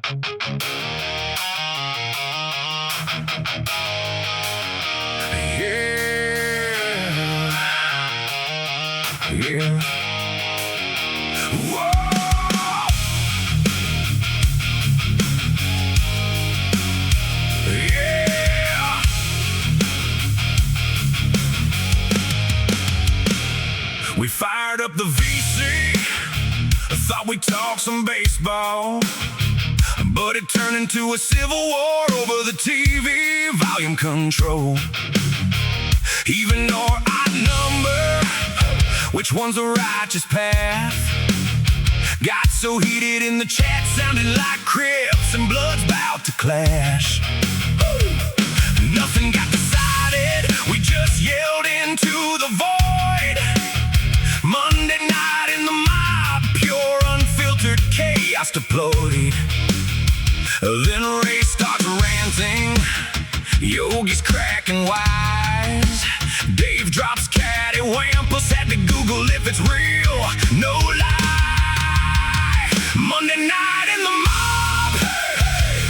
Yeah. Whoa! Yeah! We fired up the VC. I thought we'd talk some baseball, but it turned into a civil war over the TV volume control. Even our odd number, which one's the righteous path, got so heated in the chat, sounded like Crips and Blood's about to clash. Nothing got decided, we just yelled into the void. Monday night in the mob, pure unfiltered chaos deployed. Then Ray starts ranting, Yogi's cracking wise, Dave drops cattywampus, had to Google if it's real, no lie. Monday night in the mob,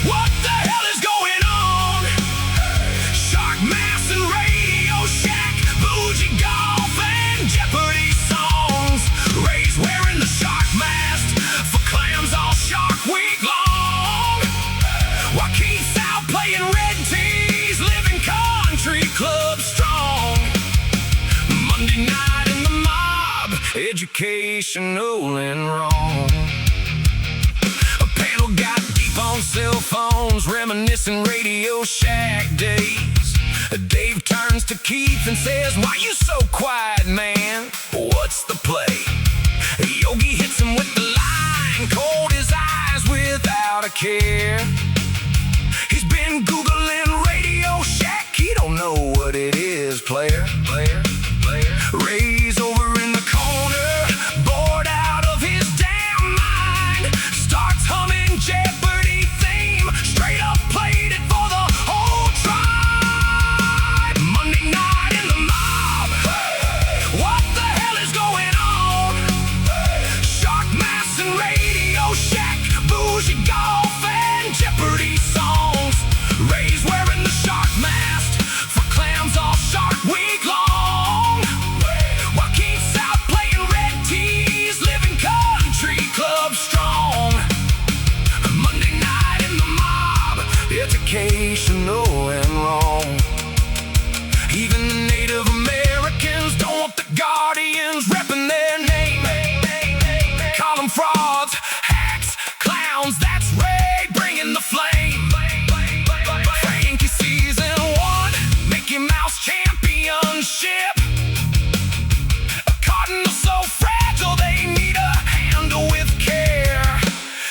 what the hell is going on? Shark Mass and Radio Shack, bougie golf and Jeopardy songs. Ray's wearing the shark mask for clams all Shark Week long. Joaquin's out playing red tees, living country club strong. Monday night in the mob, educational and wrong. A panel got deep on cell phones, reminiscing Radio Shack days. Dave turns to Keith and says, "Why you so quiet, man? What's the play?" Yogi hits him with the line, cold his eyes without a care. He's been Googling Radio Shack, he don't know what it is, player. Ray's over in the corner, bored out of his damn mind, starts humming Jeopardy theme, straight up played it for the whole tribe. Monday night in the mob, what the hell is going on? Shark Mass and Radio Shack, bougie golf and Jeopardy songs. Ray's wearing the shark mask for clams all Shark Week long. Joaquin's out playing red tees, living country club strong. Monday night in the mob, educational and wrong. Even the Native Americans don't want the Guardians repping their name. Call them frauds, hacks, clowns, that's Ray bringing the flame. Frankie season 1, Mickey Mouse championship. A cardinal so fragile they need a handle with care.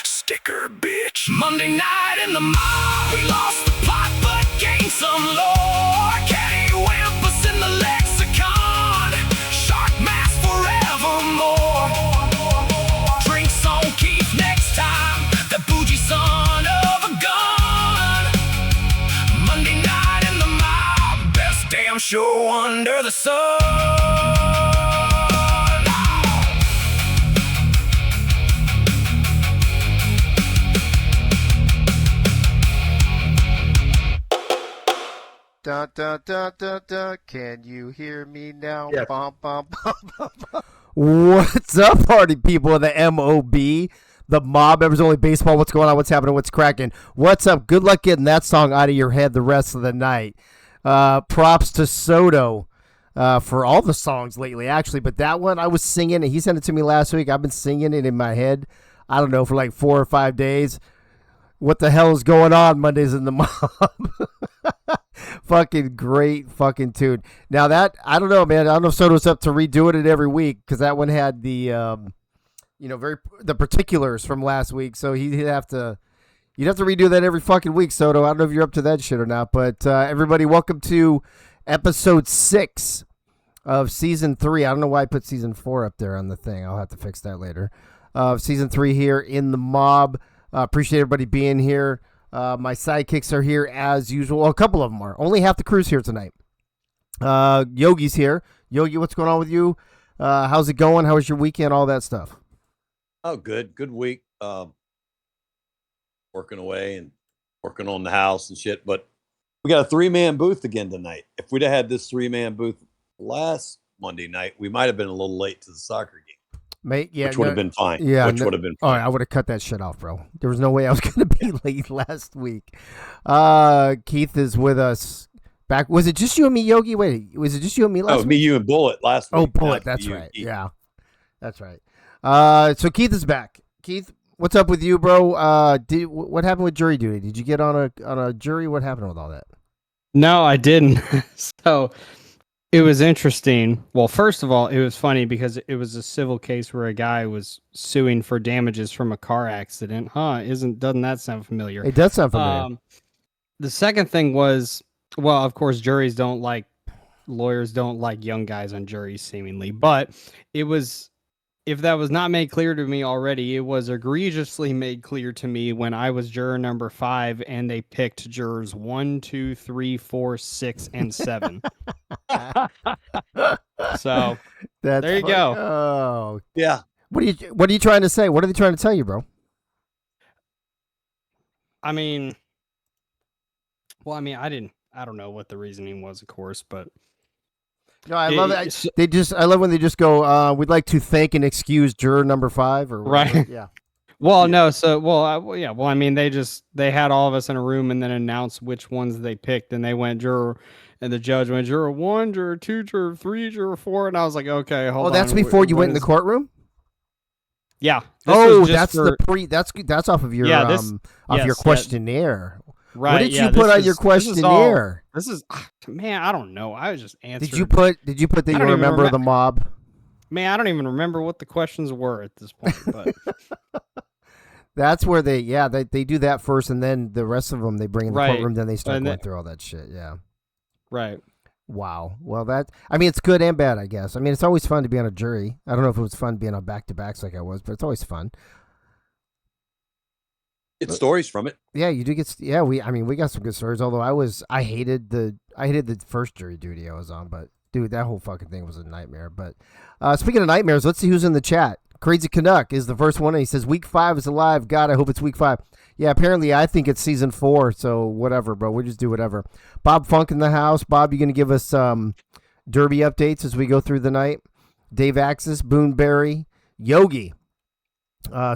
Sticker bitch. Monday night in the mob, we lost the plot but gained some lore. Cattywampus in the lexicon, Shark Mass forevermore. Drinks on Keith next time, that bougie son of a gun. Monday night in the mob, best damn show under the sun. Da, da, da, da, da. Can you hear me now? Yeah. Bum, bum, bum, bum, bum. What's up, party people of the MOB? The mob, members only baseball. What's going on? What's happening? What's cracking? What's up? Good luck getting that song out of your head the rest of the night. Props to Soto for all the songs lately, actually. But that one, I was singing, and he sent it to me last week. I've been singing it in my head, I don't know, for like 4 or 5 days. What the hell is going on Mondays in the mob? Fucking great fucking tune. Now that, I don't know, man. I don't know if Soto's up to redoing it every week, because that one had the, the particulars from last week. So you'd have to redo that every fucking week, Soto. I don't know if you're up to that shit or not. But everybody, welcome to episode 6 of season 3. I don't know why I put season 4 up there on the thing. I'll have to fix that later. Season 3 here in the mob. Appreciate everybody being here. My sidekicks are here as usual. Well, a couple of them are. Only half the crew's here tonight. Yogi's here. Yogi, what's going on with you? How's it going? How was your weekend? All that stuff. Oh, good. Good week. working away and working on the house and shit. But we got a 3-man booth again tonight. If we'd have had this 3-man booth last Monday night, we might have been a little late to the soccer game. Mate, yeah, which would have been fine. Yeah, would have been fine. fine. I would have cut that shit off, bro. There was no way I was going to be late last week. Keith is with us. Back. Was it just you and me, Yogi? Wait, was it just you and me last week? Me, you, and Bullet last week. Oh, Bullet. That's right. Yeah, that's right. So Keith is back. Keith, what's up with you, bro? What happened with jury duty? Did you get on a jury? What happened with all that? No, I didn't. So it was interesting. Well, first of all, it was funny because it was a civil case where a guy was suing for damages from a car accident. Doesn't that sound familiar? It does sound familiar. The second thing was, well, of course, lawyers don't like young guys on juries, seemingly. But it was, if that was not made clear to me already, it was egregiously made clear to me when I was juror number 5 and they picked jurors 1, 2, 3, 4, 6, and 7. So there you go. Oh, yeah. What are you trying to say? What are they trying to tell you, bro? I mean, I don't know what the reasoning was, of course, but no, I love it. I love when they just go, we'd like to thank and excuse juror number 5 or whatever. Right. Yeah. Well, no. So, I mean, they had all of us in a room and then announced which ones they picked, and they went juror, and the judge went juror 1, juror 2, juror 3, juror 4, and I was like, okay, hold on. Oh, that's before you went in the courtroom? Yeah. That's that's off of your your questionnaire. Right. What did you put on your questionnaire? This is man, I don't know. I was just answering. Did you put that you're a member of the mob? Man, I don't even remember what the questions were at this point, but that's where they do that first, and then the rest of them they bring in the courtroom, then they start going through all that shit. Yeah. Right. Wow. Well, it's good and bad, I guess. I mean, it's always fun to be on a jury. I don't know if it was fun being on back-to-backs like I was, but it's always fun. Get stories from it. Yeah, you do get. Yeah, we got some good stories. Although I hated the first jury duty I was on, but dude, that whole fucking thing was a nightmare. But speaking of nightmares, let's see who's in the chat. Crazy Canuck is the first one, and he says week 5 is alive. God, I hope it's week 5. Yeah, apparently I think it's season 4. So whatever, bro. We just do whatever. Bob Funk in the house. Bob, you gonna give us derby updates as we go through the night? Dave Axis, Boonberry, Yogi.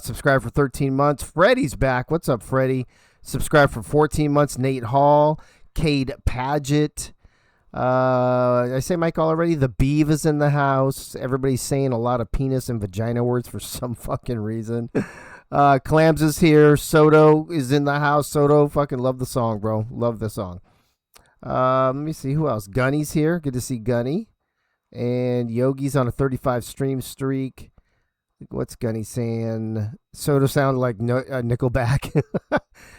Subscribe for 13 months. Freddie's back. What's up, Freddie? Subscribe for 14 months. Nate Hall, Cade Paget. I say Mike already. The Beeve is in the house. Everybody's saying a lot of penis and vagina words for some fucking reason. Clams is here. Soto is in the house. Soto, fucking love the song, bro. Love the song. Let me see who else. Gunny's here. Good to see Gunny. And Yogi's on a 35 stream streak. What's Gunny saying? Soto sounded like Nickelback.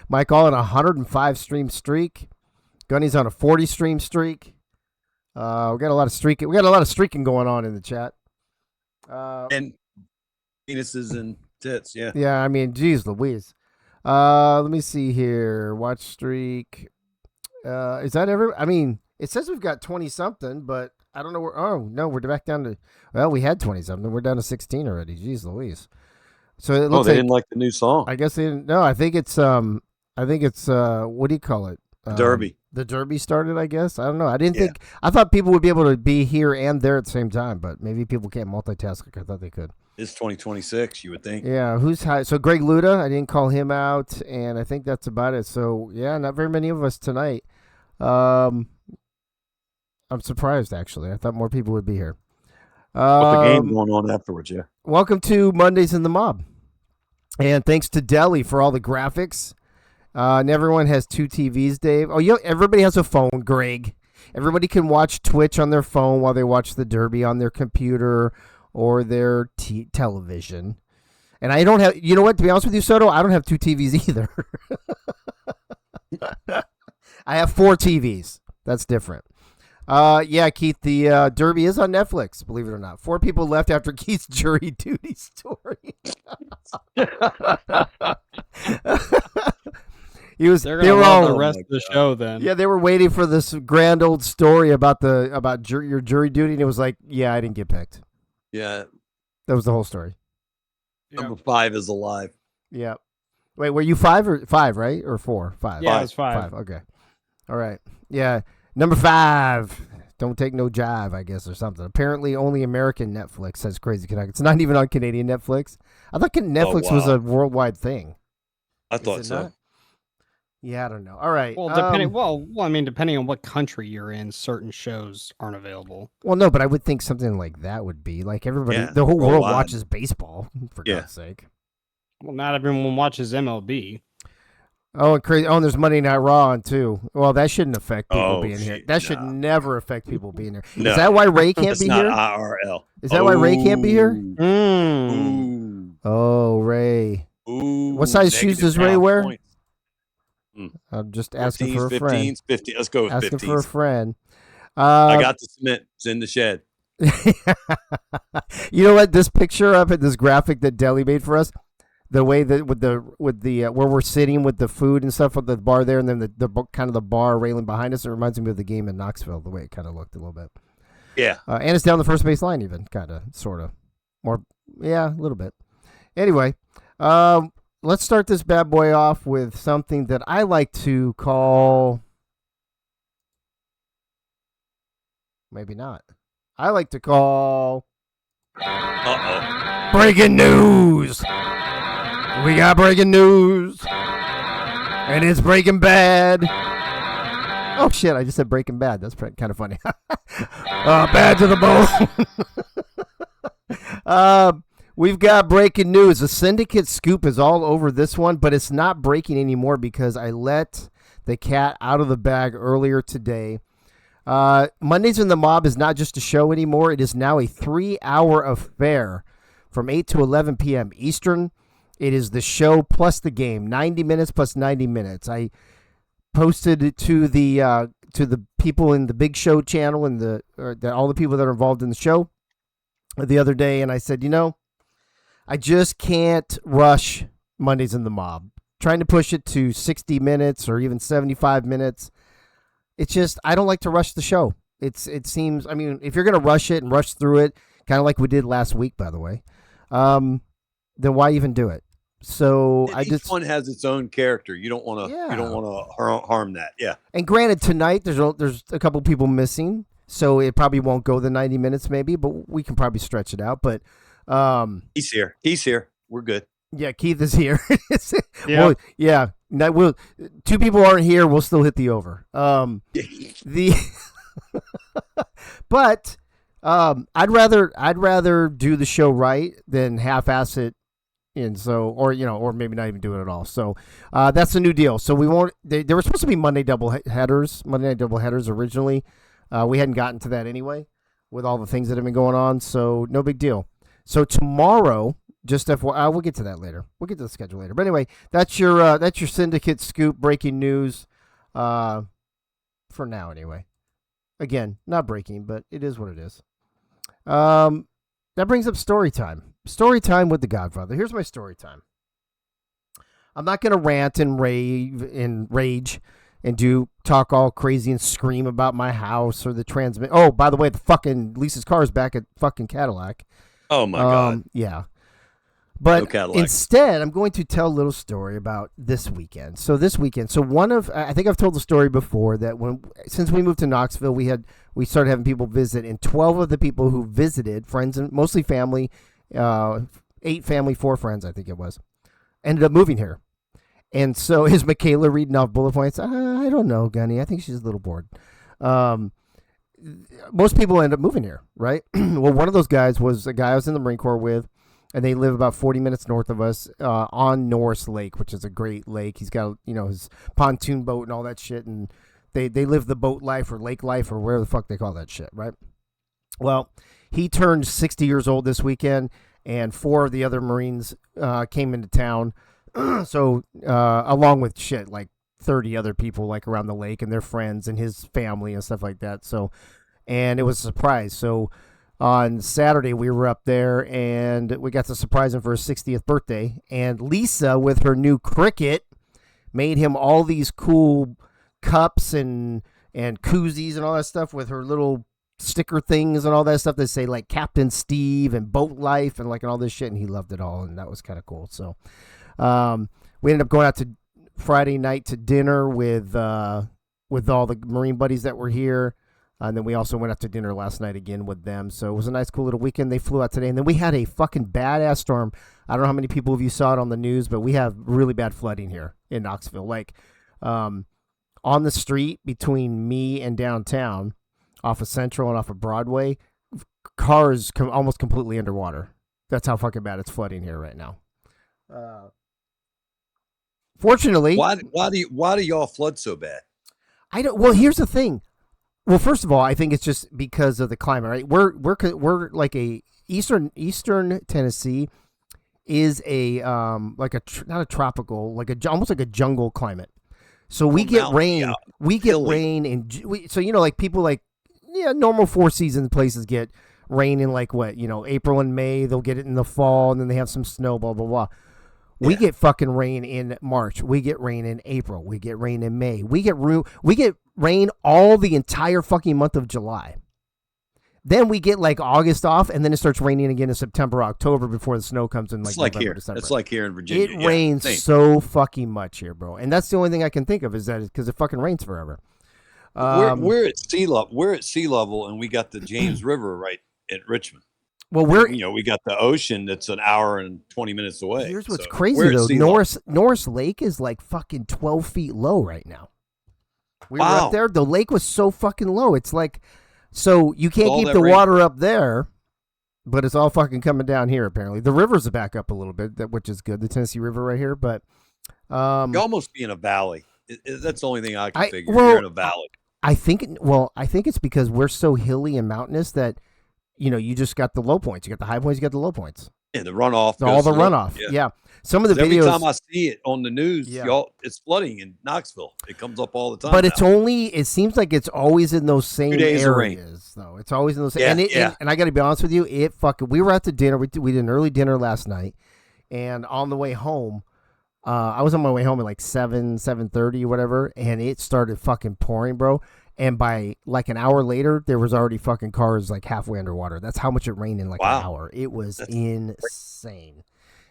Mike all on a 105 stream streak. Gunny's on a 40 stream streak. We got a lot of streaking. We got a lot of streaking going on in the chat. And penises and tits, yeah. Yeah, I mean, geez Louise. Let me see here. Watch streak. Is that ever? I mean, it says we've got 20 something, but I don't know where. Oh no, we're back down to. Well, we had 20 something. We're down to 16 already. Jeez Louise. So it looks they didn't like the new song. I guess they didn't. No, I think it's what do you call it? Derby. The Derby started, I guess. I don't know. I didn't think. I thought people would be able to be here and there at the same time, but maybe people can't multitask like I thought they could. It's 2026, you would think. Yeah, who's high? So Greg Luda, I didn't call him out, and I think that's about it. So yeah, not very many of us tonight. I'm surprised actually. I thought more people would be here. But the game going on afterwards, yeah. Welcome to Mondays in the Mob, and thanks to Deli for all the graphics. And everyone has 2 TVs, Dave. Oh, everybody has a phone, Greg. Everybody can watch Twitch on their phone while they watch the Derby on their computer or their television. And I don't have, you know what, to be honest with you, Soto, I don't have 2 TVs either. I have 4 TVs. That's different. Yeah, Keith, the Derby is on Netflix, believe it or not. 4 people left after Keith's jury duty story. They're gonna love the rest of the show then. Yeah, they were waiting for this grand old story about your jury duty, and it was like, yeah, I didn't get picked. Yeah. That was the whole story. Number 5 is alive. Yeah. Wait, were you five, right? Or four? Five. Yeah, it was five. Five. Okay. All right. Yeah. Number 5. Don't take no jive, I guess, or something. Apparently, only American Netflix says Crazy Canuck. It's not even on Canadian Netflix. I thought Netflix was wow. a worldwide thing. I Is thought it so. not? Yeah, I don't know. All right. Well, I mean, depending on what country you're in, certain shows aren't available. Well, no, but I would think something like that would be like everybody. Yeah, the whole world worldwide. watches baseball. For Yeah. God's sake. Well, not everyone watches MLB. Oh, and crazy! Oh, and there's Monday Night Raw on too. Well, that shouldn't affect people Oh, being here. shit, That should no. never affect people being here. No. Is that why Ray can't It's be not here? IRL. Is that why Ray can't be here? Mm. Ooh. Oh, Ray. Ooh. What size shoes does Ray wear? points. I'm just asking for a 14s, friend. 15s, 15. Let's go with Asking 15s. for a friend. I got the cement. It's in the shed. You know what? This picture up at this graphic that Deli made for us, the way that with the where we're sitting with the food and stuff at the bar there, and then the kind of the bar railing behind us, it reminds me of the game in Knoxville. The way it kind of looked a little bit. Yeah. And it's down the first base line, even kind of, sort of, more, yeah, a little bit. Anyway, let's start this bad boy off with something that I like to call, maybe not. I like to call breaking news. We got breaking news, and it's Breaking Bad. Oh shit! I just said Breaking Bad. That's kind of funny. Bad to the bone. We've got breaking news. The Syndicate scoop is all over this one, but it's not breaking anymore because I let the cat out of the bag earlier today. Mondays in the Mob is not just a show anymore. It is now a 3-hour affair from 8 to 11 p.m. Eastern. It is the show plus the game, 90 minutes plus 90 minutes. I posted it to the people in the Big Show channel and all the people that are involved in the show the other day, and I said, I just can't rush Mondays in the Mob. Trying to push it to 60 minutes or even 75 minutes. It's just, I don't like to rush the show. It seems, I mean, if you're going to rush it and rush through it, kind of like we did last week, by the way, then why even do it? So Each one has its own character. You don't want to. Yeah. You don't want to harm that. Yeah. And granted, tonight there's a couple people missing, so it probably won't go the 90 minutes, maybe, but we can probably stretch it out. But He's here. He's here. We're good. yeah, Keith is here. Yeah. Well, yeah. Now two people aren't here. We'll still hit the over. But I'd rather do the show right than half-ass it. And so, or maybe not even do it at all. So that's the new deal. So we won't. They were supposed to be Monday night doubleheaders originally. We hadn't gotten to that anyway, with all the things that have been going on. So no big deal. So tomorrow, just FYI, we'll get to that later. We'll get to the schedule later. But anyway, that's your Syndicate scoop, breaking news. For now, anyway. Again, not breaking, but it is what it is. That brings up story time. Story time with the Godfather. Here's my story time. I'm not going to rant and rave and rage and talk all crazy and scream about my house or the transmit. Oh, by the way, the fucking Lisa's car is back at fucking Cadillac. Oh my God. Yeah. But No Cadillac. instead, I'm going to tell a little story about this weekend. So I think I've told the story before that since we moved to Knoxville, we started having people visit, and 12 of the people who visited, friends and mostly family, 8 family, 4 friends, I think it was, ended up moving here. And so is Michaela reading off bullet points? I don't know, Gunny. I think she's a little bored. Most people end up moving here, right? Well, one of those guys was a guy I was in the Marine Corps with, and they live about 40 minutes north of us on Norris Lake, which is a great lake. He's got, his pontoon boat and all that shit, and they live the boat life or lake life or whatever the fuck they call that shit, right? Well, he turned 60 years old this weekend, and 4 of the other Marines came into town. So along with shit, like 30 other people like around the lake and their friends and his family and stuff like that. So, and it was a surprise. So on Saturday we were up there and we got to surprise him for his 60th birthday. And Lisa, with her new Cricut, made him all these cool cups and koozies and all that stuff with her little sticker things and all that stuff that say like Captain Steve and Boat Life and like and all this shit. And he loved it all. And that was kind of cool. So, we ended up going out to Friday night to dinner with all the Marine buddies that were here. And then we also went out to dinner last night again with them. So it was a nice, cool little weekend. They flew out today. And then we had a fucking badass storm. I don't know how many people of you saw it on the news, but we have really bad flooding here in Knoxville. Like on the street between me and downtown, off of Central and off of Broadway, cars almost completely underwater. That's how fucking bad it's flooding here right now. Fortunately, why do y'all flood so bad? I don't. Well, here's the thing. Well, first of all, I think it's just because of the climate, right? We're like a eastern Tennessee is a like not a tropical, like almost like a jungle climate. So we get rain. Yeah. We get rain so like people like normal 4-season places get rain in like what April and May. They'll get it in the fall, and then they have some snow. Blah blah blah. We get fucking rain in March. We get rain in April. We get rain in May. We get rain all the entire fucking month of July. Then we get like August off, and then it starts raining again in September, October before the snow comes in. Like November, here. December. It's like here in Virginia. It rains so fucking much here, bro. And that's the only thing I can think of is that because it fucking rains forever. We're at sea level. We're at sea level, and we got the James River right at Richmond. Well, we got the ocean that's an hour and 20 minutes away. Here's what's crazy though. Norris Lake is like fucking 12 feet low right now. We were up there. The lake was so fucking low. It's like, so you can't keep the water up there, but it's all fucking coming down here. Apparently, the rivers are back up a little bit, which is good. The Tennessee River right here, but you almost be in a valley. That's the only thing I can figure. Well, you're in a valley. I think it's because we're so hilly and mountainous that you just got the low points. You got the high points. You got the low points. And the runoff. All the runoff. Yeah. Some of the videos. Every time I see it on the news, it's flooding in Knoxville. It comes up all the time. But it seems like it's always in those same areas, though. It's always in those. And I got to be honest with you, we were at the dinner. We did an early dinner last night. And on the way home, I was on my way home at like 7:30 or whatever. And it started fucking pouring, bro. And by like an hour later, there was already fucking cars like halfway underwater. That's how much it rained in like an hour. It was insane.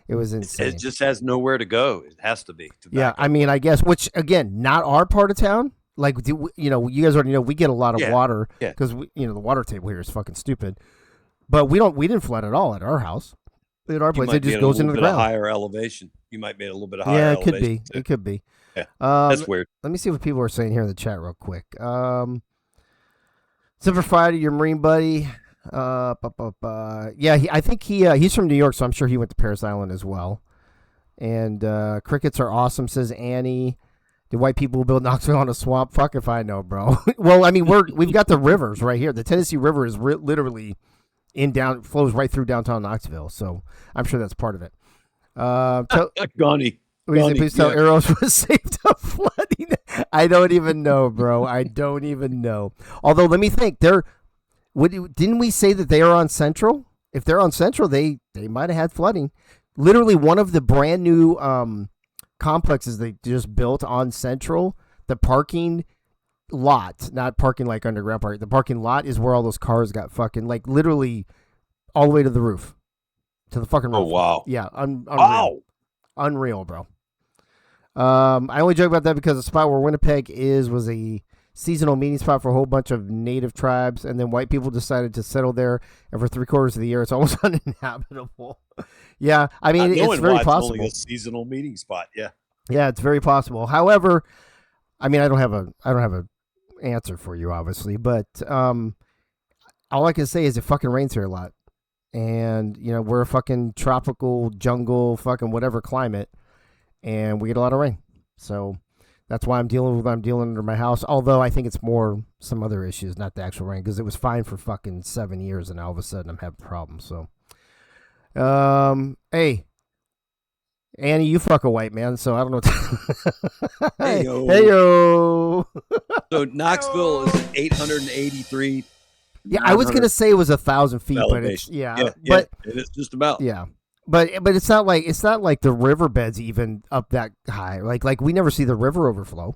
It was insane. It just has nowhere to go. It has to be. I mean, I guess, which again, not our part of town. Like, you guys already know we get a lot of water because the water table here is fucking stupid. But we didn't flood at all at our house. At our place, it just goes into the ground. Higher elevation. You might be at a little bit of higher elevation. Yeah, it could be. It could be. Yeah, that's weird. Let me see what people are saying here in the chat real quick. Semper Fi to your Marine buddy. Yeah, I think he's from New York, so I'm sure he went to Paris Island as well. And crickets are awesome, says Annie. The white people build Knoxville on a swamp. Fuck if I know, bro. Well, I mean, we've got the rivers right here. The Tennessee River is literally flows right through downtown Knoxville, so I'm sure that's part of it. Gunny. Please tell Eros was saved up flooding. I don't even know, bro. I don't even know. Although, let me think. Didn't we say that they are on Central? If they're on Central, they might have had flooding. Literally, one of the brand new complexes they just built on Central, the parking lot, not parking like underground parking. The parking lot is where all those cars got fucking, like, literally all the way to the roof. To the fucking roof. Oh, wow. Yeah. Unreal. Unreal, bro. I only joke about that because the spot where Winnipeg was a seasonal meeting spot for a whole bunch of native tribes, and then white people decided to settle there, and for 3/4 of the year, it's almost uninhabitable. Yeah, I mean, it's very possible. It's only a seasonal meeting spot. Yeah, it's very possible. However, I mean, I don't have a answer for you, obviously, but all I can say is it fucking rains here a lot, and we're a fucking tropical jungle, fucking whatever climate. And we get a lot of rain. So that's why I'm dealing with what I'm dealing under my house. Although I think it's more some other issues, not the actual rain, because it was fine for fucking 7 years, and now all of a sudden I'm having problems. So, hey, Annie, you fuck a white man, so I don't know. Hey yo. So Knoxville is 883. Yeah, I was gonna say it was 1,000 feet, but it's but it's just about But it's not like the riverbed's even up that high. Like we never see the river overflow.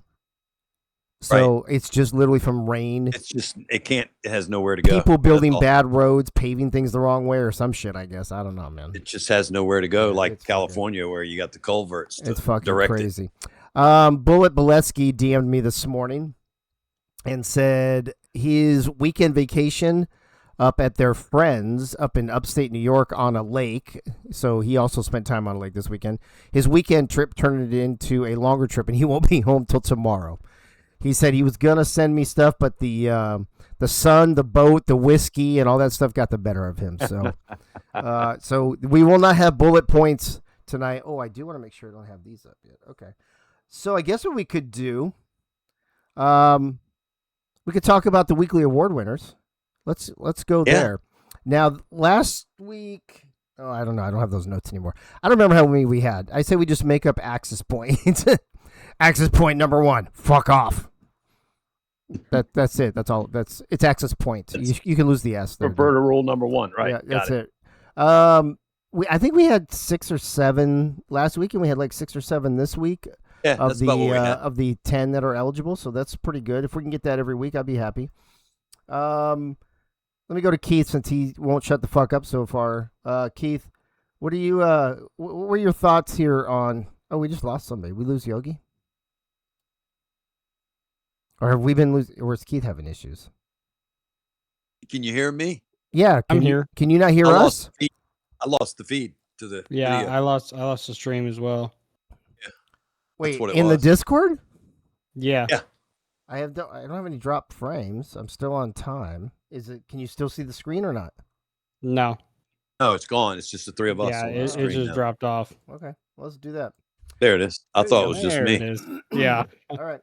So it's just literally from rain. It's just it has nowhere to go. People building That's all. bad roads, paving things the wrong way, or some shit. I guess I don't know, man. It just has nowhere to go, Yeah, like it's California, where you got the culverts. It's fucking direct it. crazy. Bullet Boletsky DM'd me this morning and said his weekend vacation up at their friends up in upstate New York on a lake. So he also spent time on a lake this weekend. His weekend trip turned it into a longer trip, and he won't be home till tomorrow. He said he was gonna send me stuff, but the sun, the boat, the whiskey, and all that stuff got the better of him. So, so we will not have bullet points tonight. Oh, I do want to make sure I don't have these up yet. Okay. So I guess what we could do, we could talk about the weekly award winners. Let's go there. Now, last week, I don't know. I don't have those notes anymore. I don't remember how many we had. I say we just make up access points. Access point number 1. Fuck off. That's it. That's all. It's access point. You can lose the S. There, Roberta rule number 1, right? Yeah, that's it. I think we had 6 or 7 last week, and we had like 6 or 7 this week. Yeah, Of that's about what we had. of the 10 that are eligible, so that's pretty good. If we can get that every week, I'd be happy. Let me go to Keith since he won't shut the fuck up so far. Keith, what are you? What were your thoughts here on? Oh, we just lost somebody. We lose Yogi, or have we been losing? Or is Keith having issues? Can you hear me? Yeah, I'm here. Can you not hear us? I lost the feed to the Yeah, video. I lost the stream as well. Wait, what it in the was. Discord? Yeah. Yeah. I don't have any drop frames. I'm still on time. Can you still see the screen or not? No. No, it's gone. It's just the 3 of us. Yeah, on the it screen just now. dropped off. Okay, let's do that. There it is. I There you thought go. it was just There me. it is. Yeah. All right.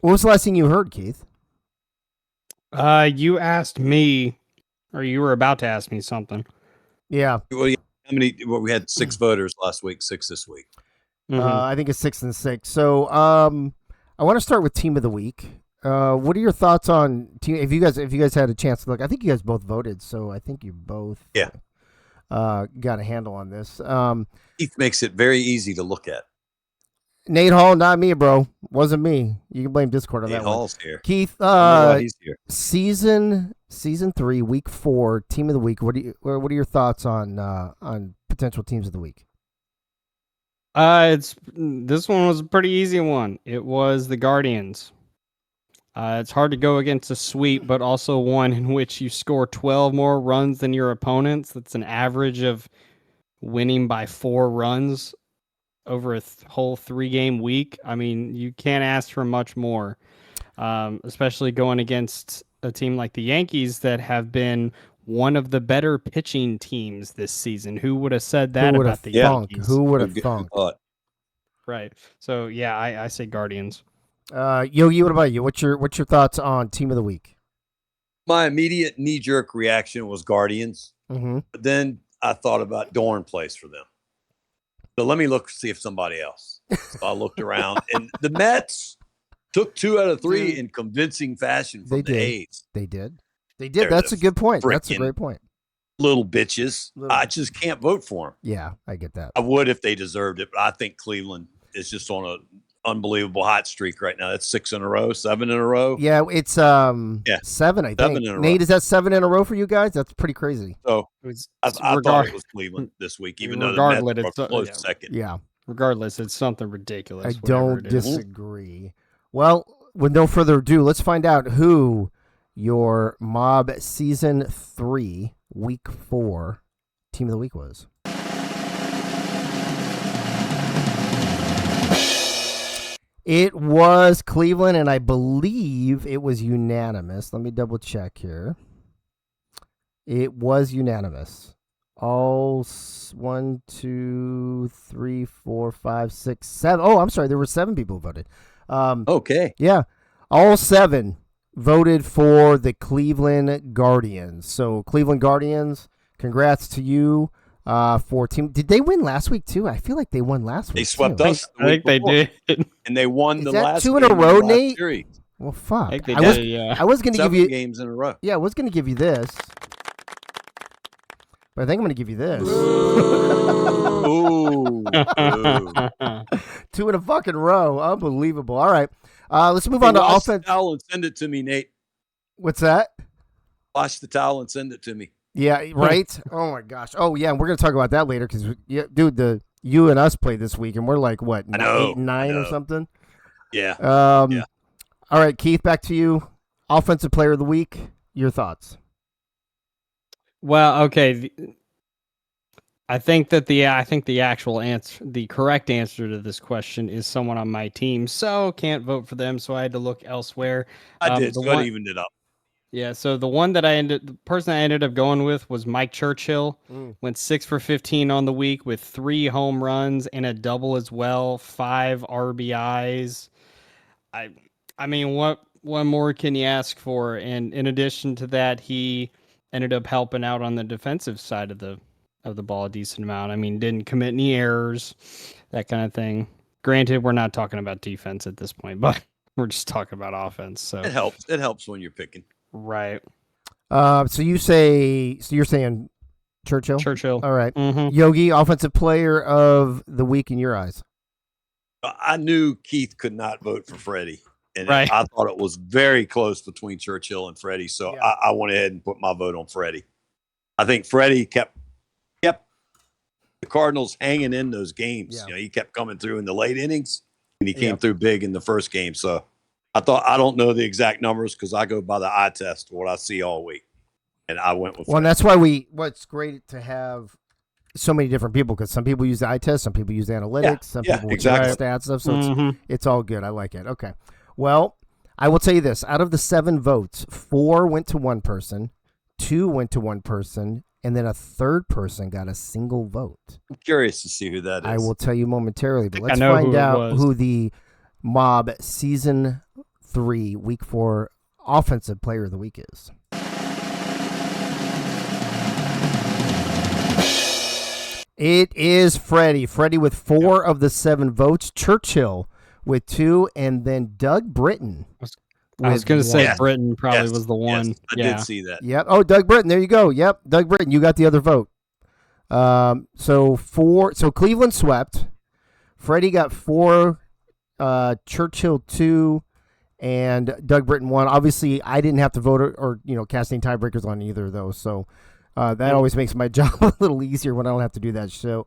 What was the last thing you heard, Keith? You asked me, or you were about to ask me something. Yeah. Well, yeah, we had 6 voters last week, 6 this week. Mhm. I think it's 6 and 6. So I want to start with team of the week. What are your thoughts on team? If you guys had a chance to look, I think you guys both voted, so I think you both got a handle on this. Keith makes it very easy to look at. Nate Hall, not me, bro. Wasn't me. You can blame Discord on Nate that one. Hall's here. Keith, I don't know why he's here. season 3, week 4, team of the week. What are your thoughts on potential teams of the week? This one was a pretty easy one. It was the Guardians. It's hard to go against a sweep, but also one in which you score 12 more runs than your opponents. That's an average of winning by 4 runs over a whole 3-game week. I mean, you can't ask for much more, especially going against a team like the Yankees that have been one of the better pitching teams this season. Who would have said that about the Yankees? Who would have thunk? Right. So yeah, I say Guardians. Yogi, what about you? What's your thoughts on team of the week? My immediate knee-jerk reaction was Guardians, Mm-hmm. but then I thought about Dorn plays for them. So let me see if somebody else. So I looked around, and the Mets took 2 out of 3 in convincing fashion from the A's. They did. They're That's the a good point. That's a freaking great point. Little bitches. Little I just can't vote for them. Yeah, I get that. I would if they deserved it, but I think Cleveland is just on an unbelievable hot streak right now. That's 6 in a row, 7 in a row. Yeah, it's 7, I think. 7 in a row. Nate, is that 7 in a row for you guys? That's pretty crazy. So I thought it was Cleveland this week, even though the Mets were close second. Yeah. Regardless, it's something ridiculous. I don't it is. disagree. Well, with no further ado, let's find out who your Mob Season 3, Week 4 Team of the Week was. It was Cleveland, and I believe it was unanimous. Let me double check here. It was unanimous. All 1, 2, 3, 4, 5, 6, 7. Oh, I'm sorry. There were 7 people who voted. Okay. Yeah. All 7 voted for the Cleveland Guardians. So, Cleveland Guardians, congrats to you for team. Did they win last week, too? I feel like they won last week. They swept too. us. I think they did. And they won Is the that last 2 in a game of row, the last Nate? series. Well, fuck. I think they I was, did, yeah. I was going to give 7 you. games in a row. Yeah, I was going to give you this. But I think I'm going to give you this. Ooh. 2 in a fucking row. Unbelievable. All right. Let's move on to Wash offense. the towel and send it to me, Nate. What's that? Wash the towel and send it to me. Yeah, right? Oh, my gosh. Oh, yeah, and we're going to talk about that later because, dude, you and us played this week, and we're like, what, I know, 8 and 9 I or know. something? Yeah. Yeah. All right, Keith, back to you. Offensive player of the week. Your thoughts? Well, okay. I think that the actual answer, the correct answer to this question is someone on my team. So can't vote for them. So I had to look elsewhere. I did. The So it one, evened it up. yeah. So the person I ended up going with was Mike Churchill. Went 6 for 15 on the week with 3 home runs and a double as well. 5 RBIs. I mean, what more can you ask for? And in addition to that, he ended up helping out on the defensive side of the ball a decent amount. I mean, didn't commit any errors, that kind of thing. Granted, we're not talking about defense at this point, but we're just talking about offense. So It helps. It helps when you're picking. right. So you're saying Churchill? Churchill. All right. Mm-hmm. Yogi, offensive player of the week in your eyes. I knew Keith could not vote for Freddie. And Right. I thought it was very close between Churchill and Freddie. So Yeah. I went ahead and put my vote on Freddie. I think Freddie kept the Cardinals hanging in those games. Yeah. He kept coming through in the late innings, and he came Yeah. through big in the first game. So I don't know the exact numbers because I go by the eye test, what I see all week. And I went with Well, and Freddie. that's why what's great to have so many different people, because some people use the eye test, some people use the analytics, some people will check exactly. stats stuff. So Mhm. it's all good. I like it. Okay. Well, I will tell you this: out of the 7 votes, 4 went to one person, 2 went to one person, and then a third person got a single vote. I'm curious to see who that is. I will tell you momentarily, but I let's know find who it out was. who the Mob Season 3 Week 4 Offensive Player of the Week is. It is Freddie. Freddie with 4 of the 7 votes. Churchill with 2, and then Doug Britton. I was going to say Yes. Britain probably Yes. was the one. Yes, I did see that. Yep. Oh, Doug Britton. There you go. Yep. Doug Britton. You got the other vote. So Cleveland swept. Freddie got 4. Churchill 2, and Doug Britton 1. Obviously, I didn't have to vote or cast any tiebreakers on either of those. So that always makes my job a little easier when I don't have to do that. So,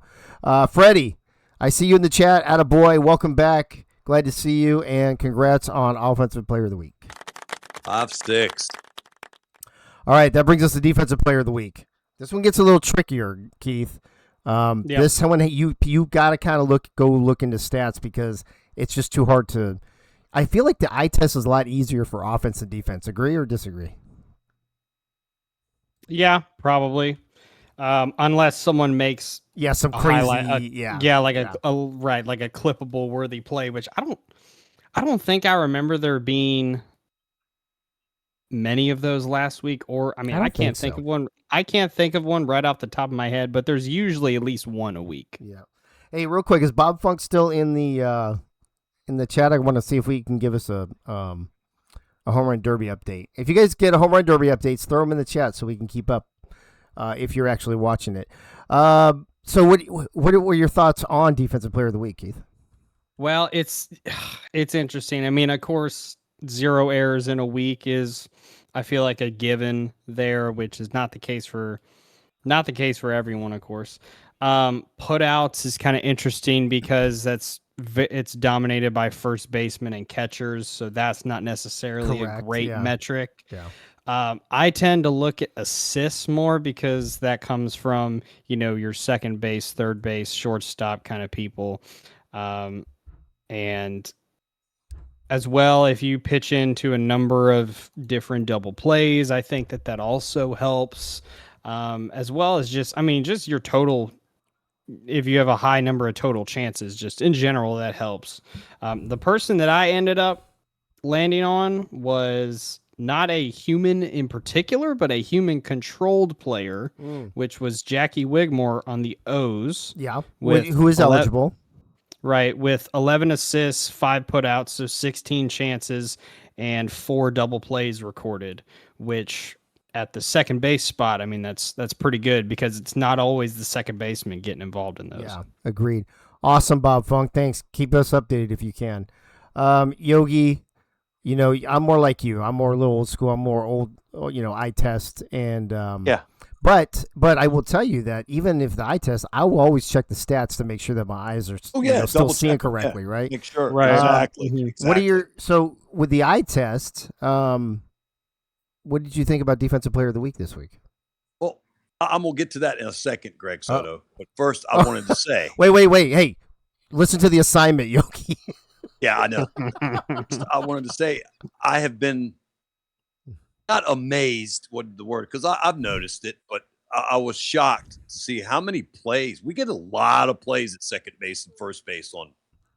Freddie, I see you in the chat. Attaboy. Welcome back. Glad to see you, and congrats on Offensive Player of the Week. 5-6. All right, that brings us to Defensive Player of the Week. This one gets a little trickier, Keith. This one you got to kind of go look into stats because it's just too hard to. I feel like the eye test is a lot easier for offense and defense. Agree or disagree? Yeah, probably. Unless someone makes Yeah, some a crazy. highlight, like a clippable worthy play, which I don't think I remember there being many of those last week. Or I mean, I don't I can't think think so. of one. I can't think of one right off the top of my head, but there's usually at least one a week. Yeah. Hey, real quick, is Bob Funk still in the chat? I want to see if we can give us a home run derby update. If you guys get a home run derby updates, throw them in the chat so we can keep up. If you're actually watching it. So what were your thoughts on Defensive Player of the Week, Keith? Well, it's interesting. I mean, of course, 0 errors in a week is, I feel like, a given there, which is not the case for everyone, of course. Putouts is kind of interesting because it's dominated by first basemen and catchers, so that's not necessarily Correct, a great yeah. metric. Yeah. I tend to look at assists more because that comes from, your second base, third base, shortstop kind of people. And as well, if you pitch into a number of different double plays, I think that also helps. As well as just your total. If you have a high number of total chances, just in general, that helps. The person that I ended up landing on was not a human in particular, but a human-controlled player, which was Jackie Wigmore on the O's. Yeah. With Who is eligible? Right, with 11 assists, 5 putouts, so 16 chances, and 4 double plays recorded, which at the second base spot, I mean, that's pretty good because it's not always the second baseman getting involved in those. Yeah, agreed. Awesome, Bob Funk. Thanks. Keep us updated if you can. Yogi, you know, I'm more like you. I'm more a little old school. I'm more old, you know, eye test. And Yeah. But I will tell you that even if the eye test, I will always check the stats to make sure that my eyes are Oh, you yeah, know, still double seeing check, correctly, right? Make sure. Right. Exactly. Mhm. Exactly. What are your so with the eye test? What did you think about Defensive Player of the Week this week? Well, I'm gonna get to that in a second, Greg Oh. Soto. But first, I wanted to say, Wait. Hey, listen to the assignment, Yogi. yeah, I know. I wanted to say I have been not amazed, what the word, because I've noticed it, but I was shocked to see how many plays. We get a lot of plays at second base and first base on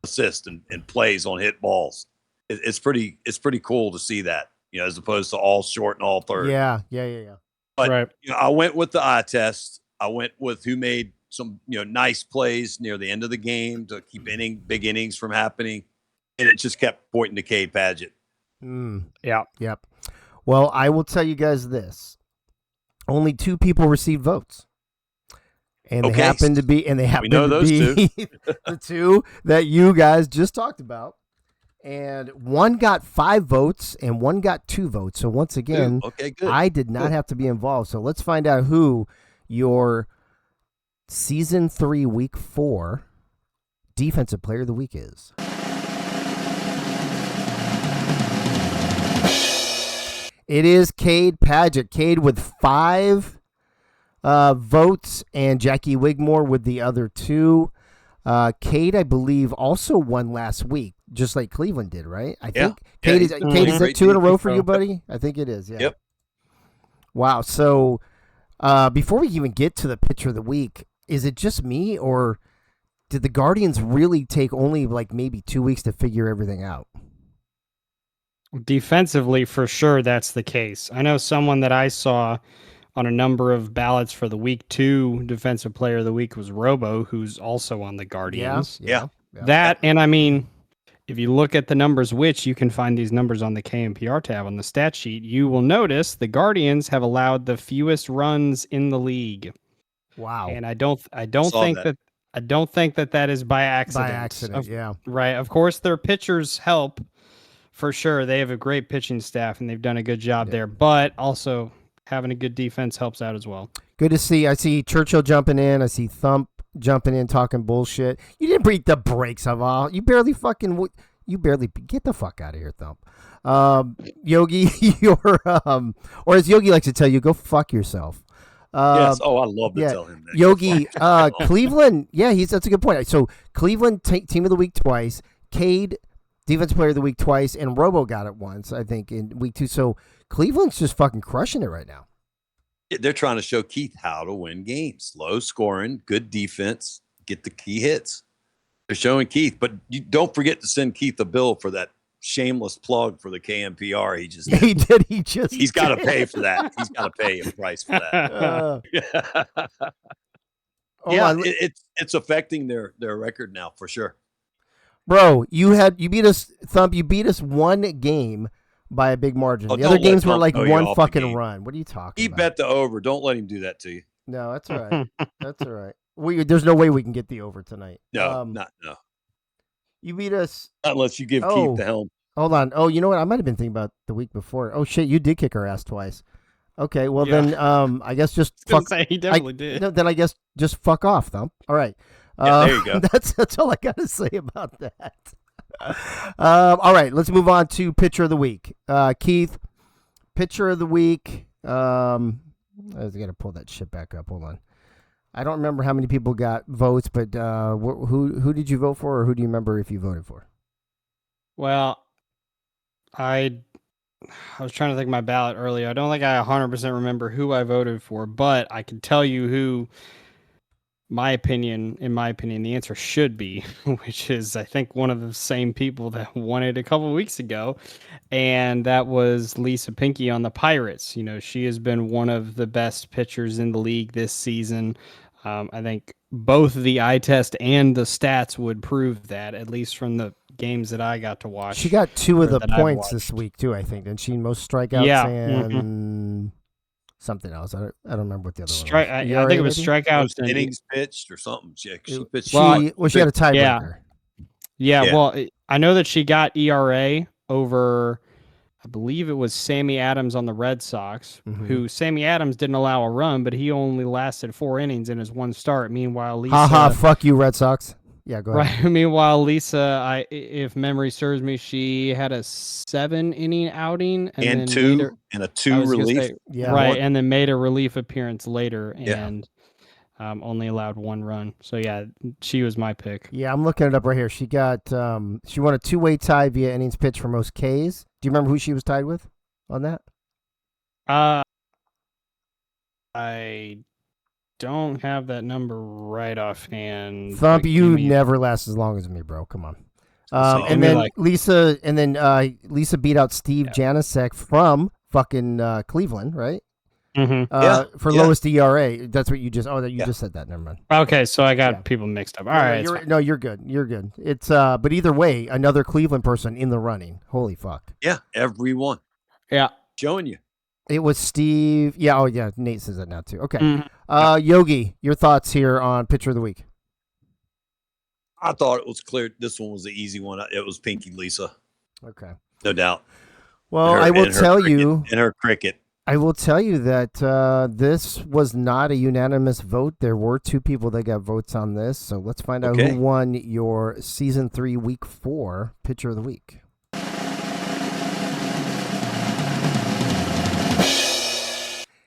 assist and plays on hit balls. It's pretty cool to see that, you know, as opposed to all short and all third. Yeah. But Right. you know, I went with the eye test. I went with who made some, you know, nice plays near the end of the game to keep big innings from happening, and it just kept pointing to Cade Padgett. Yeah. Yep. Well, I will tell you guys this: only 2 people received votes, and they Okay. happen to be know those be the 2 that you guys just talked about. And one got 5 votes, and one got 2 votes. So once again, Okay, good. I did not have to be involved. So let's find out who your season 3, week 4 defensive player of the week is. It is Cade Padgett. Cade with 5 votes, and Jackie Wigmore with the other 2. Cade, I believe, also won last week, just like Cleveland did, right? I think Cade is that 2 in a row for you, buddy? I think it is. Yeah. Yep. Wow. So before we even get to the pitcher of the week, is it just me, or did the Guardians really take only like maybe 2 weeks to figure everything out? Defensively, for sure, that's the case. I know someone that I saw on a number of ballots for the week 2 defensive player of the week was Robo, who's also on the Guardians. Yeah. That, and I mean, if you look at the numbers, which you can find these numbers on the KMPR tab on the stat sheet, you will notice the Guardians have allowed the fewest runs in the league. Wow. And I don't Saw think that. that is by accident. By accident, yeah. Right. Of course, their pitchers help for sure. They have a great pitching staff and they've done a good job there, but also having a good defense helps out as well. Good to see. I see Churchill jumping in. I see Thump jumping in, talking bullshit. You didn't beat the brakes of all. You barely get the fuck out of here, Thump. Yogi, or as Yogi likes to tell you, go fuck yourself. Yes. Oh, I love to tell him that. Yogi, Cleveland. Yeah, that's a good point. So Cleveland team of the week twice. Cade, defensive player of the week twice, and Robo got it once, I think, in week 2. So Cleveland's just fucking crushing it right now. They're trying to show Keith how to win games. Low scoring, good defense, get the key hits. They're showing Keith, but you don't forget to send Keith a bill for that shameless plug for the KMPR. He did. He's got to pay for that. He's got to pay a price for that. It's affecting their record now for sure. Bro, you beat us, Thump. You beat us 1 game by a big margin. The other games were like 1 fucking run. What are you talking about? He bet the over. Don't let him do that to you. No, that's all right. That's all right. There's no way we can get the over tonight. No. You beat us. Not unless you give Keith the helm. Hold on. Oh, you know what? I might have been thinking about the week before. Oh shit, you did kick our ass twice. Okay, well then, I guess just fuck. He definitely did. Then I guess just fuck off, Thump. All right. There you go. That's all I got to say about that. All right, let's move on to pitcher of the week. Keith, pitcher of the week. I was gonna pull that shit back up. Hold on. I don't remember how many people got votes, but who did you vote for, or who do you remember if you voted for? Well, I was trying to think of my ballot earlier. I don't think I 100% remember who I voted for, but I can tell you who. In my opinion, the answer should be, which is, I think, one of the same people that won it a couple of weeks ago, and that was Lisa Pinky on the Pirates. You know, she has been one of the best pitchers in the league this season. I think both the eye test and the stats would prove that, at least from the games that I got to watch. She got 2 of the points this week, too, I think. Didn't she? Most strikeouts and something else. I don't remember what the other Strike. one was. I think it was maybe? strikeouts. Most And, innings pitched or something. She pitched. She had a tiebreaker. yeah. Yeah. Well, I know that she got ERA over. I believe it was Sammy Adams on the Red Sox, who Sammy Adams didn't allow a run, but he only lasted 4 innings in his one start. Meanwhile, Lisa. Ha, fuck you, Red Sox. Yeah, go ahead. Right. Meanwhile, Lisa, if memory serves me, she had a 7-inning outing and then two later, and a I two was gonna relief. say, Yeah. right, One. and then made a relief appearance later Yeah. and only allowed 1 run. So yeah, she was my pick. Yeah, I'm looking it up right here. She got she won a 2-way tie via innings pitched for most Ks. Do you remember who she was tied with on that? I don't have that number right offhand. Thump, but you give me- never last as long as me, bro. Come on. So, And me then like- Lisa beat out Steve Janasek from fucking Cleveland, right? Mhm. For Yeah. lowest ERA. That's what you just. Oh, you Yeah. just said that. Never mind. Okay, so I got Yeah. people mixed up. All right, it's fine. you're good. You're good. It's but either way, another Cleveland person in the running. Holy fuck! Yeah, everyone Yeah. showing you. It was Steve. Yeah. Oh yeah. Nate says that now too. Okay. Mhm. Yogi, your thoughts here on pitcher of the week? I thought it was clear. This one was the easy one. It was Pinky Lisa, Okay. no doubt. Well, I will tell you. And her cricket. I will tell you that this was not a unanimous vote. There were 2 people that got votes on this. So let's find out Okay. who won your season 3, week 4 pitcher of the week.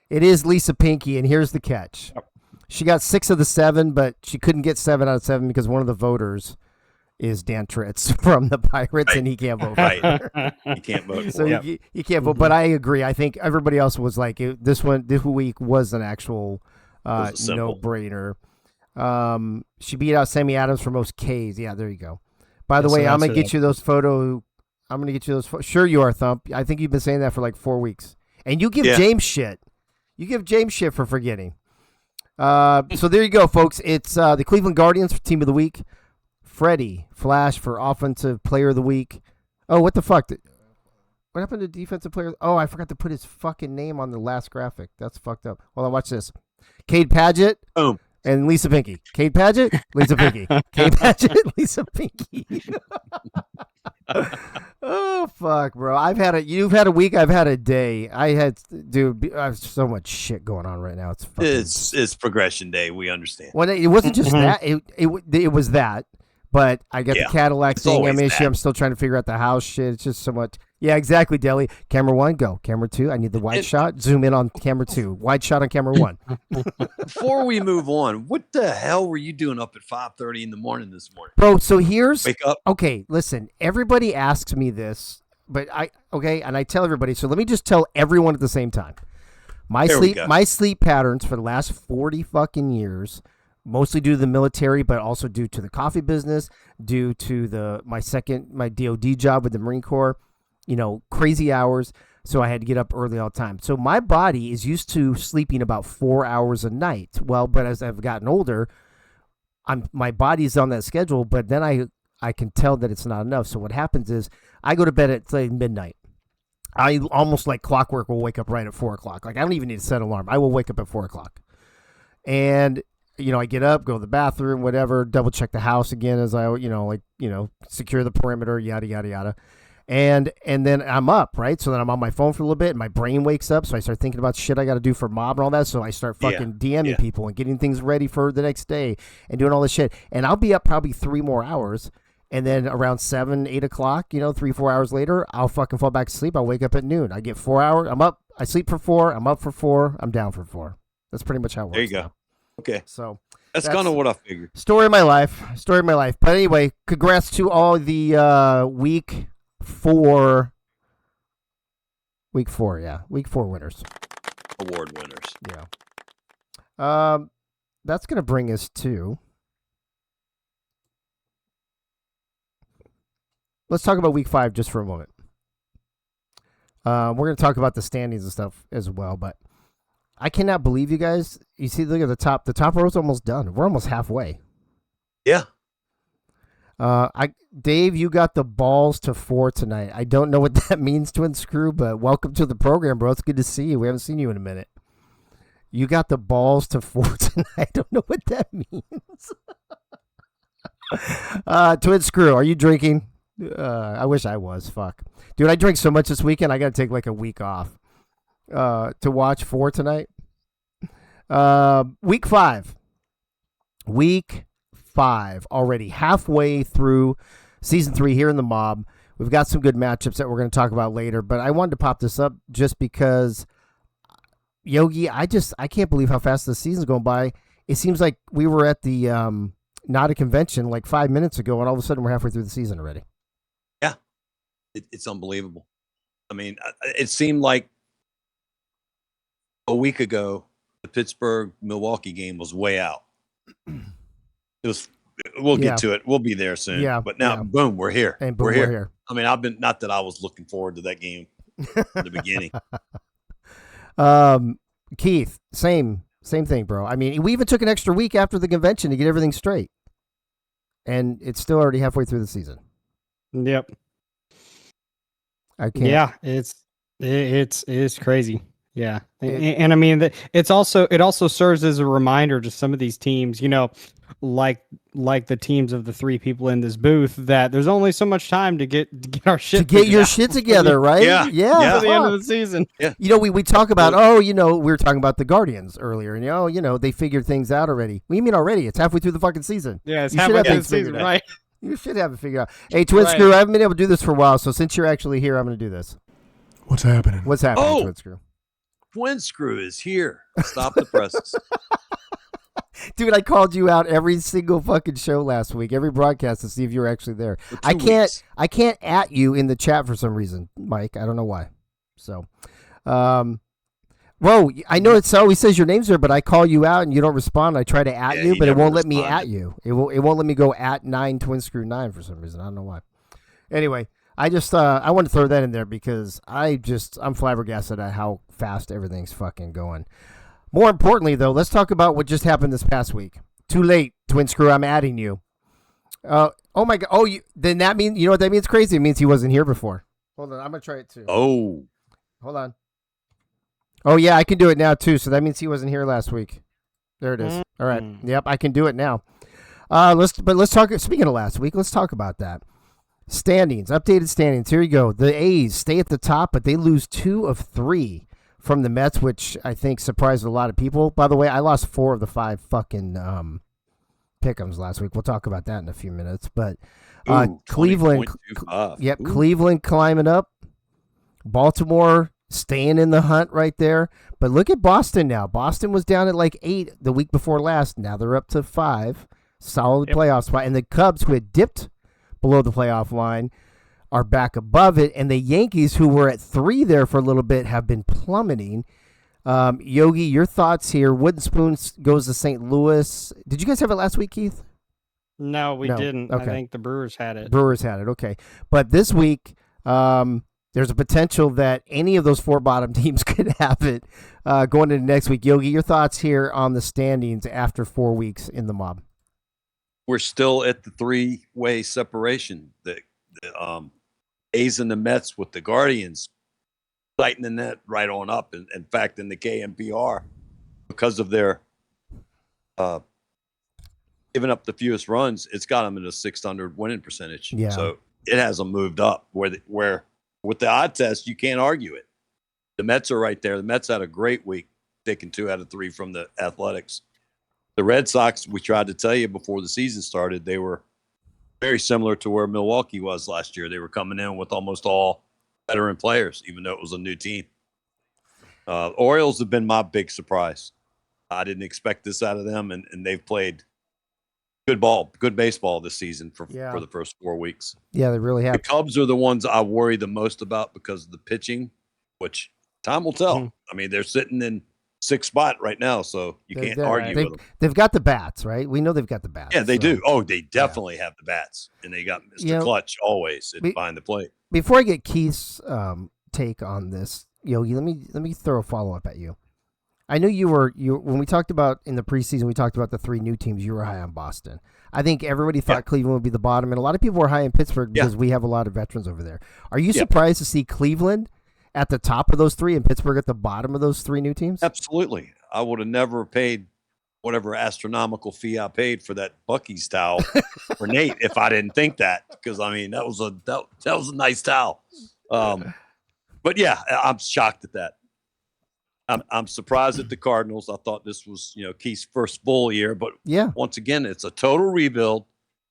It is Lisa Pinky, and here's the catch. She got 6 of the 7, but she couldn't get 7 out of 7 because one of the voters is Dan Tritz from the Pirates, Right. and he can't vote for Right. her. You can't vote So for it. you can't vote, but I agree. I think everybody else was like this week was an actual Was a simple. no-brainer. She beat out Sammy Adams for most Ks. Yeah, there you go. By the Yeah, so way, I'm that's gonna get you those photo. I'm gonna get you those. Sure, you are, Thump. I think you've been saying that for like 4 weeks, and you give Yeah. James shit. You give James shit for forgetting. So there you go, folks. It's the Cleveland Guardians for Team of the Week. Freddie Flash for Offensive Player of the Week. Oh, what the fuck? What happened to Defensive Player? Oh, I forgot to put his fucking name on the last graphic. That's fucked up. Hold on, watch this. Cade Padgett Boom. and Lisa Pinky. Cade Padgett, Lisa Pinky. Cade Padgett, Lisa Pinky. Oh fuck, bro! You've had a week. I've had a day. I have so much shit going on right now. It's fucking. It's progression day. We understand. Well, it wasn't just that. It was that. But I got Yeah, the Cadillac it's thing. always issue. that. I'm still trying to figure out the house shit. It's just so much. Yeah, exactly, Deli. Camera 1, go. Camera 2, I need the wide shot. Zoom in on camera 2. Wide shot on camera 1. Before we move on, what the hell were you doing up at 5:30 in the morning this morning? Bro, so here's Wake up. okay, listen. Everybody asks me this, but and I tell everybody. So let me just tell everyone at the same time. There we go. My sleep patterns for the last 40 fucking years, mostly due to the military, but also due to the coffee business, due to my DOD job with the Marine Corps, crazy hours. So I had to get up early all the time. So my body is used to sleeping about 4 hours a night. Well, but as I've gotten older, my body's on that schedule, but then I can tell that it's not enough. So what happens is I go to bed at say midnight. I almost like clockwork will wake up right at 4 o'clock. Like I don't even need to set an alarm. I will wake up at 4 o'clock. And I get up, go to the bathroom, whatever, double check the house again as I, secure the perimeter, yada, yada, yada. And then I'm up, right? So then I'm on my phone for a little bit and my brain wakes up. So I start thinking about shit I got to do for mob and all that. So I start fucking DMing people and getting things ready for the next day and doing all this shit. And I'll be up probably 3 more hours. And then around 7, 8 o'clock, 3, 4 hours later, I'll fucking fall back to sleep. I'll wake up at noon. I get 4 hours. I'm up. I sleep for 4. I'm up for 4. I'm down for 4. That's pretty much how it works. There you go. now. Okay. So That's kind of what I figured. story of my life. But anyway, congrats to all the week 4 winners. Award winners. Yeah. That's gonna bring us to. Let's talk about week 5 just for a moment. We're gonna talk about the standings and stuff as well, but I cannot believe you guys. You see, look at the top. The top row's almost done. We're almost halfway. Yeah. Dave, you got the balls to 4 tonight. I don't know what that means, Twin Screw, but welcome to the program, bro. It's good to see you. We haven't seen you in a minute. You got the balls to 4 tonight. I don't know what that means. Twin Screw, are you drinking? I wish I was. Fuck. Dude, I drank so much this weekend, I got to take like a week off to watch 4 tonight. Week 5. Week 5. Already halfway through season 3 here in the Mob. We've got some good matchups that we're going to talk about later, but I wanted to pop this up just because, Yogi, I can't believe how fast the season's going by. It seems like we were at the not a convention like 5 minutes ago, and all of a sudden we're halfway through the season already. Yeah, it's unbelievable. I mean, it seemed like a week ago the Pittsburgh-Milwaukee game was way out. It was. We'll get to it. We'll be there soon. Yeah, but now, boom, we're here. And boom, we're here. I mean, not that I was looking forward to that game in the beginning. Keith, same thing, bro. I mean, we even took an extra week after the convention to get everything straight, and it's still already halfway through the season. Yep. I can't. Yeah, it's crazy. Yeah, and I mean, it also serves as a reminder to some of these teams, you know, like the teams of the 3 people in this booth, that there's only so much time to get our shit to get your shit together, right? Yeah. For the end of the season. Yeah. You know, we talk about we were talking about the Guardians earlier, and you know they figured things out already. What do you mean already? It's halfway through the fucking season. Yeah, it's halfway through the season, right? You should have it figured out. Hey, Twin Screw, I haven't been able to do this for a while, so since you're actually here, I'm going to do this. What's happening? Twin Screw? Twin Screw is here. Stop the presses. Dude, I called you out every single fucking show last week, every broadcast, to see if you were actually there. I can't at you in the chat for some reason, Mike. I don't know why. So, whoa, I know it always says your name's there, but I call you out and you don't respond. I try to at you, but it won't let me at you. It won't let me go at 9 Twin Screw 9 for some reason. I don't know why. Anyway, I just I wanted to throw that in there because I'm flabbergasted at how fast everything's fucking going. More importantly, though, let's talk about what just happened this past week. Too late, Twin Screw. I'm adding you. Oh my god. Oh, then that means, you know what that means? Crazy. It means he wasn't here before. Hold on, I'm gonna try it too. Oh, hold on. Oh yeah, I can do it now too. So that means he wasn't here last week. There it is. All right. Yep, I can do it now. Let's talk. Speaking of last week, let's talk about that. Standings, updated standings. Here you go. The A's stay at the top, but they lose 2 of 3 from the Mets, which I think surprised a lot of people. By the way, I lost 4 of the 5 fucking pick'ems last week. We'll talk about that in a few minutes. But Cleveland, Cleveland climbing up. Baltimore staying in the hunt right there. But look at Boston now. Boston was down at like 8 the week before last. Now they're up to 5. Solid playoff spot. And the Cubs, who had dipped below the playoff line, are back above it, and the Yankees, who were at 3 there for a little bit, have been plummeting. Yogi, your thoughts here? Wooden Spoon goes to St. Louis. Did you guys have it last week, Keith? No, we didn't. Okay. I think the Brewers had it. Okay. But this week, there's a potential that any of those 4 bottom teams could have it going into next week. Yogi, your thoughts here on the standings after 4 weeks in the Mob? We're still at the 3-way separation. The A's and the Mets with the Guardians tightening that right on up. In fact, in the KMPR, because of their giving up the fewest runs, it's got them in a 600 winning percentage. Yeah. So it hasn't moved up. Where with the odd test, you can't argue it. The Mets are right there. The Mets had a great week, taking 2 out of 3 from the Athletics. The Red Sox, we tried to tell you before the season started, they were very similar to where Milwaukee was last year. They were coming in with almost all veteran players, even though it was a new team. Orioles have been my big surprise. I didn't expect this out of them, and they've played good baseball this season for the first 4 weeks. Yeah, they really have. The Cubs are the ones I worry the most about because of the pitching, which time will tell. Mm-hmm. I mean, they're sitting in 6th spot right now, so you can't argue with them. They've got the bats, right? We know they've got the bats. Yeah, they do. Oh, they definitely have the bats, and they got Mr. Clutch always behind the plate. Before I get Keith's take on this, Yogi, let me throw a follow up at you. I know you when we talked about in the preseason, we talked about the 3 new teams. You were high on Boston. I think everybody thought Cleveland would be the bottom, and a lot of people were high in Pittsburgh because we have a lot of veterans over there. Are you surprised to see Cleveland at the top of those 3 and Pittsburgh at the bottom of those 3 new teams? Absolutely. I would have never paid whatever astronomical fee I paid for that Bucky's towel for Nate if I didn't think that, because I mean that was a nice towel. But yeah, I'm shocked at that. I'm surprised at the Cardinals. I thought this was Keith's first full year, but Yeah. once again, it's a total rebuild.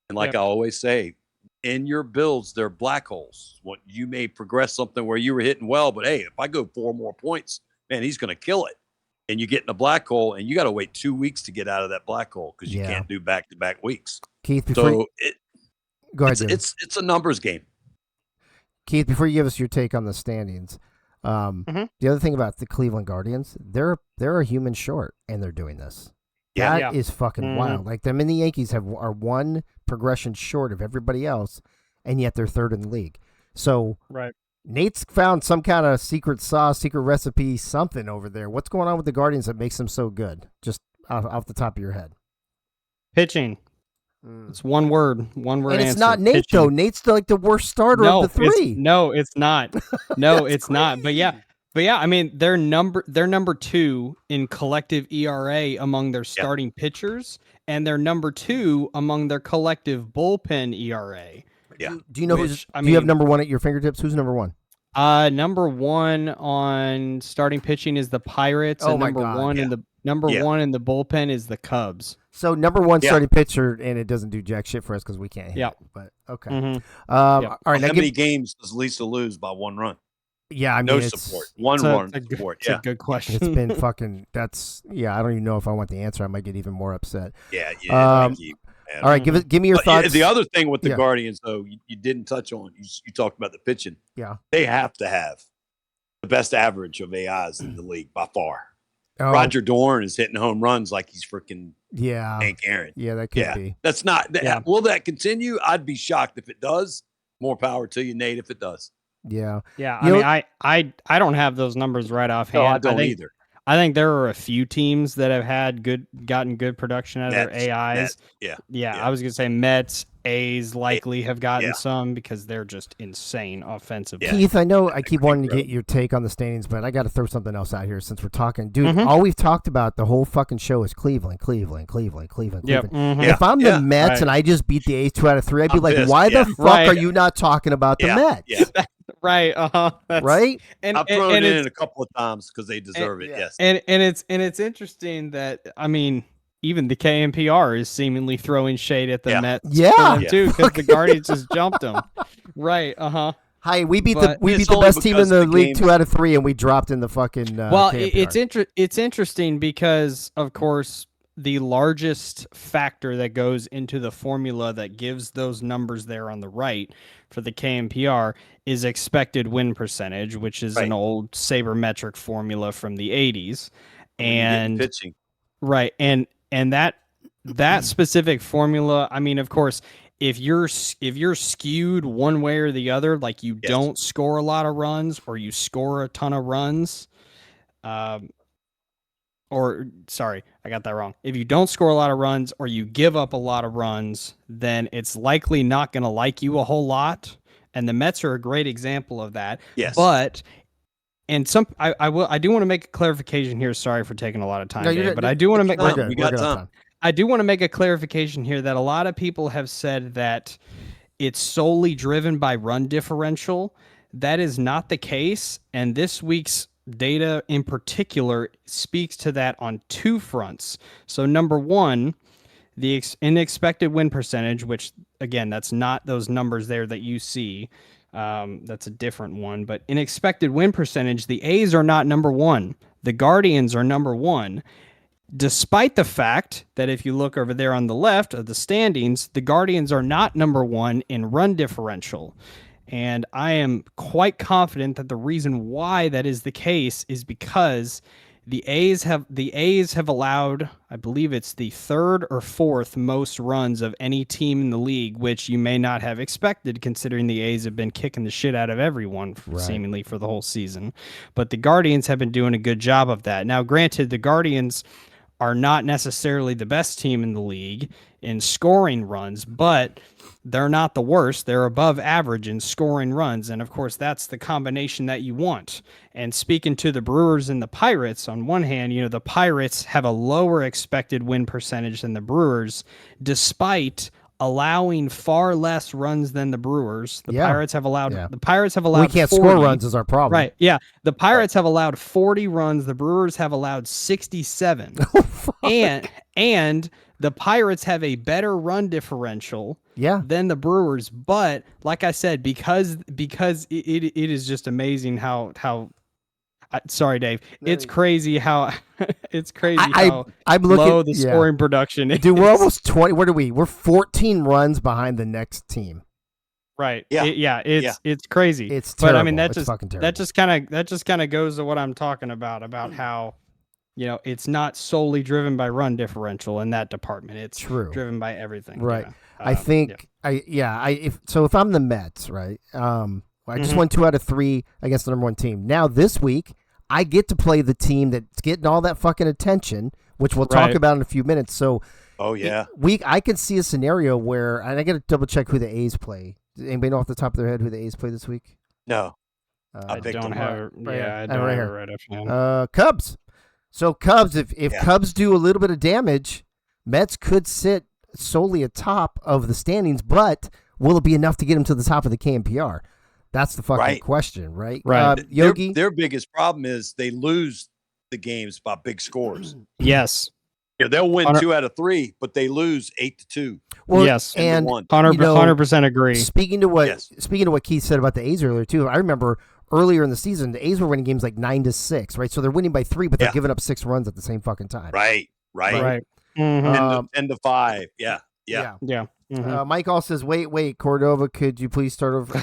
And like I always say, in your builds, they're black holes. What you may progress something where you were hitting well, but hey, if I go 4 more points, man, he's going to kill it. And you get in a black hole, and you got to wait 2 weeks to get out of that black hole because you can't do back-to-back weeks. Keith, go ahead. It's a numbers game. Keith, before you give us your take on the standings, the other thing about the Cleveland Guardians, they're a human short, and they're doing this. That is fucking wild. Like them and the Yankees are one progression short of everybody else, and yet they're third in the league. So Nate's found some kind of secret sauce, secret recipe, something over there. What's going on with the Guardians that makes them so good? Just off the top of your head. Pitching. It's one word and answer. It's not Nate, pitching. though. Nate's the worst starter of the three. It's not. No, it's not. But yeah, I mean, they're number 2 in collective ERA among their starting pitchers, and they're number 2 among their collective bullpen ERA. Yeah. Do you know do you have number 1 at your fingertips? Who's number 1? Number 1 on starting pitching is the Pirates, and number 1 in the one in the bullpen is the Cubs. So number 1 starting pitcher, and it doesn't do jack shit for us because we can't hit it. But okay. All right. How many games does Lisa lose by 1 run? Yeah, I mean, no support. One run support. It's a good question. It's been fucking. I don't even know if I want the answer. I might get even more upset. Yeah. All right, give me your thoughts. The other thing with the Guardians, though, you didn't touch on. You talked about the pitching. Yeah, they have to have the best average of AIs in the league by far. Roger Dorn is hitting home runs like he's freaking Hank Aaron. Yeah, that could be. That's not. Will that continue? I'd be shocked if it does. More power to you, Nate, if it does. Yeah. I don't have those numbers right offhand. No, I don't either. I think there are a few teams that have gotten good production out of their AIs. I was gonna say Mets, A's likely have gotten some because they're just insane offensively. Keith, I know I keep wanting to get your take on the standings, but I got to throw something else out here since we're talking. Dude, all we've talked about the whole fucking show is Cleveland. If I'm the Mets and I just beat the A's 2 out of 3, I'd be like, why the fuck are you not talking about the Mets? Yeah. Right. Right. And I've thrown it in a couple of times because they deserve it. Yes. And it's interesting that even the KMPR is seemingly throwing shade at the Mets. Too, because the Guardians just jumped them. Right. Hi, we beat the best team in the league 2 out of 3, and we dropped in the fucking. KMPR. It's interesting because of course the largest factor that goes into the formula that gives those numbers there on the right for the KMPR is expected win percentage, which is an old sabermetric formula from the 80s. And pitching. Right. And that specific formula, I mean, of course, if you're skewed one way or the other, like you don't score a lot of runs or you score a ton of runs, sorry, I got that wrong. If you don't score a lot of runs or you give up a lot of runs, then it's likely not going to like you a whole lot. And the Mets are a great example of that. Yes. But I do want to make a clarification here. Sorry for taking a lot of time, Dave, but I do want to make I do want to make a clarification here that a lot of people have said that it's solely driven by run differential. That is not the case, and this week's data in particular speaks to that on 2 fronts. So number 1, the expected win percentage, which again, that's not those numbers there that you see. That's a different one. But in expected win percentage, the A's are not number 1. The Guardians are number 1. Despite the fact that if you look over there on the left of the standings, the Guardians are not number 1 in run differential. And I am quite confident that the reason why that is the case is because the A's have allowed, I believe it's the 3rd or 4th most runs of any team in the league, which you may not have expected considering the A's have been kicking the shit out of everyone seemingly for the whole season. But the Guardians have been doing a good job of that. Now, granted, the Guardians are not necessarily the best team in the league in scoring runs, but they're not the worst. They're above average in scoring runs. And of course, that's the combination that you want. And speaking to the Brewers and the Pirates, on one hand, the Pirates have a lower expected win percentage than the Brewers, despite allowing far less runs than the Brewers. The Pirates have allowed we can't 40. score runs is our problem. Right. Yeah. The Pirates have allowed 40 runs. The Brewers have allowed 67. And the Pirates have a better run differential than the Brewers. But like I said, because it is just amazing how sorry, Dave. It's crazy how I'm looking, low the scoring production is. Dude, we're almost 20. What are we? We're 14 runs behind the next team. Right. It's crazy. It's terrible. But I mean, fucking terrible. that just kind of goes to what I'm talking about how, it's not solely driven by run differential in that department. It's driven by everything. Right. I think if I'm the Mets, right? I just won 2 out of 3 against the number 1 team. Now this week, I get to play the team that's getting all that fucking attention, which we'll talk about in a few minutes. So, I could see a scenario where, and I got to double check who the A's play. Does anybody know off the top of their head who the A's play this week? No, I don't have. I don't have it right up. Cubs. So Cubs, if Cubs do a little bit of damage, Mets could sit solely atop of the standings, but will it be enough to get them to the top of the KNPR? That's the fucking question, right? Right. Yogi? Their biggest problem is they lose the games by big scores. Yes. They'll win 2 out of 3, but they lose 8-2. Well, yes, and 100% agree. Speaking to what Keith said about the A's earlier too, I remember earlier in the season the A's were winning games like 9-6, right? So they're winning by 3, but they're giving up 6 runs at the same fucking time. Right. Mm-hmm. 10-5. Yeah. Mm-hmm. Mike also says, wait, Cordova, could you please start over?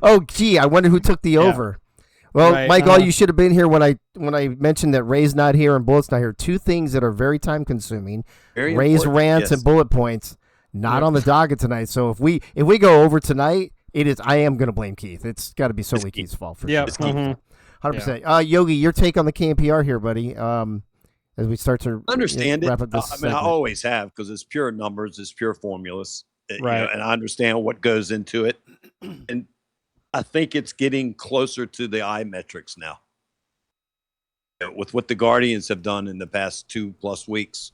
Oh, gee, I wonder who took the over. Well, Mike, you should have been here when I mentioned that Ray's not here and Bullet's not here. 2 things that are very time consuming: Ray's rants and bullet points. Not on the docket tonight. So if we go over tonight, I am going to blame Keith. It's got to be solely Keith's fault for sure. Mm-hmm. 100%. Yogi, your take on the KNPR here, buddy. As we start to understand wrap up it. this I always have, because it's pure numbers, it's pure formulas, right? And I understand what goes into it, and I think it's getting closer to the eye metrics now. With what the Guardians have done in the past 2+ weeks,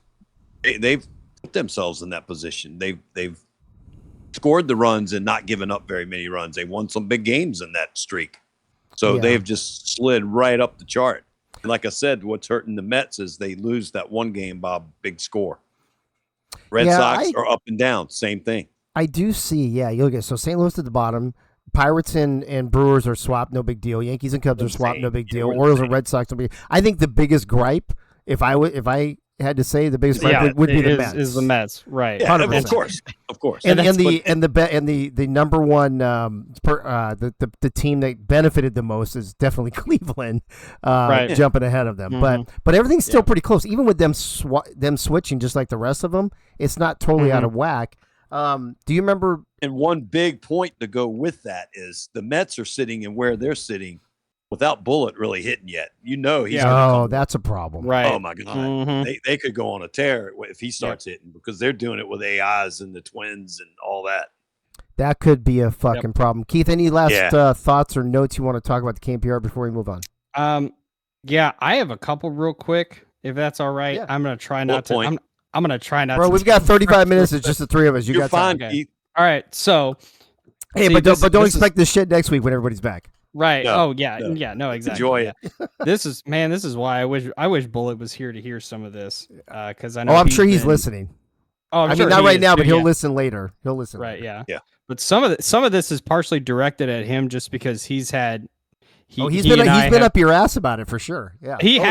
they've put themselves in that position. They've scored the runs and not given up very many runs. They won some big games in that streak, so they've just slid right up the chart. And like I said, what's hurting the Mets is they lose that one game by a big score. Red Sox are up and down, same thing. I do see, you'll get so St. Louis at the bottom. Pirates and Brewers are swapped, no big deal. Yankees and Cubs are swapped, no big deal. Orioles and Red Sox, no big deal. I think the biggest gripe, if I had to say, the biggest gripe would be the Mets. Is the Mets, right? Yeah, of course. And the number one the team that benefited the most is definitely Cleveland, jumping ahead of them. Mm-hmm. But everything's still pretty close, even with them switching just like the rest of them. It's not totally out of whack. Do you remember? And one big point to go with that is the Mets are sitting in where they're sitting without Bullet really hitting yet. He's that's a problem. Right. Oh my God. Mm-hmm. They could go on a tear if he starts hitting, because they're doing it with AIs and the Twins and all that. That could be a fucking problem. Keith, any last thoughts or notes you want to talk about the KNPR before we move on? I have a couple real quick, if that's all right. I'm gonna try not to. I'm gonna try not. Bro, to. we've got 35 minutes. It's just the 3 of us. You're got fine. time. Okay. All right. So, hey, but don't expect this shit next week when everybody's back. Right. No, no, exactly. Enjoy it. This is why I wish Bullet was here to hear some of this, because I know. Oh, I'm sure he's listening. Oh, I mean, not right now, but he'll listen later. He'll listen. Right. Later. Yeah. But some of this is partially directed at him, just because he's had. He's been up your ass about it for sure. Yeah. He's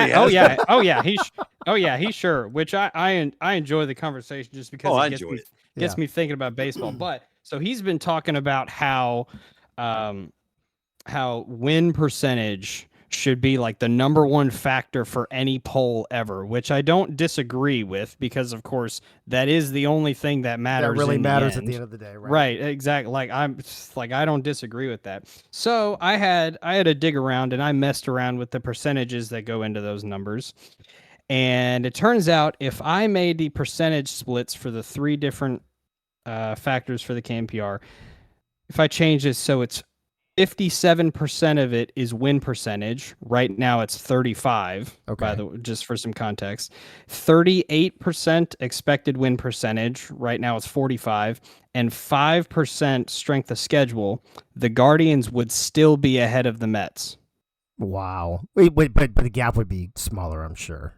sure. Which I enjoy the conversation, just because it gets me thinking about baseball. But so he's been talking about how win percentage should be like the number one factor for any poll ever, which I don't disagree with, because of course that is the only thing that matters. That really in matters the at the end. end of the day, right? Right, exactly. I don't disagree with that. So I had to dig around, and I messed around with the percentages that go into those numbers. And it turns out if I made the percentage splits for the 3 different factors for the KNPR, if I change this so it's 57% of it is win percentage. Right now it's 35. Okay. Just for some context, 38% expected win percentage. Right now it's 45, and 5% strength of schedule. The Guardians would still be ahead of the Mets. Wow. Wait, but the gap would be smaller, I'm sure.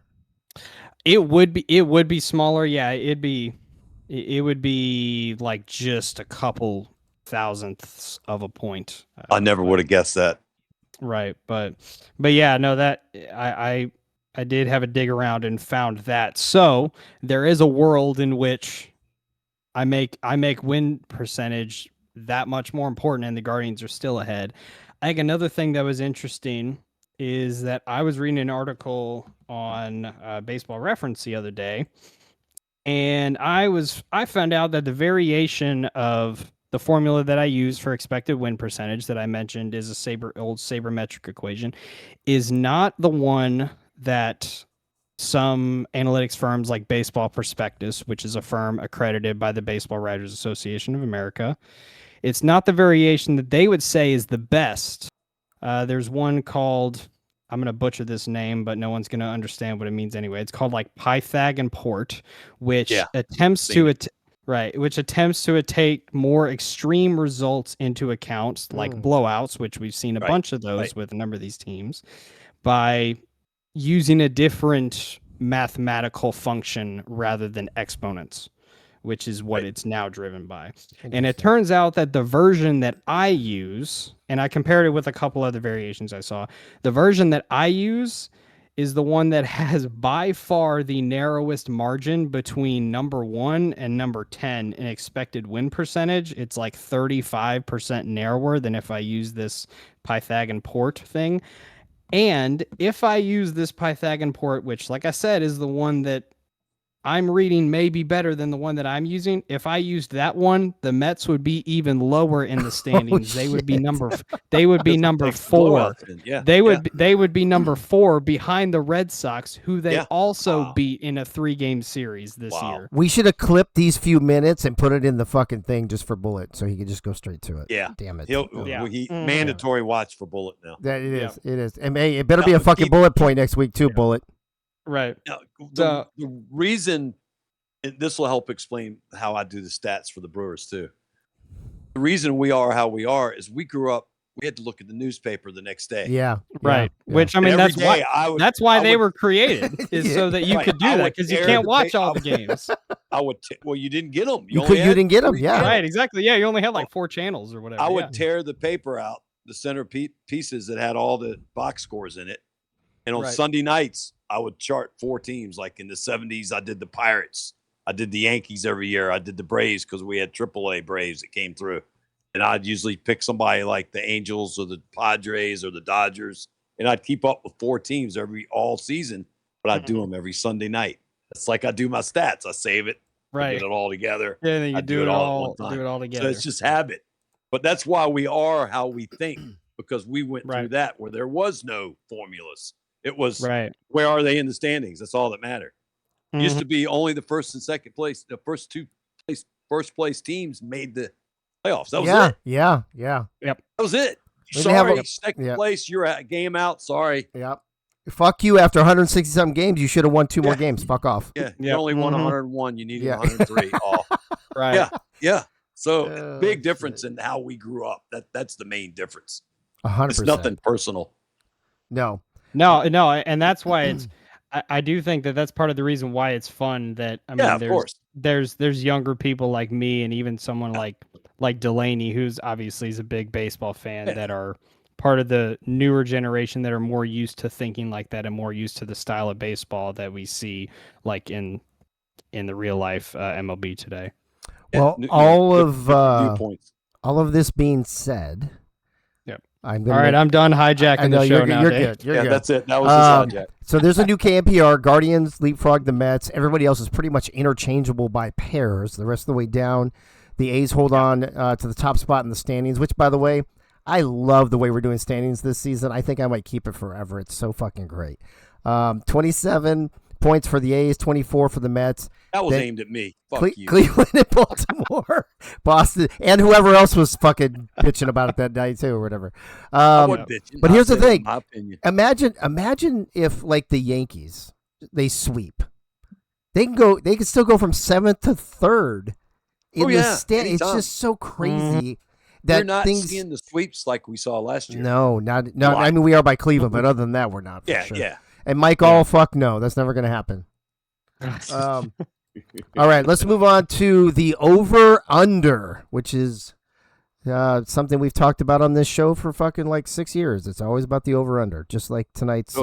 It would be smaller. Yeah, it would be like just a couple thousandths of a point. I never would have guessed that. Right, but yeah, no, that I did have a dig around and found that. So there is a world in which I make win percentage that much more important, and the Guardians are still ahead. I think another thing that was interesting is that I was reading an article on Baseball Reference the other day, and I found out that the variation of the formula that I use for expected win percentage that I mentioned is old sabermetric equation, is not the one that some analytics firms like Baseball Prospectus, which is a firm accredited by the Baseball Writers Association of America, it's not the variation that they would say is the best. There's one called, I'm going to butcher this name, but no one's going to understand what it means anyway. It's called like Pythag Port, which attempts to take more extreme results into account, like blowouts, which we've seen a bunch of those with a number of these teams, by using a different mathematical function rather than exponents, which is what it's now driven by. And it turns out that the version that I use, and I compared it with a couple other variations I saw, the version that I use is the one that has by far the narrowest margin between number 1 and number 10 in expected win percentage. It's like 35% narrower than if I use this Pythagorean port thing. And if I use this Pythagorean port, which, like I said, is the one that I'm reading may be better than the one that I'm using. If I used that one, the Mets would be even lower in the standings. They would be number 4. They would be number 4 behind the Red Sox, who they also beat in a 3-game series this year. We should have clipped these few minutes and put it in the fucking thing just for Bullet, so he could just go straight to it. Yeah, damn it. Mandatory watch for Bullet now. That it is. It is. And hey, it better be a fucking bullet point next week too, Bullet. Right. The reason, and this will help explain how I do the stats for the Brewers too. The reason we are how we are is we grew up, we had to look at the newspaper the next day. Yeah. Right. Yeah. Which, I mean, that's why they were created, is so that you could do that, because you can't watch all the games. Well, you didn't get them. You didn't get them. Yeah. Right. Exactly. Yeah. You only had like 4 channels or whatever. I would tear the paper out, the center pieces that had all the box scores in it. And on Sunday nights, I would chart 4 teams. Like in the 70s, I did the Pirates. I did the Yankees every year. I did the Braves because we had AAA Braves that came through. And I'd usually pick somebody like the Angels or the Padres or the Dodgers. And I'd keep up with 4 teams all season, but I'd do them every Sunday night. It's like I do my stats. I save it. I get it all together. Yeah, then you do it all at one time. Do it all together. So it's just habit. But that's why we are how we think, because we went through that where there was no formulas. It was where are they in the standings? That's all that mattered. It used to be only the first and second place, the first place teams made the playoffs. That was it. Yeah. Yep. That was it. Sorry, second place, you're a game out. Sorry. Yep. Fuck you. After 160-something games, you should have won 2 more games. Fuck off. Yeah. You only won 101. You needed 103. Right. Yeah. So big difference in how we grew up. That's the main difference. 100%. It's nothing personal. No, and that's why it's. I do think that's part of the reason why it's fun. That there's younger people like me, and even someone like Delaney, who's obviously is a big baseball fan, that are part of the newer generation that are more used to thinking like that and more used to the style of baseball that we see like in the real life MLB today. Well, all of this being said, I'm All right, I'm done I hijacking know the show you're, now, you're Dave. good. You're Yeah, good. that's it. That was his hijack. So there's a new KNPR. Guardians leapfrog the Mets. Everybody else is pretty much interchangeable by pairs. The rest of the way down, the A's hold on to the top spot in the standings, which, by the way, I love the way we're doing standings this season. I think I might keep it forever. It's so fucking great. 27 points for the A's, 24 for the Mets. That was Then aimed at me. Fuck you. Cleveland and Baltimore, Boston, and whoever else was fucking bitching about it that night too, or whatever. I wasn't bitching. But I here's the said thing. My opinion. Imagine if, like, the Yankees, they sweep. They can still go from 7th to 3rd in the stand. It's anytime. just so crazy We're that not things. seeing the sweeps like we saw last year. No, not. I mean, we are by Cleveland, but other than that, we're not. For Yeah, sure. yeah. And Mike, all fuck no, that's never gonna happen. All right, let's move on to the over/under, which is something we've talked about on this show for fucking like 6 years. It's always about the over/under, just like tonight's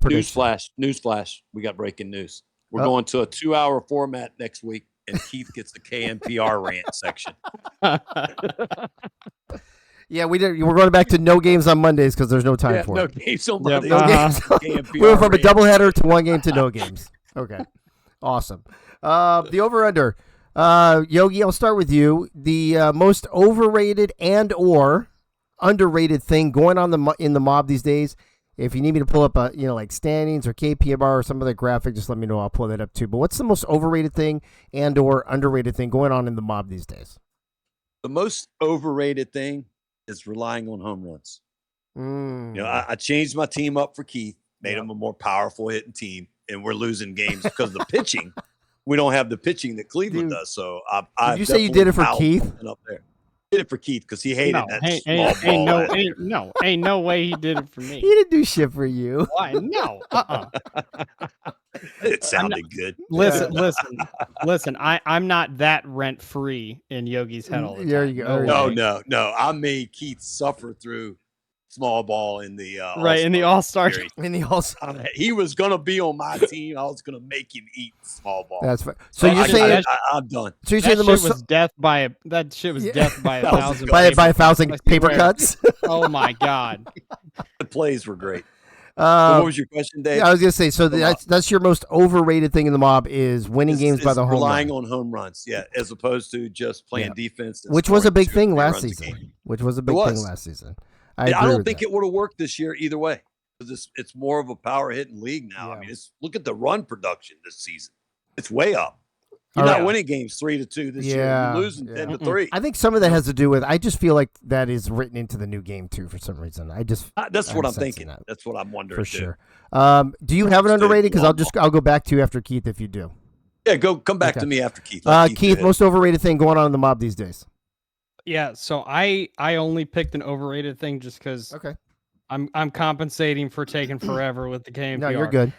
prediction. Newsflash. We got breaking news. We're going to a 2-hour format next week, and Keith gets the KNPR rant section. Yeah, we did. We're going back to no games on Mondays because there's no time for no it. games on Yep. Monday. No games. KNPR We went from a rant. doubleheader to one game to no games. Okay, awesome. The over/under. Yogi, I'll start with you. The most overrated and or underrated thing going on in the mob these days. If you need me to pull up like standings or KPMR or some other graphic, just let me know. I'll pull that up too. But what's the most overrated thing and or underrated thing going on in the mob these days? The most overrated thing is relying on home runs. I changed my team up for Keith, made him a more powerful hitting team, and we're losing games because of the pitching. We don't have the pitching that Cleveland does. So did you say you did it for Keith? Up there. Did it for Keith because he hated that small ball. Ain't no way he did it for me. He didn't do shit for you. Why? No. It sounded good. Listen. I'm not that rent free in Yogi's head all the time. There you go. No. I made Keith suffer through small ball in the in the All-Star. In the All-Star. He was gonna be on my team. I was gonna make him eat small ball. That's fine. So you're saying I'm done. So you're saying the most was death by a death by a thousand by a thousand paper cuts. Oh my god. The plays were great. So what was your question, Dave? Yeah, I was gonna say. So that's your most overrated thing in the mob is winning games by the home relying run. on home runs, as opposed to just playing defense, which was a big thing 2 or 3 last runs a season. game. Which was a big thing last season. I don't think it would have worked this year either way because it's more of a power hitting league now. Yeah. I mean, look at the run production this season; it's way up. You're not winning games 3-2 this year. You're losing 10-3. I think some of that has to do with. I just feel like that is written into the new game too for some reason. That's what I'm thinking. That's what I'm wondering for sure. Do you have an underrated? Because I'll go back to you after Keith if you do. Yeah, come back to me after Keith. Keith, most overrated thing going on in the mob these days. Yeah, so I only picked an overrated thing just because I'm compensating for taking forever with the game. No, you're good.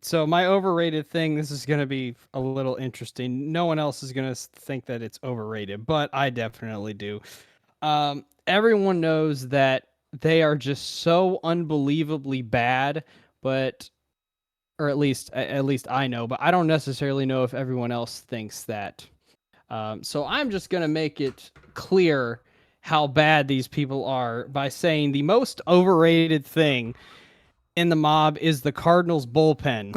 So my overrated thing, this is going to be a little interesting. No one else is going to think that it's overrated, but I definitely do. Everyone knows that they are just so unbelievably bad, or at least I know, but I don't necessarily know if everyone else thinks that. So I'm just going to make it clear how bad these people are by saying the most overrated thing in the mob is the Cardinals bullpen.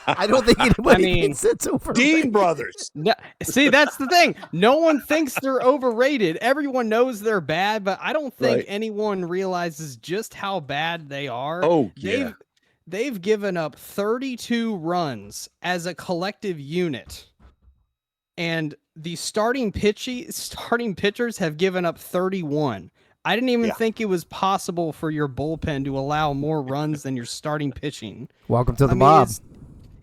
I don't think anybody thinks it's overrated. Dean Brothers. No, see, that's the thing. No one thinks they're overrated. Everyone knows they're bad, but I don't think anyone realizes just how bad they are. Oh, yeah. They've given up 32 runs as a collective unit. And the starting pitchers have given up 31. I didn't even think it was possible for your bullpen to allow more runs than your starting pitching. Welcome to the mob.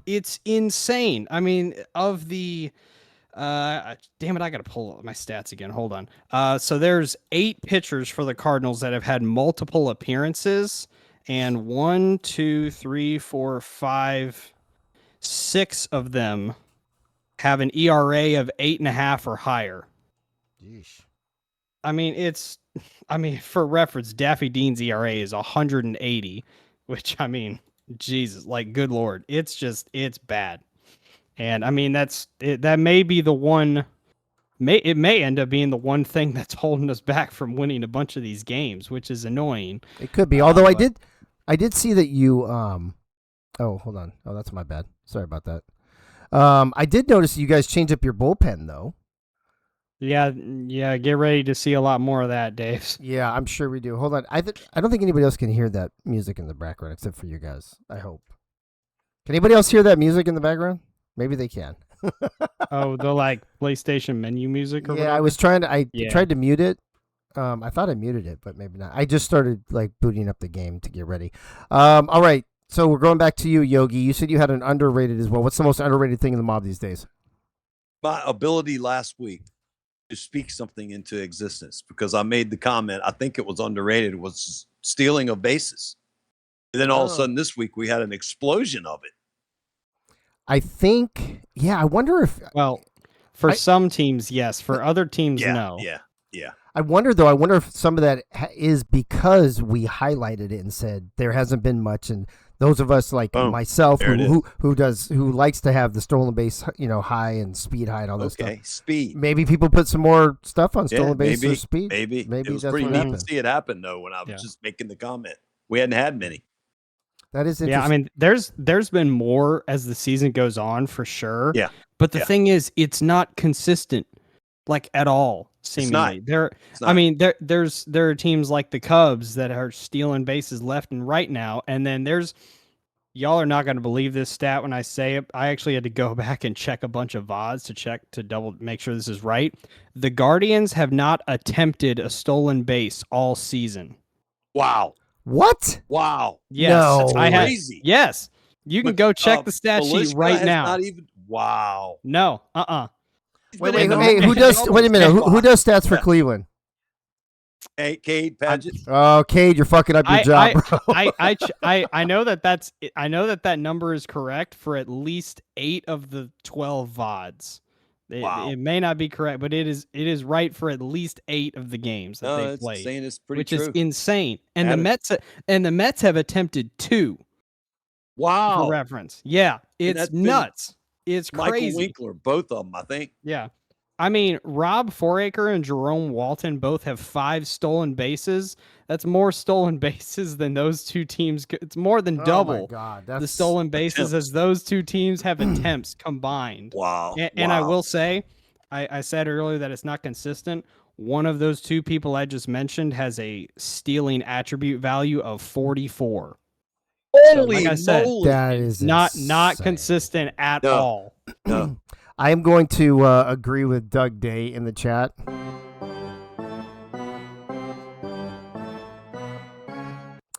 It's insane. I mean, of the damn it, I gotta pull up my stats again. Hold on. So there's 8 pitchers for the Cardinals that have had multiple appearances, and 1, 2, 3, 4, 5, 6 of them have an ERA of 8.5 or higher. Yeesh. I mean, for reference, Daffy Dean's ERA is 180, which, I mean, Jesus, like, good Lord. It's bad. And, I mean, that may be the one it may end up being the one thing that's holding us back from winning a bunch of these games, which is annoying. It could be. Although I did see that you oh, hold on. Oh, that's my bad. Sorry about that. I did notice you guys changed up your bullpen though. Yeah, get ready to see a lot more of that, Dave. Yeah, I'm sure we do. Hold on. I don't think anybody else can hear that music in the background except for you guys. I hope. Can anybody else hear that music in the background? Maybe they can. Oh, the like PlayStation menu music or whatever? I was trying to tried to mute it. I thought I muted it, but maybe not. I just started like booting up the game to get ready. All right. So we're going back to you, Yogi. You said you had an underrated as well. What's the most underrated thing in the mob these days? My ability last week to speak something into existence, because I made the comment, I think it was underrated, was stealing of bases. And then all of a sudden this week we had an explosion of it. I think, I wonder if... Well, for some teams, yes. For other teams, no. Yeah. I wonder if some of that is because we highlighted it and said there hasn't been much, and those of us like myself who likes to have the stolen base, high and speed high and all that stuff. Okay, speed. Maybe people put some more stuff on stolen base or speed. Maybe it was that's pretty what neat happened. to see it happen though when I was just making the comment. We hadn't had many. That is interesting. Yeah, I mean, there's been more as the season goes on for sure. Yeah. But the thing is, it's not consistent, like at all. Seemingly, there are teams like the Cubs that are stealing bases left and right now, and then y'all are not going to believe this stat when I say it. I actually had to go back and check a bunch of VODs to make sure this is right. The Guardians have not attempted a stolen base all season. Wow. What? Wow. Yes, no. Crazy. Yes, you can go check the stat sheet right now. Not even. Wow. No. Wait, who does? Wait a minute. Who does stats for Cleveland? Hey, Cade Paget. Oh, Cade, you're fucking up your job, bro. I know that number is correct for at least 8 of the 12 VODs. It may not be correct, but it is right for at least 8 of the games that they played. It's pretty which true. is insane. And the Mets have attempted 2. Wow. For reference. Yeah, it's nuts. It's crazy. Michael Winkler, both of them, I think. Yeah. I mean, Rob Foraker and Jerome Walton both have 5 stolen bases. That's more stolen bases than those two teams. It's more than double the stolen bases as those two teams have attempts combined. Wow. And I will say, I said earlier that it's not consistent. One of those two people I just mentioned has a stealing attribute value of 44. Holy like I said, that is not insane. consistent at all. No. I am going to agree with Doug Day in the chat.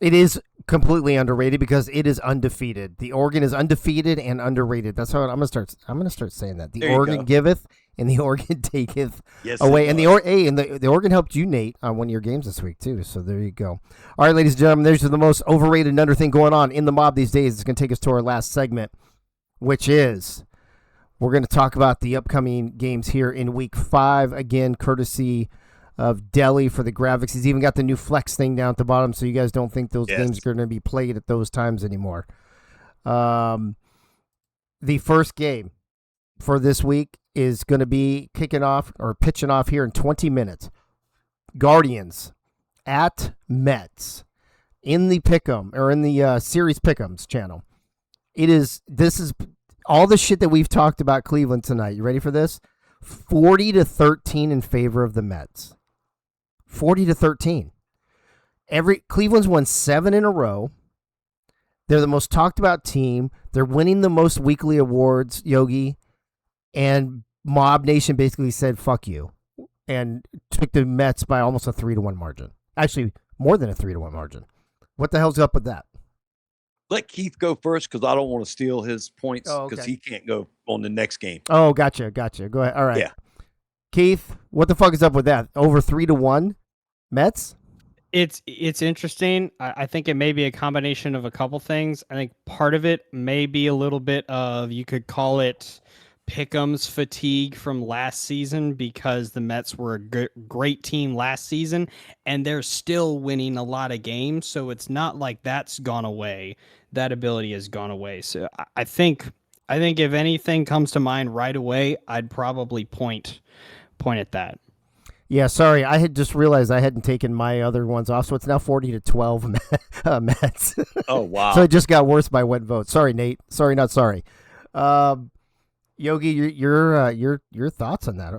It is completely underrated because it is undefeated. The Oregon is undefeated and underrated. That's how I'm gonna start saying that. The Oregon giveth and the Oregon taketh away. And the Oregon helped you, Nate, on one of your games this week too. So there you go. All right, ladies and gentlemen, there's the most overrated and under thing going on in the mob these days. It's gonna take us to our last segment, which is we're gonna talk about the upcoming games here in week 5. Again, courtesy of Delhi for the graphics. He's even got the new flex thing down at the bottom, so you guys don't think those games are going to be played at those times anymore. The first game for this week is going to be pitching off here in 20 minutes. Guardians at Mets in the Pick'em or in the Series Pick'ems channel. This is all the shit that we've talked about Cleveland tonight. You ready for this? 40-13 in favor of the Mets. 40-13. Cleveland's won 7 in a row. They're the most talked about team. They're winning the most weekly awards, Yogi. And Mob Nation basically said, fuck you. And took the Mets by almost a 3-1 margin. Actually, more than a 3-1 margin. What the hell's up with that? Let Keith go first because I don't want to steal his points because he can't go on the next game. Oh, gotcha. Go ahead. All right. Yeah. Keith, what the fuck is up with that? Over 3-1 Mets? It's interesting. I think it may be a combination of a couple things. I think part of it may be a little bit of, you could call it Pick'em's fatigue from last season because the Mets were a great team last season and they're still winning a lot of games. So it's not like that's gone away. That ability has gone away. So I think if anything comes to mind right away, I'd probably point point at that. Yeah, sorry. I had just realized I hadn't taken my other ones off, so it's now 40-12 Mets. Oh wow! So it just got worse by one vote. Sorry, Nate. Sorry, not sorry. Yogi, your thoughts on that?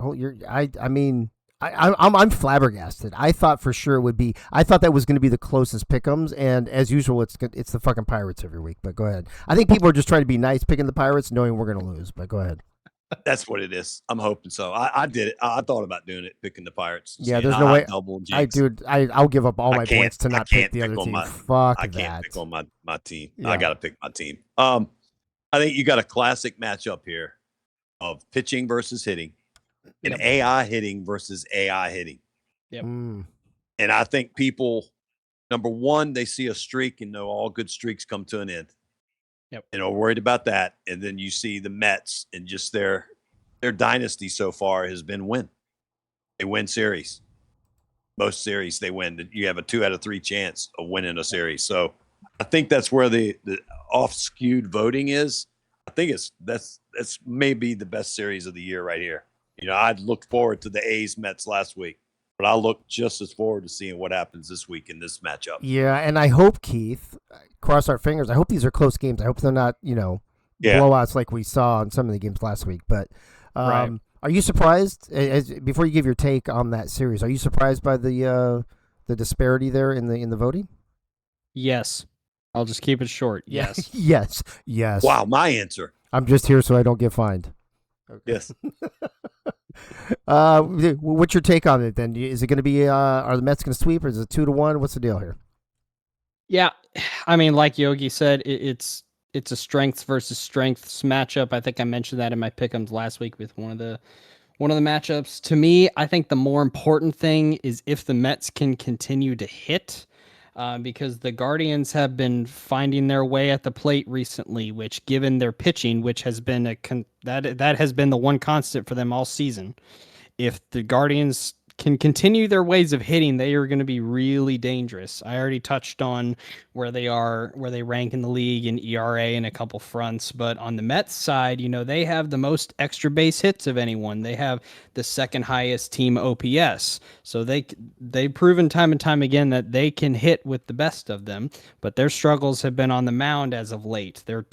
I'm flabbergasted. I thought for sure it would be. I thought that was going to be the closest pick'ems, and as usual, it's the fucking Pirates every week. But go ahead. I think people are just trying to be nice, picking the Pirates, knowing we're going to lose. But go ahead. That's what it is. I'm hoping so. I did it. I thought about doing it, picking the Pirates. Yeah, there's no way. Jinx. I'll give up all my points to not pick the other team. Fuck I that. can't pick on my team. Yeah. I got to pick my team. I think you got a classic matchup here of pitching versus hitting, and AI hitting versus AI hitting. Yep. Mm. And I think people, number one, they see a streak and know all good streaks come to an end. Yep. And are worried about that. And then you see the Mets and just their dynasty so far has been win. They win series. Most series they win. You have a 2 out of 3 chance of winning a series. So I think that's where the off skewed voting is. I think that's maybe the best series of the year right here. You know, I'd look forward to the A's Mets last week, but I look just as forward to seeing what happens this week in this matchup. Yeah, and I hope, Keith, cross our fingers. I hope these are close games. I hope they're not, blowouts like we saw in some of the games last week. But Right. Are you surprised? Before you give your take on that series, are you surprised by the disparity there in the voting? Yes. I'll just keep it short. Yes. Yes. Wow, my answer. I'm just here so I don't get fined. Okay. Yes. What's your take on it then? Is it going to be? Are the Mets going to sweep, or is it 2-1? What's the deal here? Yeah, I mean, like Yogi said, it's a strengths versus strengths matchup. I think I mentioned that in my pick'ems last week with one of the matchups. To me, I think the more important thing is if the Mets can continue to hit, because the Guardians have been finding their way at the plate recently, which, given their pitching, which has been that has been the one constant for them all season. If the Guardians can continue their ways of hitting, they are going to be really dangerous. I already touched on where they rank in the league in ERA and a couple fronts, but on the Mets side, they have the most extra base hits of anyone. They have the second highest team OPS. So they've proven time and time again that they can hit with the best of them, but their struggles have been on the mound as of late. They're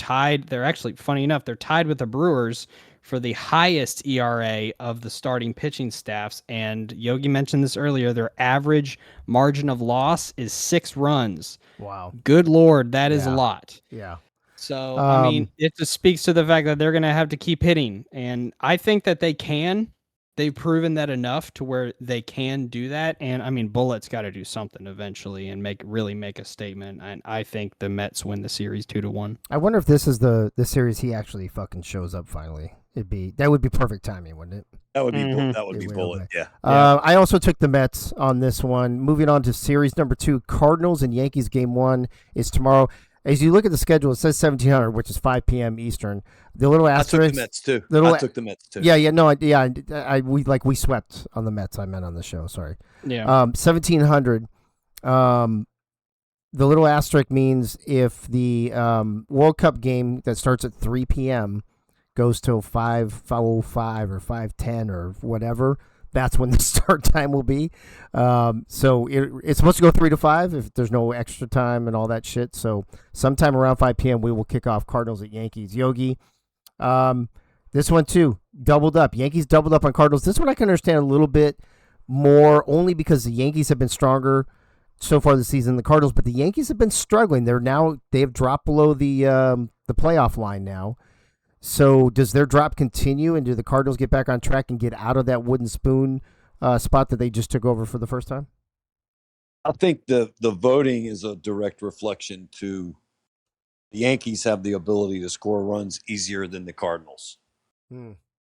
actually, funny enough, they're tied with the Brewers for the highest ERA of the starting pitching staffs. And Yogi mentioned this earlier, their average margin of loss is 6 runs. Wow. Good Lord, that is a lot. Yeah. So, I mean, it just speaks to the fact that they're going to have to keep hitting. And I think that they can. They've proven that enough to where they can do that. And, I mean, Bullett's got to do something eventually and really make a statement. And I think the Mets win the series 2-1. I wonder if this is the series he actually fucking shows up finally. That would be perfect timing, wouldn't it? That would be Bullet. Yeah. I also took the Mets on this one. Moving on to series number 2, Cardinals and Yankees game 1 is tomorrow. As you look at the schedule, it says 1700, which is 5 p.m. Eastern. The little asterisk. I took the Mets too. Yeah. We swept on the Mets. I meant on the show. Sorry. Yeah. 1700. The little asterisk means if the World Cup game that starts at 3 p.m. goes till 5:05 or 5:10 or whatever, that's when the start time will be. So it's supposed to go 3 to 5 if there's no extra time and all that shit. So sometime around 5 p.m. we will kick off Cardinals at Yankees. Yogi, this one too, doubled up. Yankees doubled up on Cardinals. This one I can understand a little bit more, only because the Yankees have been stronger so far this season than the Cardinals, but the Yankees have been struggling. They have dropped below the playoff line now. So does their drop continue, and do the Cardinals get back on track and get out of that wooden spoon spot that they just took over for the first time? I think the voting is a direct reflection to the Yankees have the ability to score runs easier than the Cardinals.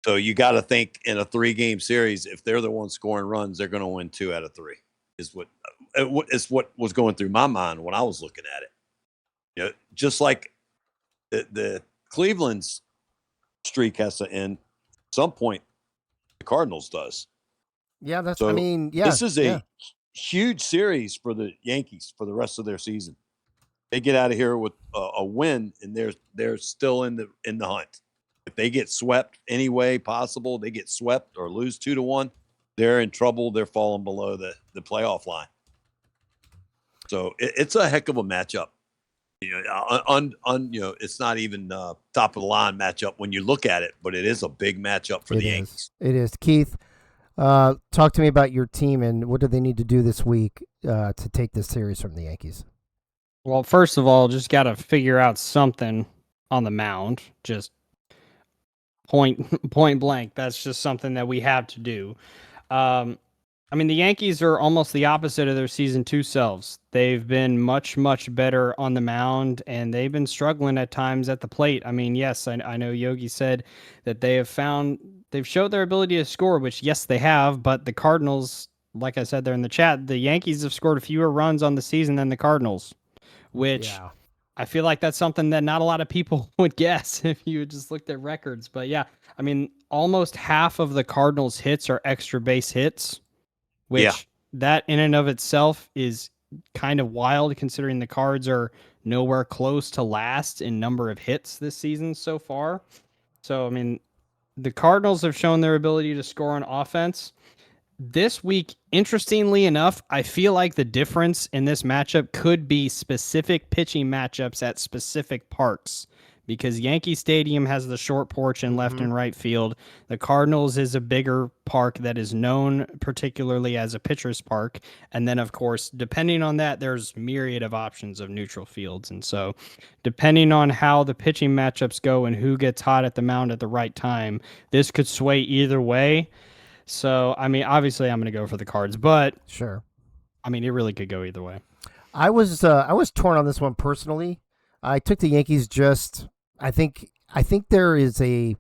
So you got to think in a 3-game series, if they're the ones scoring runs, they're going to win 2 out of 3. Is what was going through my mind when I was looking at it. Just like the Cleveland's streak has to end at some point. The Cardinals does. Yeah, this is a huge series for the Yankees for the rest of their season. They get out of here with a win, and they're still in the hunt. If they get swept any way possible, they get swept or lose 2-1, they're in trouble. They're falling below the playoff line. So it's a heck of a matchup. It's not even top of the line matchup when you look at it, but it is a big matchup for the Yankees. It is. Keith, talk to me about your team and what do they need to do this week to take this series from the Yankees? Well, first of all, just got to figure out something on the mound. Just point blank. That's just something that we have to do. The Yankees are almost the opposite of their season 2 selves. They've been much, much better on the mound, and they've been struggling at times at the plate. Yes, I know Yogi said that they've showed their ability to score, which, yes, they have, but the Cardinals, like I said there in the chat, the Yankees have scored fewer runs on the season than the Cardinals, which I feel like that's something that not a lot of people would guess if you just looked at records. But yeah, almost half of the Cardinals' hits are extra base hits, which that in and of itself is kind of wild considering the Cards are nowhere close to last in number of hits this season so far. So, the Cardinals have shown their ability to score on offense. This week, interestingly enough, I feel like the difference in this matchup could be specific pitching matchups at specific parks, because Yankee Stadium has the short porch in left and right field. The Cardinals is a bigger park that is known particularly as a pitcher's park. And then, of course, depending on that, there's myriad of options of neutral fields. And so depending on how the pitching matchups go and who gets hot at the mound at the right time, this could sway either way. So, obviously I'm going to go for the Cards, but sure. It really could go either way. I was torn on this one personally. I took the Yankees I think there is and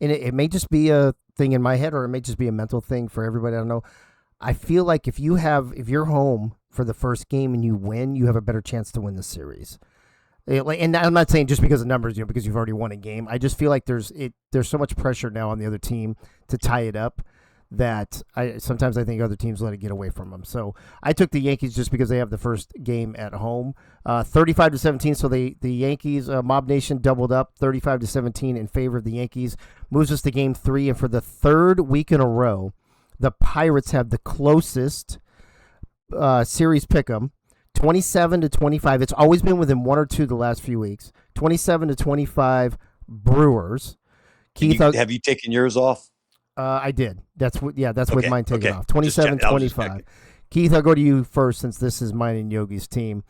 it may just be a thing in my head or it may just be a mental thing for everybody. I don't know. I feel like if you're home for the first game and you win, you have a better chance to win the series. And I'm not saying just because of numbers, because you've already won a game. I just feel like there's so much pressure now on the other team to tie it up that sometimes I think other teams let it get away from them. So I took the Yankees just because they have the first game at home, 35-17. So the Yankees, Mob Nation doubled up 35-17 in favor of the Yankees, moves us to game 3. And for the third week in a row, the Pirates have the closest series pick'em, 27-25. It's always been within 1 or 2 the last few weeks. 27-25 Brewers. Keith, have you taken yours off? I did. That's okay, with mine taken off. 27-25. Keith, I'll go to you first since this is mine and Yogi's team.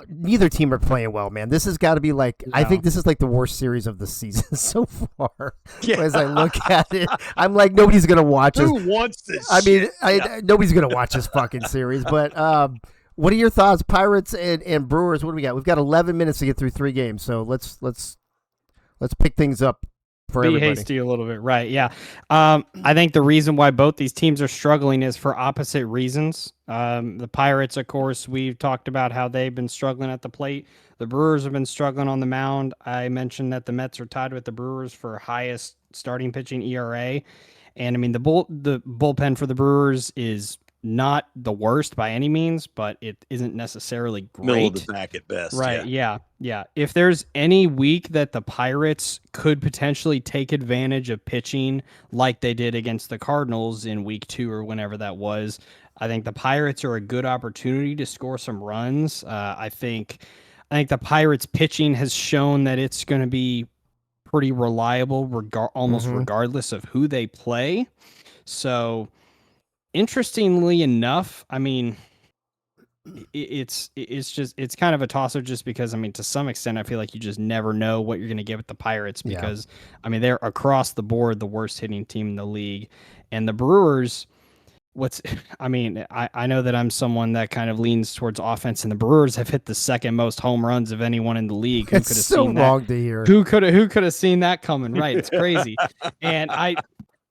Neither team are playing well, man. This has got to be I think this is the worst series of the season so far. Yeah. As I look at it, I'm like, nobody's going to watch Who wants this? Nobody's going to watch this fucking series. But what are your thoughts, Pirates and Brewers? What do we got? We've got 11 minutes to get through 3 games, so let's pick things up. For be hasty a little bit, right? Yeah. I think the reason why both these teams are struggling is for opposite reasons. The Pirates, of course, we've talked about how they've been struggling at the plate. The Brewers have been struggling on the mound. I mentioned that the Mets are tied with the Brewers for highest starting pitching ERA, and the bullpen for the Brewers is not the worst by any means, but it isn't necessarily great. Middle of the pack at best. Right. Yeah. If there's any week that the Pirates could potentially take advantage of pitching like they did against the Cardinals in week 2 or whenever that was, I think the Pirates are a good opportunity to score some runs. I think the Pirates pitching has shown that it's going to be pretty reliable, regardless of who they play. So, interestingly enough, it's kind of a toss-up just because, to some extent, I feel like you just never know what you're going to get with the Pirates because, they're across the board the worst hitting team in the league. And the Brewers, I know that I'm someone that kind of leans towards offense, and the Brewers have hit the second most home runs of anyone in the league. It's so wrong to hear. Who could have seen that coming? Right. It's crazy. And I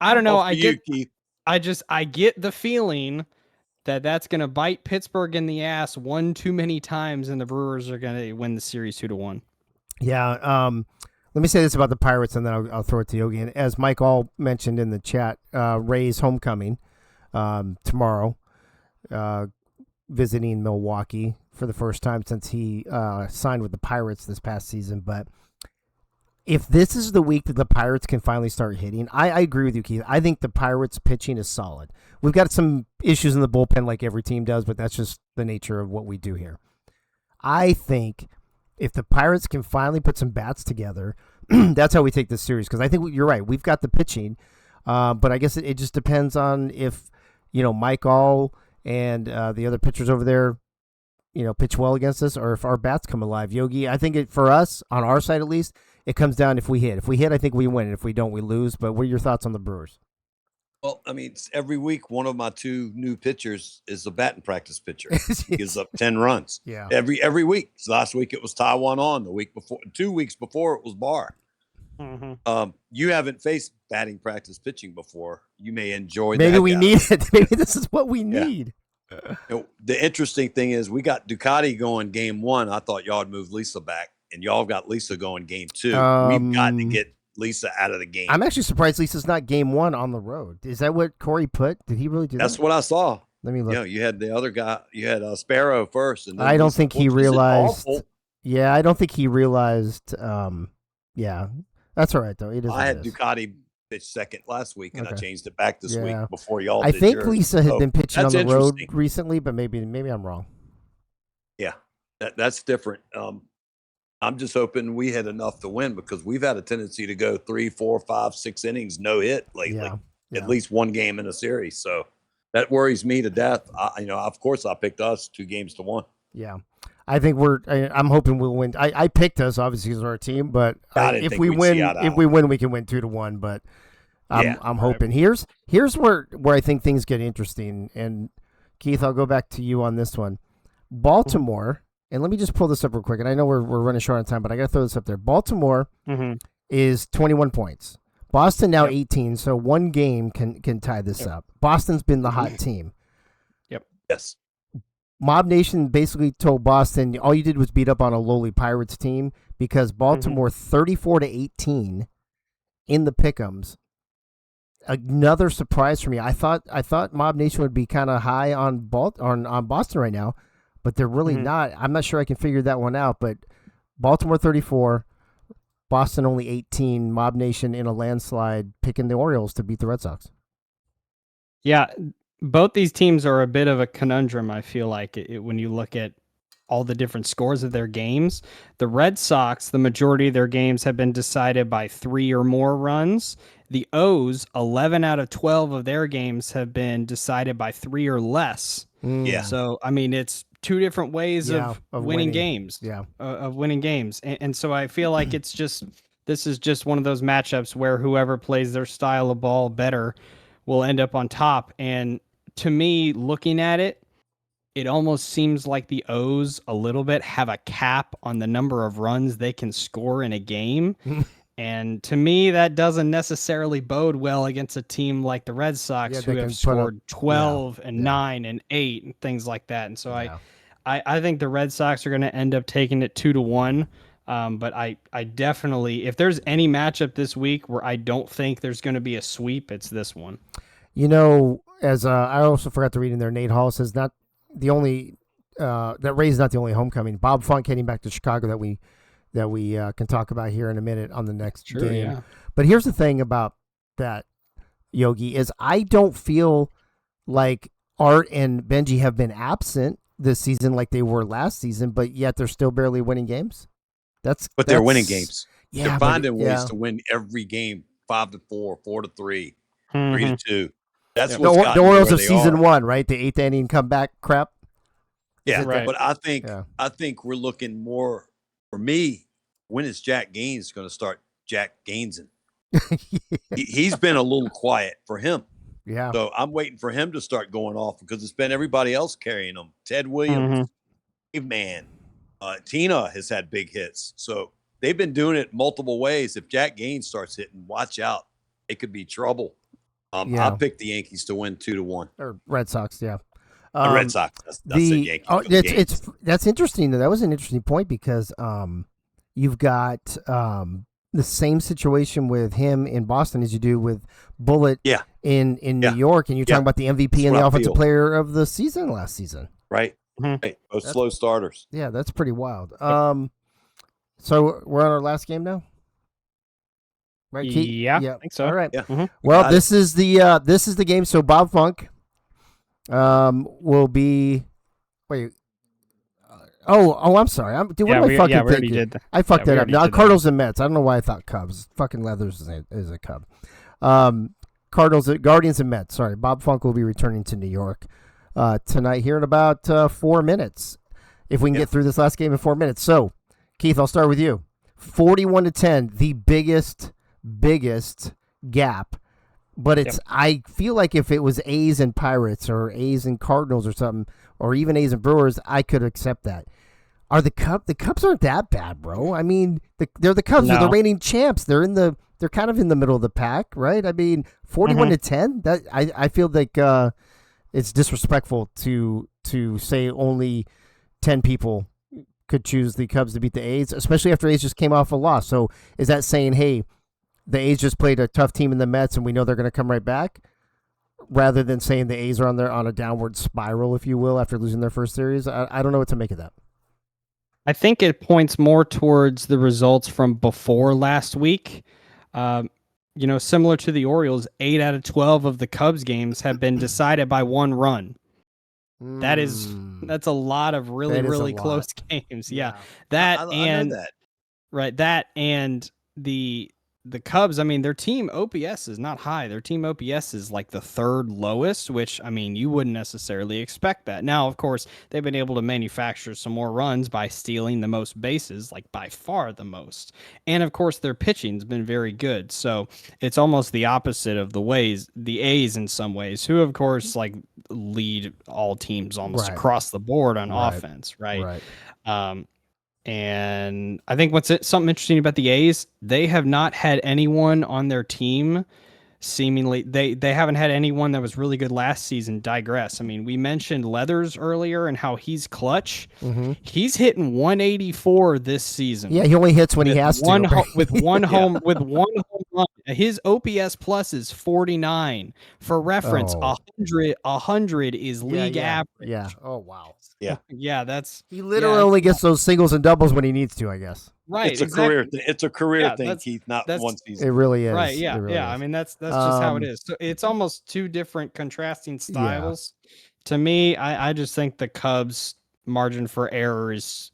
don't know. I get the feeling that that's going to bite Pittsburgh in the ass one too many times, and the Brewers are going to win the series 2-1. Yeah. Let me say this about the Pirates, and then I'll throw it to Yogi. And as Mike all mentioned in the chat, Ray's homecoming tomorrow, visiting Milwaukee for the first time since he signed with the Pirates this past season. But if this is the week that the Pirates can finally start hitting, I agree with you, Keith. I think the Pirates pitching is solid. We've got some issues in the bullpen like every team does, but that's just the nature of what we do here. I think if the Pirates can finally put some bats together, that's how we take this series. Because I think you're right. We've got the pitching, but I guess it just depends on if, Mike All and the other pitchers over there, pitch well against us, or if our bats come alive. Yogi, I think for us, on our side at least, it comes down if we hit. If we hit, I think we win. And if we don't, we lose. But what are your thoughts on the Brewers? Well, I mean, every week, one of my two new pitchers is a batting practice pitcher. He gives up 10 runs. Yeah. Every week. So last week it was Taiwan on. The week before, 2 weeks before, it was Barr. Mm-hmm. You haven't faced batting practice pitching before. You may enjoy that. Maybe we need it. Maybe this is what we need. The interesting thing is we got Ducati going game 1. I thought y'all would move Lisa back, and y'all got Lisa going game 2. We've got to get Lisa out of the game. I'm actually surprised Lisa's not game 1 on the road. Is that what Corey put? Did he really do that? That's what I saw. Let me look. You had the other guy. You had Sparrow first, and then I don't Lisa, think he which was realized. awful. Yeah, I don't think he realized. Yeah, that's all right though. It is. I had Ducati pitch second last week, and I Okay. changed it back this Yeah. week before y'all. I did think yours. Lisa had So been pitching on that's the road interesting. recently, but maybe I'm wrong. Yeah, that's different. I'm just hoping we had enough to win because we've had a tendency to go 3, 4, 5, 6 innings no hit lately. Yeah. At least one game in a series, so that worries me to death. Of course, I picked us 2 games to 1. Yeah. I think I'm hoping we'll win. I picked us obviously as our team, but I didn't if think we we'd win, see eye to if eye. we win, we can win 2-1. But I'm hoping. Here's where I think things get interesting. And Keith, I'll go back to you on this one. Baltimore, and let me just pull this up real quick. And I know we're running short on time, but I got to throw this up there. Baltimore is 21 points. Boston now 18, so one game can tie this up. Boston's been the hot team. Yes. Mob Nation basically told Boston all you did was beat up on a lowly Pirates team because Baltimore 34-18 in the pick'ems. Another surprise for me. I thought Mob Nation would be kind of high on Boston right now, but they're really not. I'm not sure I can figure that one out. But Baltimore 34, Boston only 18. Mob Nation in a landslide picking the Orioles to beat the Red Sox. Yeah, both these teams are a bit of a conundrum, I feel like, when you look at all the different scores of their games. The Red Sox, the majority of their games have been decided by 3 or more runs. The O's, 11 out of 12 of their games have been decided by 3 or less. Yeah. So, I mean, it's 2 different ways of winning games. Yeah. Of winning games. And so I feel like this is just one of those matchups where whoever plays their style of ball better will end up on top. And to me, looking at it, it almost seems like the O's a little bit have a cap on the number of runs they can score in a game. And to me, that doesn't necessarily bode well against a team like the Red Sox, who have scored 12 and 9 and 8 and things like that. And so I think the Red Sox are going to end up taking it 2-1. But I definitely, if there's any matchup this week where I don't think there's going to be a sweep, it's this one. As I also forgot to read in there, Nate Hall says not the only that Ray's not the only homecoming. Bob Funk heading back to Chicago that we can talk about here in a minute on the next game. Yeah. But here's the thing about that, Yogi, is I don't feel like Art and Benji have been absent this season like they were last season, but yet they're still barely winning games. They're winning games. Yeah, they're finding ways to win every game 5-4, 4-3, 3-2. That's the Orioles of season 1, right? The 8th inning comeback crap. Yeah, right. But I think we're looking more. For me, when is Jack Gaines going to start Jack Gainesing? He's been a little quiet for him. Yeah. So I'm waiting for him to start going off because it's been everybody else carrying him. Ted Williams, Dave Man, Tina has had big hits. So they've been doing it multiple ways. If Jack Gaines starts hitting, watch out. It could be trouble. I picked the Yankees to win 2-1. Or Red Sox, yeah. The Red Sox. That's Yankees. That's interesting. That was an interesting point because you've got the same situation with him in Boston as you do with Bullitt in New York, and you're talking about the MVP and the offensive player of the season last season. Right. Right. Both slow starters. Yeah, that's pretty wild. So we're on our last game now? Right, Keith? Yeah, I Yep. think so. All right. Yeah. Mhm. Well, Got this is the game. So Bob Funk will be. Wait. I'm sorry. Dude, what am I fucking we already thinking? did. I fucked we that up. already No, did that. Cardinals and Mets. I don't know why I thought Cubs. Fucking Leathers is a Cub. Cardinals, Guardians, and Mets. Sorry, Bob Funk will be returning to New York tonight here in about 4 minutes. If we can get through this last game in 4 minutes. So, Keith, I'll start with you. 41-10, the biggest gap. But it's I feel like if it was A's and Pirates or A's and Cardinals or something, or even A's and Brewers, I could accept that. Are the Cubs? The Cubs aren't that bad, bro. I mean, they're the Cubs. They're the reigning champs. They're kind of in the middle of the pack, right? I mean, 41-10. That I feel like it's disrespectful to say only 10 people could choose the Cubs to beat the A's, especially after A's just came off a loss. So is that saying, hey, the A's just played a tough team in the Mets and we know they're going to come right back, rather than saying the A's are on a downward spiral, if you will, after losing their first series? I don't know what to make of that. I think it points more towards the results from before last week. Similar to the Orioles, 8 out of 12 of the Cubs games have been decided by 1 run. That's a lot of really close games. Yeah. I know that. Right, that and the Cubs, I mean, their team OPS is not high. Their team OPS is like the 3rd lowest, which, I mean, you wouldn't necessarily expect that. Now, of course, they've been able to manufacture some more runs by stealing the most bases, like by far the most. And, of course, their pitching's been very good. So it's almost the opposite of the A's in some ways, who, of course, like lead all teams almost across the board on offense, right? And I think something interesting about the A's, they have not had anyone on their team seemingly they haven't had anyone that was really good last season digress. I mean, we mentioned Leathers earlier and how he's clutch. He's hitting 184 this season. Yeah, he only hits when he has to. With one home run. His OPS plus is 49. For reference, 100 is league average. Yeah. Oh wow. Yeah. Yeah, that's he literally only gets those singles and doubles when he needs to, I guess. Right. It's a career thing. It's a career thing, Keith, not one season. It really is. Right, yeah. Really is. I mean, that's just how it is. So it's almost 2 different contrasting styles. To me, I just think the Cubs margin for error is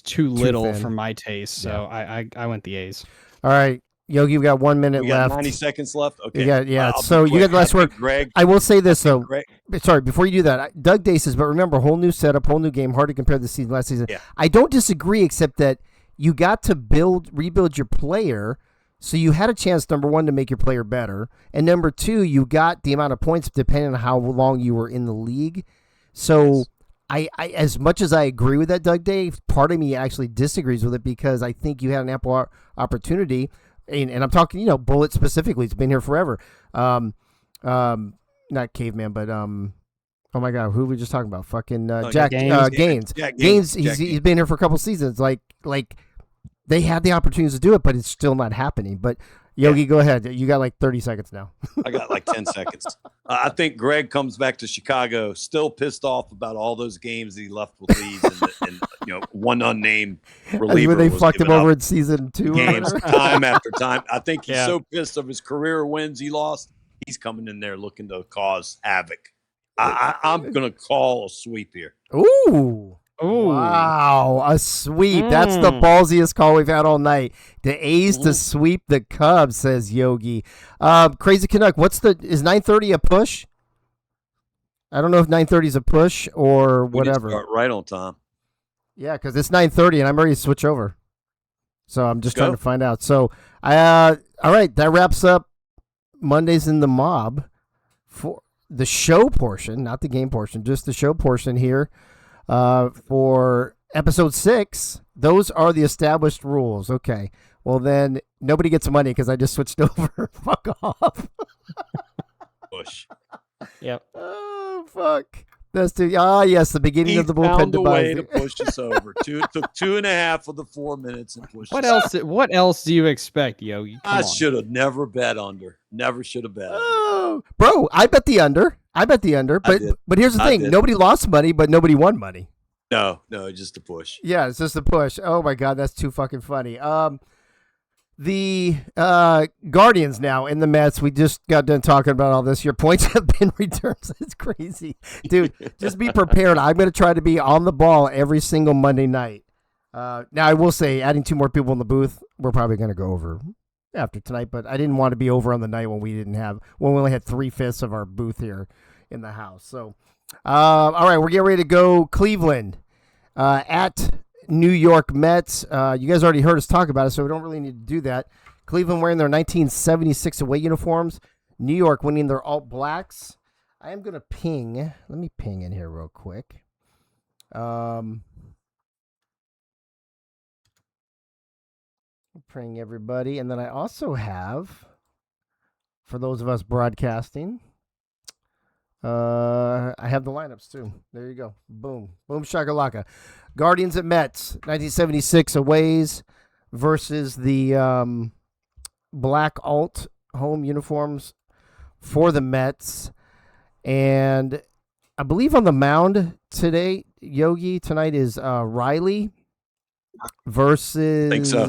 too little for my taste. So I went the A's. All right. Yogi, we've got 1 minute left. 90 seconds left. Okay. So you got the last word. Greg. I will say this though. Sorry, before you do that, Doug Day says, but remember, whole new setup, whole new game, hard to compare the season last season. Yeah. I don't disagree, except that you got to rebuild your player, so you had a chance, number one, to make your player better, and number two, you got the amount of points depending on how long you were in the league. So I as much as I agree with that, Doug Day, part of me actually disagrees with it because I think you had an ample opportunity. And I'm talking, Bullet specifically. It's been here forever. Not Caveman, but oh my God, who were we just talking about? Fucking Jack Gaines. Gaines. He's been here for a couple seasons. Like they had the opportunities to do it, but it's still not happening. But Yogi, go ahead. You got like 30 seconds now. I got like 10 seconds. I think Greg comes back to Chicago still pissed off about all those games that he left with leads and one unnamed reliever. When they fucked him over in season 2 games time after time. I think he's so pissed of his career wins he lost. He's coming in there looking to cause havoc. I'm gonna call a sweep here. Ooh. Wow, a sweep. That's the ballsiest call we've had all night. The A's to sweep the Cubs, says Yogi. Crazy Canuck, is 9:30 a push? I don't know if 9:30 is a push or whatever. Start right on time. Yeah, because it's 9:30 and I'm ready to switch over. So I'm just trying to find out. So, all right, that wraps up Mondays in the Mob for the show portion, not the game portion, just the show portion here. For episode 6, those are the established rules. Okay. Well, then nobody gets money because I just switched over. Fuck off. Push. Yep. Oh, fuck. That's yes, the beginning of the bullpen found a way device. to push us over. It took 2.5 of the 4 minutes and pushed What us else? What else do you expect, Yogi? I should have never bet under. Never should have bet under. Oh, bro, I bet the under. But here's the thing: nobody lost money, but nobody won money. No, just a push. Yeah, it's just a push. Oh my God, that's too fucking funny. The Guardians now in the Mets. We just got done talking about all this. Your points have been returned. It's crazy. Dude, just be prepared. I'm going to try to be on the ball every single Monday night. Now, I will say, adding 2 more people in the booth, we're probably going to go over after tonight, but I didn't want to be over on the night when we only had 3/5 of our booth here in the house. So, all right, we're getting ready to go Cleveland at New York Mets. You guys already heard us talk about it, so we don't really need to do that. Cleveland wearing their 1976 away uniforms. New York winning their alt blacks. I am going to ping. Let me ping in here real quick. Ping everybody. And then I also have, for those of us broadcasting, I have the lineups too. There you go. Boom. Boom shakalaka. Guardians at Mets, 1976 aways versus the black alt home uniforms for the Mets. And I believe on the mound today, Yogi, tonight is Riley versus... Think so.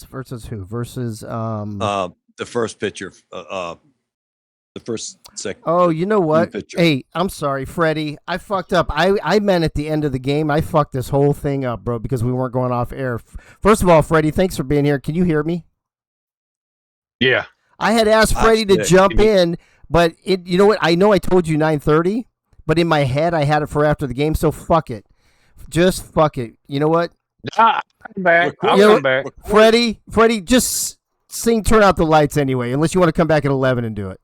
Versus who? Versus... the first pitcher, the first second. Oh, you know what? Pitcher. Hey, I'm sorry, Freddie. I fucked up. I meant at the end of the game. I fucked this whole thing up, bro, because we weren't going off air. First of all, Freddie, thanks for being here. Can you hear me? Yeah. I had asked Freddie to jump in, but you know what? I know I told you 9:30, but in my head I had it for after the game, so fuck it. Just fuck it. You know what? I'll come back. I'll You know come back. Freddie, just turn out the lights anyway, unless you want to come back at 11 and do it.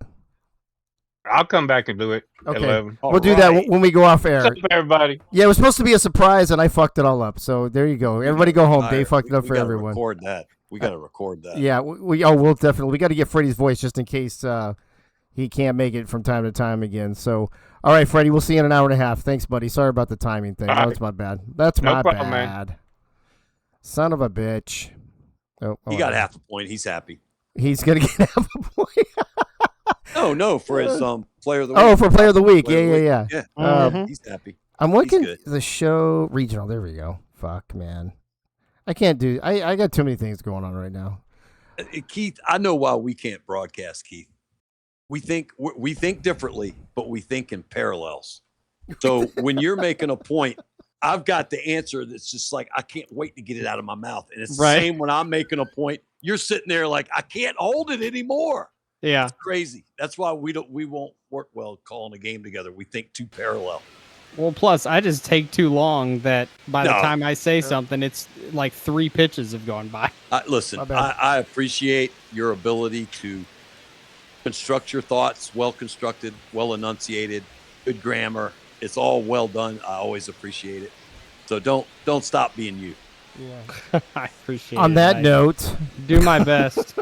I'll come back and do it. Okay. 11. We'll do that when we go off air. What's up, everybody? Yeah, it was supposed to be a surprise, and I fucked it all up. So there you go. Everybody go home. Dave fucked it up for everyone. Record that. We got to record that. Yeah, we'll definitely. We got to get Freddie's voice just in case he can't make it from time to time again. So, all right, Freddie, we'll see you in an hour and a half. Thanks, buddy. Sorry about the timing thing. All That's my bad. That's No my problem, bad. man. Son of a bitch. Oh, He got half a point. He's happy. He's gonna get half a point. No, for his player of the week. Oh, for player of the week. Player Yeah. Yeah. He's happy. I'm looking good. the show regional. There we go. Fuck, man. I can't do. I got too many things going on right now. Keith, I know why we can't broadcast, Keith. We think differently, but we think in parallels. So when you're making a point, I've got the answer that's just like, I can't wait to get it out of my mouth. And it's the same when I'm making a point. You're sitting there like, I can't hold it anymore. Yeah. It's crazy. That's why we won't work well calling a game together. We think too parallel. Well, plus I just take too long that by the time I say something, it's like 3 pitches have gone by. Listen, I appreciate your ability to construct your thoughts, well constructed, well enunciated, good grammar. It's all well done. I always appreciate it. So don't stop being you. Yeah. I appreciate it. On that note, do my best.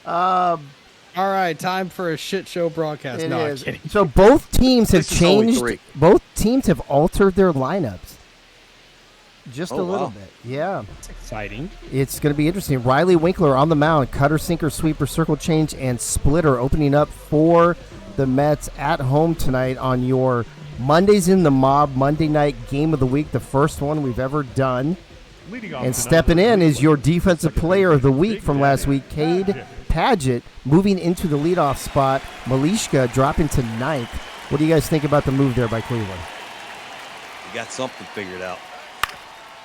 All right, time for a shit show broadcast. No, I'm kidding. So both teams have This is only changed. 3. Both teams have altered their lineups. Just a little wow. bit. Yeah. It's exciting. It's going to be interesting. Riley Winkler on the mound. Cutter, sinker, sweeper, circle change, and splitter opening up for the Mets at home tonight on your Mondays in the Mob Monday night game of the week, the first one we've ever done. And stepping in is your defensive player of the week from last week, Cade Padgett, moving into the leadoff spot. Malishka dropping to 9th. What do you guys think about the move there by Cleveland? You got something figured out.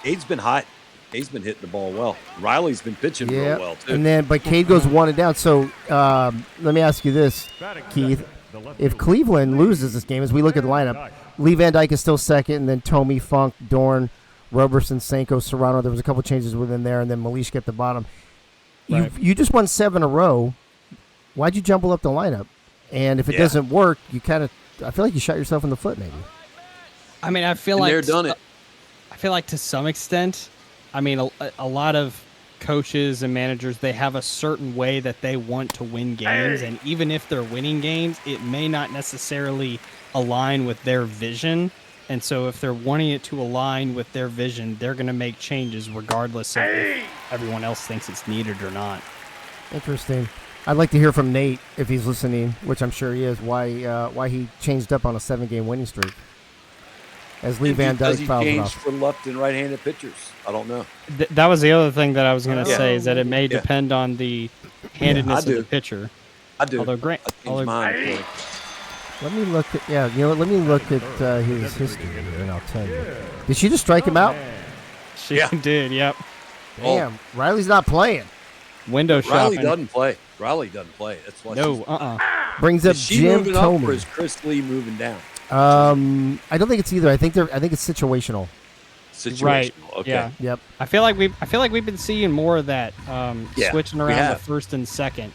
Cade's been hot. Cade's been hitting the ball well. Riley's been pitching real well too. And then, but Cade goes 1 and down. So let me ask you this, Keith. If Cleveland loses this game, as we look at the lineup, Lee Van Dyke is still second, and then Tomey, Funk, Dorn, Roberson, Senko, Serrano. There was a couple changes within there, and then Malishka at the bottom. Right. You just won 7 in a row. Why'd you jumble up the lineup? And if it doesn't work, you I feel like you shot yourself in the foot, maybe. I mean, I feel And like they're done it. I feel like to some extent, I mean, a lot of coaches and managers, they have a certain way that they want to win games, and even if they're winning games, it may not necessarily align with their vision. And so if they're wanting it to align with their vision, they're going to make changes regardless of if everyone else thinks it's needed or not. Interesting. I'd like to hear from Nate, if he's listening, which I'm sure he is, why he changed up on a 7-game winning streak. as Lee Van Does Dyke he fouls it change off. for left and right-handed pitchers? I don't know. That was the other thing that I was going to Yeah. say is that it may Yeah. depend on the handedness of do. the pitcher. I do. Although Grant, I changed mine. Let me look at you know what? Let me look at his history here, and I'll tell you. Did she just strike him out? she Yeah. did. Yep. Damn, Riley's not playing. Window Riley shopping. doesn't play. Riley doesn't play. That's why. No. Brings up Is she Jim moving up or Tomey. is Chris Lee moving down? I don't think it's either. I think it's situational. Situational. Right. Okay. Yeah. Yep. I feel like we've been seeing more of that Yeah, switching we around the have. first and second.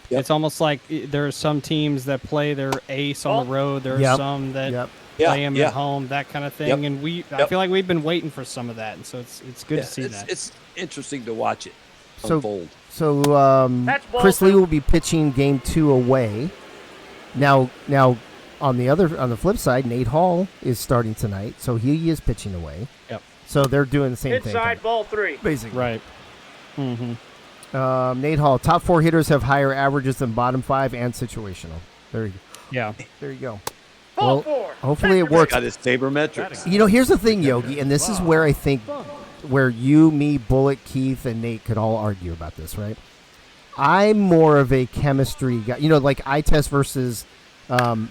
Yep. It's almost like there are some teams that play their ace on the road. There are Yep. some that Yep. play them Yeah. at home, that kind of thing. Yep. And I Yep. feel like we've been waiting for some of that, and so it's good to see that. It's interesting to watch it So- unfold. So Chris Lee will be pitching game 2 away. Now on the flip side, Nate Hall is starting tonight, so he is pitching away. Yep. So they're doing the same thing. Inside ball 3. Basically. Right. Mm-hmm. Nate Hall, top 4 hitters have higher averages than bottom 5 and situational. There you Yeah. go. Ball Well, 4. hopefully it works. Got his sabermetrics. You know, here's the thing, Yogi, and this is where I think where you, me, Bullock, Keith, and Nate could all argue about this, right? I'm more of a chemistry guy. You know, like eye test versus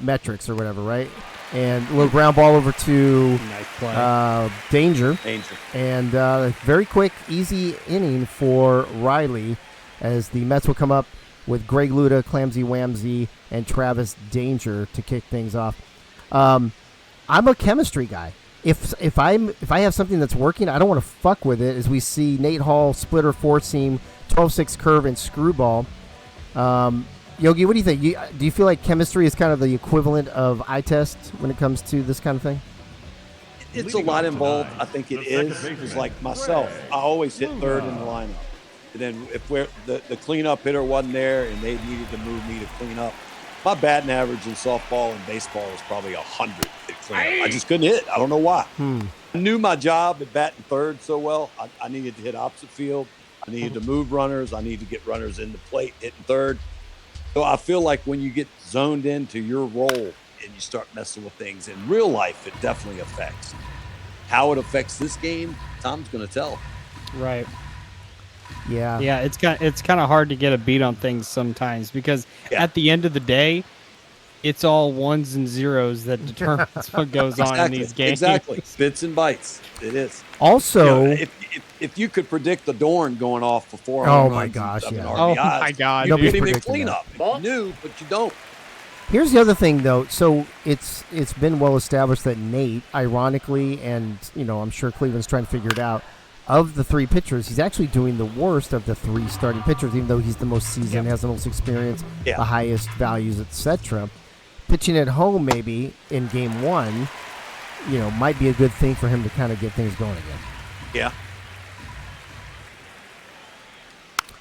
metrics or whatever, right? And a little ground ball over to Nice play. Danger. Danger. And very quick, easy inning for Riley as the Mets will come up with Greg Luda, Clamsy Wamsy, and Travis Danger to kick things off. I'm a chemistry guy. If I have something that's working, I don't want to fuck with it. As we see Nate Hall splitter 4-seam, 12-6 curve, and screwball. Yogi, what do you think? Do you feel like chemistry is kind of the equivalent of eye test when it comes to this kind of thing? It's a lot involved. I think it is. It's like myself. I always hit third in the lineup. And then if the cleanup hitter wasn't there and they needed to move me to clean up, my batting average in softball and baseball was probably 100 at cleanup. I just couldn't hit. I don't know why. I knew my job at batting third so well. I needed to hit opposite field. I needed to move runners. I needed to get runners in the plate, hitting third. So I feel like when you get zoned into your role and you start messing with things in real life, it definitely affects. How it affects this game, Tom's going to tell. Right. Yeah. Yeah, it's kind of hard to get a beat on things sometimes because at the end of the day, it's all ones and zeros that determines what goes on in these games. Exactly. Bits and bytes. It is. Also, if you could predict the Dorn going off for 4 Oh home my runs gosh, and 7 yeah. Oh RBIs, my God, you Nobody's get him in predicting cleanup. You knew, but you don't. here's the other thing, though. So it's been well established that Nate, ironically, and I'm sure Cleveland's trying to figure it out. Of the 3 pitchers, he's actually doing the worst of the 3 starting pitchers, even though he's the most seasoned, has the most experience, the highest values, etc. Pitching at home, maybe in game 1, might be a good thing for him to kind of get things going again. Yeah.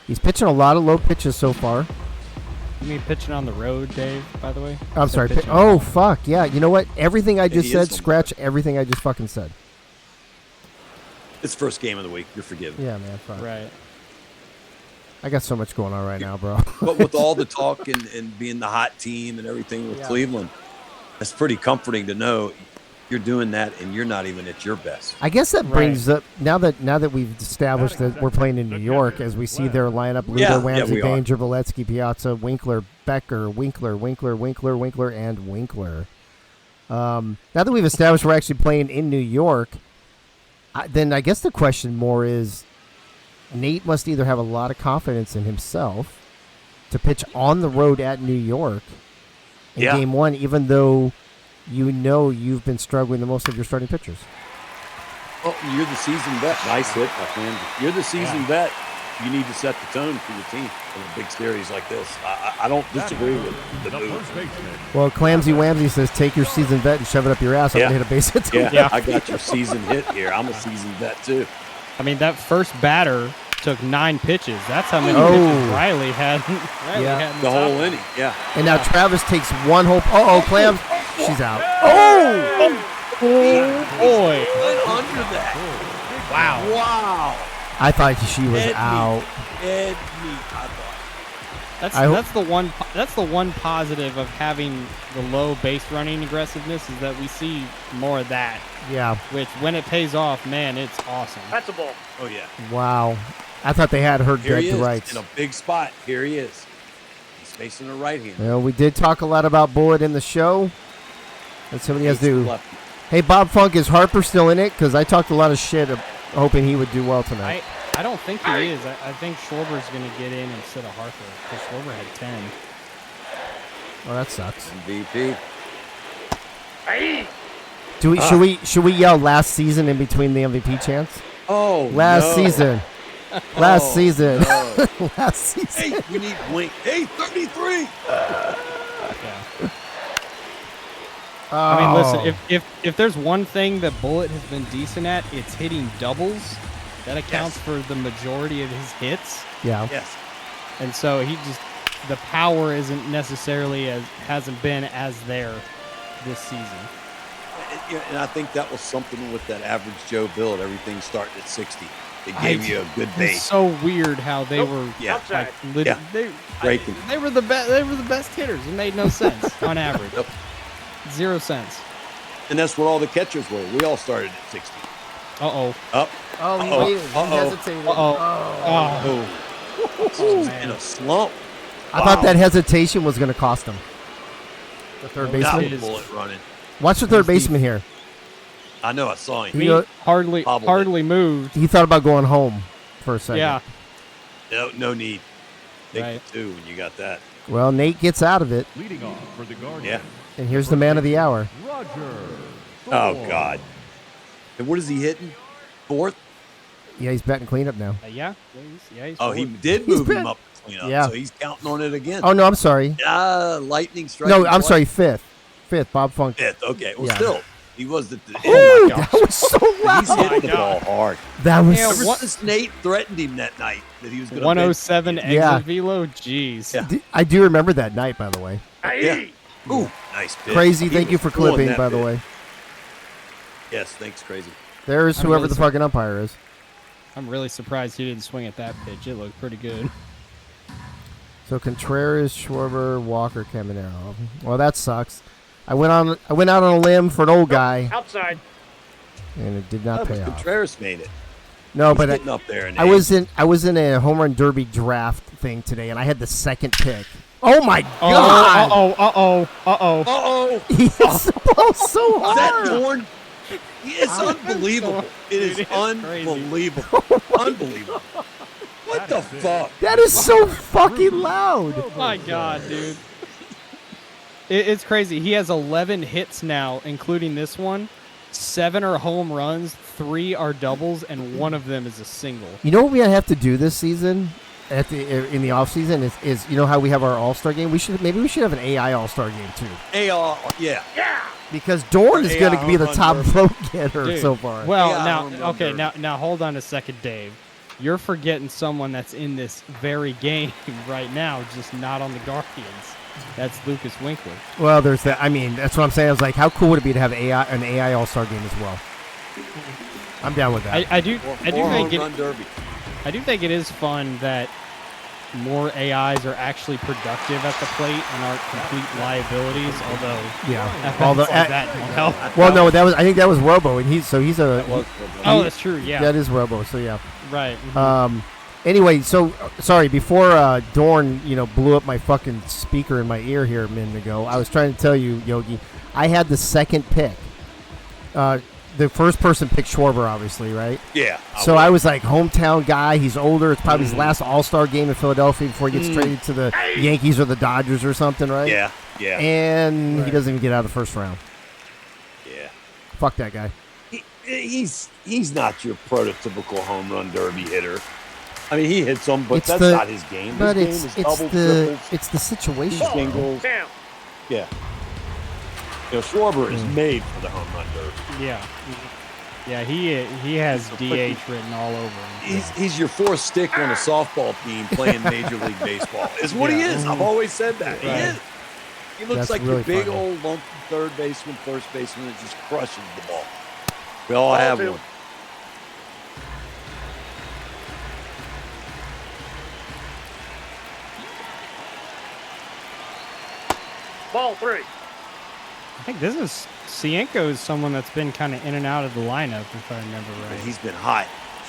He's pitching a lot of low pitches so far. You mean pitching on the road, Dave, by the way? I'm sorry. pitching. Oh, fuck. Yeah. You know what? Everything I just he said, is on the scratch everything I just fucking said. It's first game of the week. You're forgiven. Yeah, man. Fuck. Right. I got so much going on right now, bro. But with all the talk and being the hot team and everything with Cleveland, it's pretty comforting to know you're doing that and you're not even at your best. I guess that brings up now that we've established that we're playing in New York, as we see their lineup: Luda, Wamsy, we are. Danger, Valetsky, Piazza, Winkler, Becker, Winkler, and Winkler. Now that we've established we're actually playing in New York, then I guess the question more is, Nate must either have a lot of confidence in himself to pitch on the road at New York in game 1, even though you've been struggling the most of your starting pitchers. Well, you're the seasoned vet. Nice hit, my friend. You're the seasoned vet. You need to set the tone for your team in a big series like this. I don't disagree with the move. Well, Clamsy Wamsy says, take your seasoned vet and shove it up your ass. I'm going to hit a base hit. Yeah, I got your seasoned hit here. I'm a seasoned vet, too. I mean, that first batter took 9 pitches. That's how many pitches Riley had. Had in The whole top. inning, yeah. And now Travis takes one whole. Clams. She's out. Boy. Went under that. Wow. Wow. I thought she was Dead meat. out. Dead meat, I thought. That's the one positive of having the low base running aggressiveness is that we see more of that. Yeah. Which when it pays off, man, it's awesome. That's a ball. Oh yeah. Wow. I thought they had her Here dead he to is rights. in a big spot. Here he is. He's facing the right hand. Well, we did talk a lot about Bullet in the show. That's somebody has to do. Lefty. Hey, Bob Funk, is Harper still in it? Because I talked a lot of shit hoping he would do well tonight. I don't think he is. I think Schwarber's going to get in instead of Harper because Schwarber had 10. Oh, that sucks. MVP. Should we yell last season in between the MVP chants? Oh, Last season. Last season. No. Last season. Hey, we need wing. Hey, 33. Yeah. Oh. I mean, listen, if there's one thing that Bullet has been decent at, it's hitting doubles. That accounts for the majority of his hits. Yeah. Yes. And so the power isn't necessarily hasn't been as there this season. And I think that was something with that average Joe build. Everything starting at 60. It gave you a good base. It's so weird how they were Yeah. like, Yeah. Breaking. they were the best. They were the best hitters. It made no sense on average. Yep. 0 cents. And that's what all the catchers were. We all started at 60. Uh-oh. Up. Oh, he Uh-oh. waited. He Uh-oh. hesitated. Oh. Oh, man. in a slump. I thought that hesitation was going to cost him. The third Now baseman. the Bullet running. Watch the third baseman here. I know. I saw him. You know, Hardly moved. he thought about going home for a second. Yeah. No need. Take Right. the 2 when you got that. Well, Nate gets out of it, Leading off for the Guardians. Yeah. and here's the man of the hour. Roger. Oh Thor. God. And what is he hitting? 4th? Yeah, he's batting cleanup now. Yeah. He's Oh, he forward. did He's move been- him up to clean up. Yeah. So he's counting on it again. Oh no, I'm sorry. Lightning strike. No, I'm sorry. Fifth. Bob Funk. 5th. Okay. Well, Yeah. still, he was the. Ooh, that was so He's loud. hitting the ball hard. That was. Yeah, Ever what- since Nate threatened him that night that he was going to 107 exit Yeah. velo. Jeez. Yeah. I do remember that night, by the way. Yeah. Ooh, nice pitch. Crazy. He Thank you was for pulling clipping, that by the pitch. way. Yes, thanks, Crazy. There's I'm whoever really the fucking umpire is. I'm really surprised he didn't swing at that pitch. It looked pretty good. So Contreras, Schwarber, Walker, Caminero. Well, that sucks. I went out on a limb for an old guy, Outside. and it did not pay off. Contreras made it. No, He's but getting up there. In I was in a home run derby draft thing today, and I had the second pick. Oh my god! Uh-oh. He hits the ball so Is that hard. Dorn? It's unbelievable. It is Dude, it's unbelievable. Unbelievable. What the fuck? That is so fucking loud. Oh my god, dude. It's crazy. He has 11 hits now, including this one. 7 are home runs, 3 are doubles, and 1 of them is a single. You know what we have to do this season? In the off season is you know how we have our All-Star game. We should have an AI All-Star game too. Yeah. Because Dorn is AI going to be the home top run vote getter Dude, so far. Well, Yeah, home now, run okay, derby. now hold on a second, Dave. You're forgetting someone that's in this very game right now, just not on the Guardians. That's Lucas Winkler. Well, there's that. I mean, that's what I'm saying. I was like, how cool would it be to have an AI All-Star game as well? I'm down with that. I do Or think home it. run derby. I do think it is fun that more AIs are actually productive at the plate and aren't complete liabilities. Although, yeah. although Although, that don't help. well, no, I think that was Robo, and he's a. That was Oh, that's true. Yeah, That is Robo. So yeah. right. Mhm. Anyway, so sorry. Before Dorn, blew up my fucking speaker in my ear here a minute ago, I was trying to tell you, Yogi, I had the second pick. The first person picked Schwarber, obviously, right? Yeah. So I was like, hometown guy. He's older. It's probably his last All-Star game in Philadelphia before he gets traded to the Yankees or the Dodgers or something, right? Yeah. Yeah. And he Right. doesn't even get out of the first round. Yeah. Fuck that guy. He's not your prototypical home run derby hitter. I mean, he hits them, but It's that's the- not his game. But his it's game is it's doubles, the triples, it's the situation. bro. singles. Down. Yeah. Schwarber is made for the home run derby. Yeah. Yeah, he has DH written all over him. He's your fourth stick on a softball team playing Major League Baseball. Is what he is. I've always said that. He Right. is. He looks That's like really the big funny. old lumpy third baseman, first baseman that just crushes the ball. We all have two. one. Ball 3. I think this is Cienko is someone that's been kind of in and out of the lineup, if I remember right. He's been hot.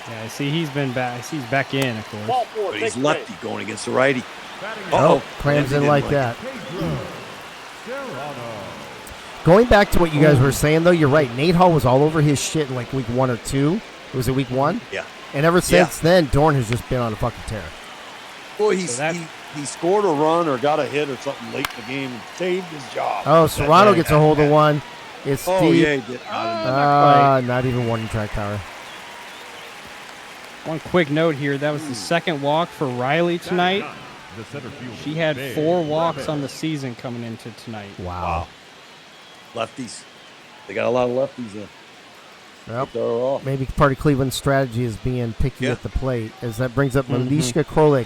Yeah, see, he's been back. He's back in, of course. Ball 4. But he's Take lefty base. going against the righty. Oh, clams in like that. Going back to what you guys were saying, though, you're right. Nate Hall was all over his shit in like week 1 or 2. Was it week 1? Yeah. And ever since then, Dorn has just been on a fucking tear. Well, he scored a run or got a hit or something late in the game and saved his job. Oh, Serrano gets a hold of one. It's Oh, deep. yeah, he did. Not even warning track power. One quick note here. That was the second walk for Riley tonight. She had 4 walks on the season coming into tonight. Wow. Lefties. They got a lot of lefties in. Yep. Throw her off. Maybe part of Cleveland's strategy is being picky Yeah. at the plate, as that brings up Malishka Krolik,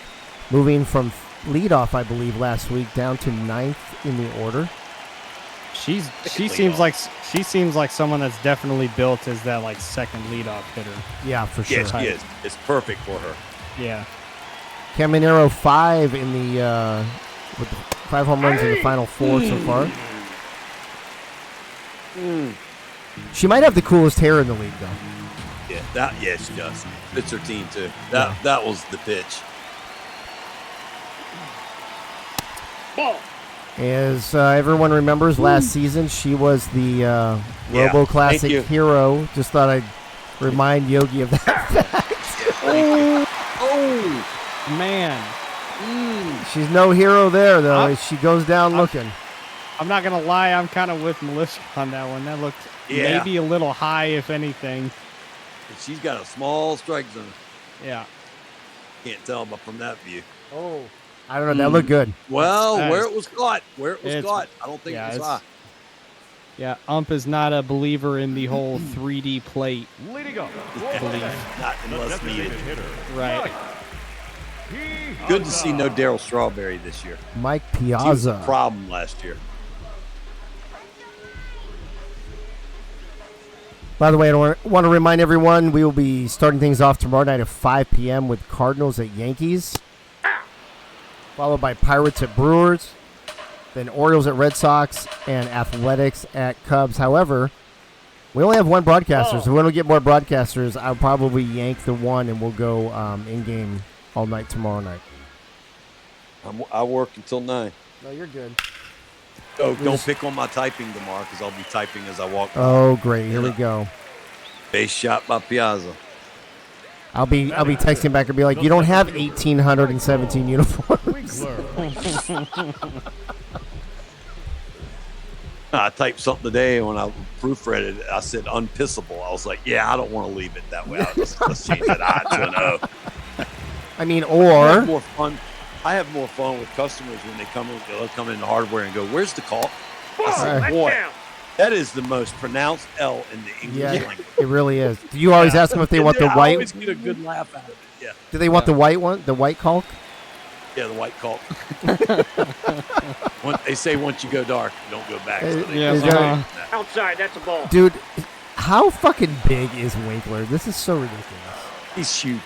moving from leadoff, I believe, last week down to 9th in the order. She seems like someone that's definitely built as that like second leadoff hitter. Yeah, for sure. Yes, she is. It's perfect for her. Yeah. Caminero 5 in the with the 5 home runs in the final 4 so far. She might have the coolest hair in the league, though. Yeah, she does. Fits her team too. That was the pitch. Ball. As everyone remembers, last season she was the Robo Classic thank you. hero. Just thought I'd remind Yogi of that. Man. She's no hero there, though. She goes down looking. I'm not gonna lie, I'm kind of with Melissa on that one. That looked maybe a little high, if anything. She's got a small strike zone. Yeah. Can't tell, but from that view. Oh, I don't know. That looked good. Well, Nice. where it was caught, It's- I don't think it was it's- high. Yeah, Ump is not a believer in the whole 3D plate belief. Not unless needed. Right. Good to see no Daryl Strawberry this year. Mike He was a Piazza. problem last year. By the way, I want to remind everyone we will be starting things off tomorrow night at 5 p.m. with Cardinals at Yankees, followed by Pirates at Brewers, then Orioles at Red Sox, and Athletics at Cubs. However, we only have one broadcaster, so when we get more broadcasters, I'll probably yank the one and we'll go in-game all night tomorrow night. I work until 9. No, you're good. Oh, don't pick on my typing tomorrow because I'll be typing as I walk. Oh, great. Here we go. Base shot by Piazza. I'll be texting back and be like, you don't have 1,817 uniforms. I typed something today when I proofread it. I said unpissable. I was like, yeah, I don't want to leave it that way. Let's change that I to an O. I mean, I or have more fun. I have more fun with customers when they come in. They'll come into hardware and go, "Where's the call?" I said, Right. "Boy, that is the most pronounced L in the English yeah, language." it really is. Do you always ask them if they want the I white? always get a good laugh out of it. Yeah, Do they want the white one? The white caulk? yeah, the white caulk. They say once you go dark, you don't go back. So they Yeah, Is say there- that. Outside. That's a ball. Dude, how fucking big is Winkler? This is so ridiculous. He's huge.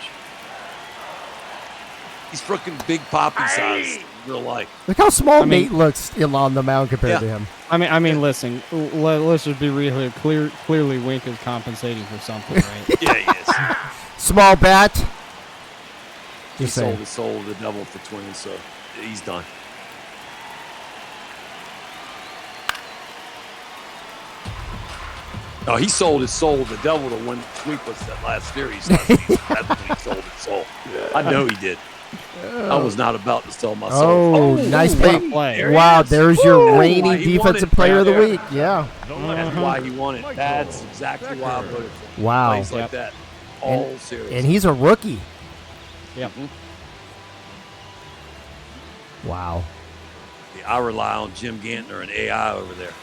He's freaking Big Poppy size in real life. Look how small I mean- Nate looks on the mound compared to Yeah. him. I mean, listen. Let's just be real here. Clearly, Wink is compensating for something, right? Yeah, he is. Small bat. He Just sold saying. his soul to the devil for Twins, so he's done. No, he sold his soul to the devil to win sweep us that last series. That's when he sold his soul. I know he did. I was not about to sell my soul. Oh, nice what play. a play. There he Wow, is. there's your Woo! reigning Why he defensive won it. player of the Yeah. week. Yeah. That's why he won it. That's exactly why I voted for him. Wow. Plays like Yep. that. All series. And he's a rookie. Yep. Wow. Yeah, I rely on Jim Gantner and AI over there.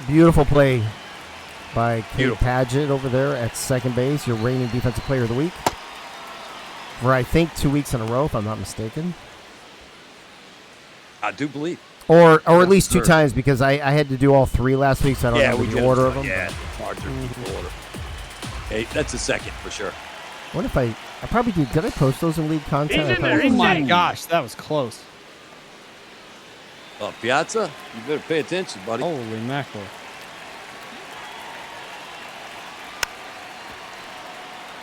Beautiful play by Kate Beautiful. Padgett over there at second base, your reigning defensive player of the week. For I think 2 weeks in a row, if I'm not mistaken. I do believe. Or at least two Sure. times because I had to do all 3 last week, so I don't Yeah, know we the did order of them. Yeah, it's hard to keep the order. Hey, that's a second for sure. What if I probably did I post those in league content? He's I in there, probably Oh he's did. my in. gosh, that was close. Piazza, you better pay attention, buddy. Holy mackerel.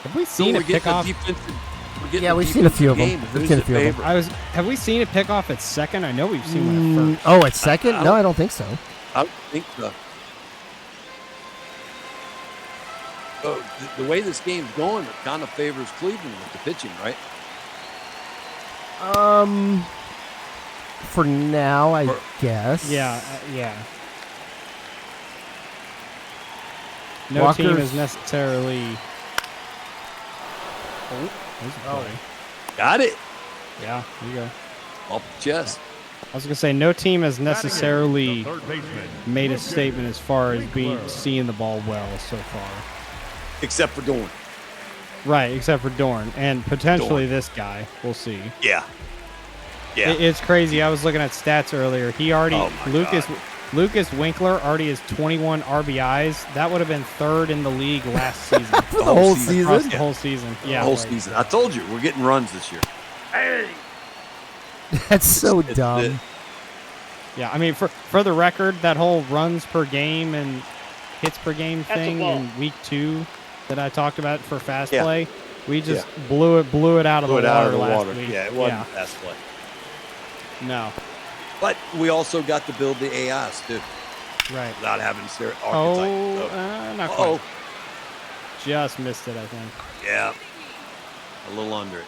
Have we seen we're a getting pickoff? Yeah, we've seen a few of them. We've seen a few of them. Have we seen a pickoff at second? I know we've seen one at first. Oh, at second? No, I don't think so. I don't think so. The way this game's going, it kind of favors Cleveland with the pitching, right? For now, I guess. Yeah, yeah. No Walker's- team is necessarily. Oh, there's a play. Got it. Yeah, there you go. Off the chest. I was gonna say no team has necessarily made a statement as far as seeing the ball well so far. Except for Dorn. Right, except for Dorn and potentially Dorn. this guy. We'll see. Yeah. Yeah. It's crazy. I was looking at stats earlier. He already Oh my Lucas Winkler already has 21 RBIs. That would have been third in the league last season. For the whole season? Across the whole season. Yeah, the whole right. season. I told you, we're getting runs this year. Hey, That's so It's- dumb. Yeah, I mean, for the record, that whole runs per game and hits per game That's a thing ball. in week 2 that I talked about for fast Yeah. play, we just blew it out of Blew the it water out of the last water. week. Yeah, it wasn't fast play. No, But we also got to build the AIs too, right. without having to stare at Oh, archetype. not Uh-oh. quite. Just missed it, I think. Yeah. A little under it.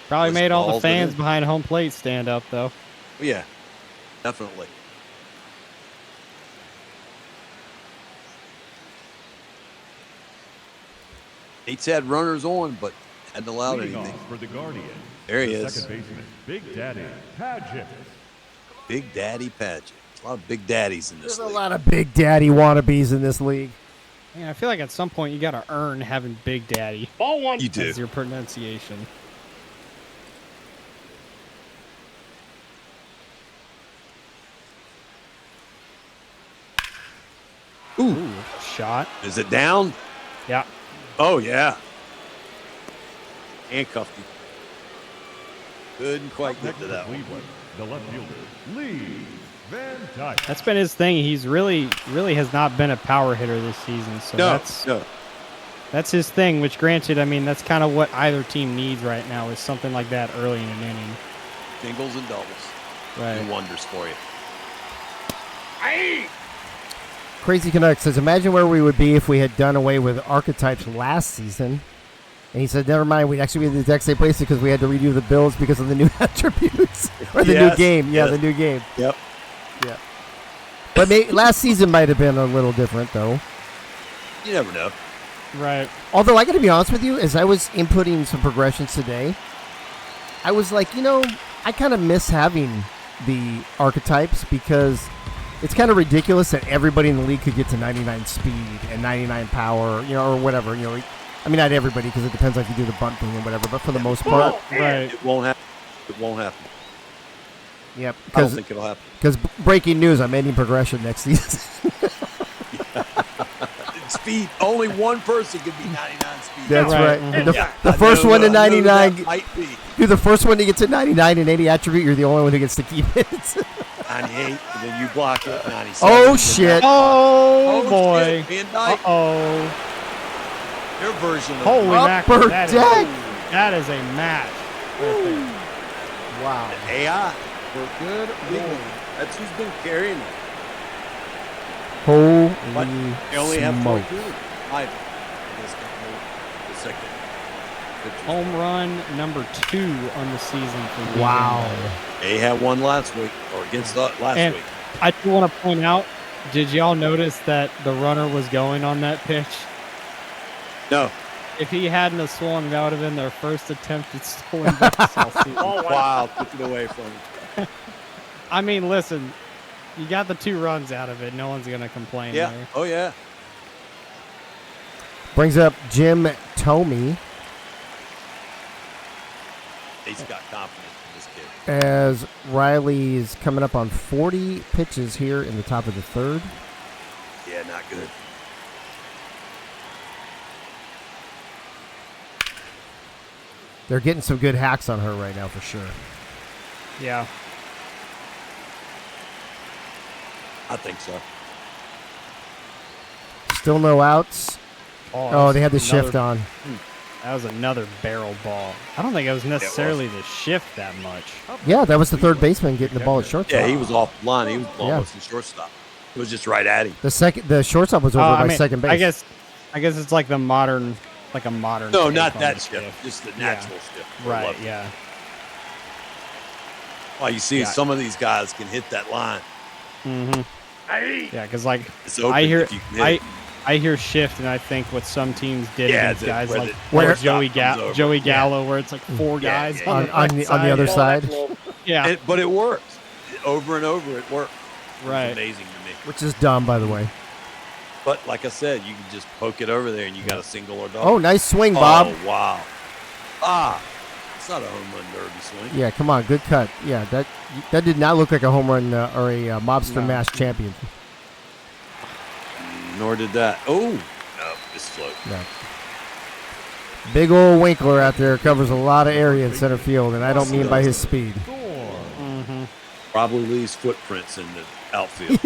Probably Those made all the balls fans in. behind home plate stand up, though. Yeah, definitely. Nate's had runners on, but hadn't allowed Leading anything. off for the Guardian. There he the is. Second baseman, Big Daddy Paget. Big Daddy Paget. A lot of big daddies in this There's a league. lot of big daddy wannabes in this league. Man, I feel like at some point you got to earn having Big Daddy ball one. You do. as your pronunciation. Ooh, shot. Is it down? Yeah. Oh, yeah. Handcuffed him. Couldn't quite get Next to for that one. Cleveland, the left fielder, Lee Van Dyke. That's been his thing. He's really has not been a power hitter this season. So No, that's that's his thing, which granted, I mean, that's kind of what either team needs right now is something like that early in an inning. singles and doubles. Right. Do wonders for you. Hey, Crazy Canuck says, imagine where we would be if we had done away with archetypes last season. And he said, never mind, we'd actually be in the exact same place because we had to redo the builds because of the new attributes. Or the new Yes, game. Yeah, yes. the new game. Yep. Yeah. But last season might have been a little different, though. You never know. Right. Although, I got to be honest with you, as I was inputting some progressions today, I was like, I kind of miss having the archetypes because it's kind of ridiculous that everybody in the league could get to 99 speed and 99 power, or whatever. I mean, not everybody because it depends if you do the bunt thing and whatever, but for the most part, Right. It won't happen. It won't happen. yep. I don't think it'll happen. Because breaking news, I'm ending progression next season. Speed. Only one person can be 99 speed. That's Right. right. Yeah, The I first know one to who that 99, might be. you're the first one to get to 99 in any attribute. You're the only one who gets to keep it. 98, and then you block it. 97. Oh, shit. Oh, boy. Shit, Van Dyke, Uh-oh. your version of Holy mackerel. Upper That deck. that is a match. Right there. Wow. AI. For good Cleveland. That's who's been carrying it. Holy But they only have smoke. 42. Five. I guess the second. Home run number 2 on the season for Lee Wow. Van Dyke. They had one last week, or against last And- week. I do want to point out, did y'all notice that the runner was going on that pitch? No. If he hadn't have swung, that would have been their first attempt at stolen base all season. ball one. Wow, took it away from him. I mean, listen, you got the 2 runs out of it. No one's going to complain Yeah. there. Oh, yeah. Brings up Jim Tomey He's got confidence in this kid. as Riley's coming up on 40 pitches here in the top of the third. Yeah, not good. They're getting some good hacks on her right now for sure. Yeah. I think so. Still no outs. Oh, they had the shift on. That was another barrel ball. I don't think it was necessarily the shift that much. Yeah, that was the third baseman getting the ball at shortstop. Yeah, he was off the line. He was almost in shortstop. It was just right at him. The shortstop was over by second base. I guess it's like a modern. No, take not on that the shift. Just the natural shift. Right. Left. Yeah. Well, you see, some of these guys can hit that line. Mm-hmm. Yeah, because like It's open I hear if you can hit it. I hear shift, and I think what some teams did against guys where like the shortstop comes over. Joey Gallo, where it's like four guys on the other side. Yeah, But it works. Over and over, it works. right. It's amazing to me. Which is dumb, by the way. But like I said, you can just poke it over there, and you got a single or double. Oh, nice swing, Bob. Oh, wow. Ah, it's not a home run derby swing. Yeah, come on, good cut. Yeah, that did not look like a home run or a mobster mass champion. Nor did that. Oh, no, this float. No. Big old Winkler out there covers a lot of area in center field, and I don't mean by his speed. Probably leaves footprints in the outfield.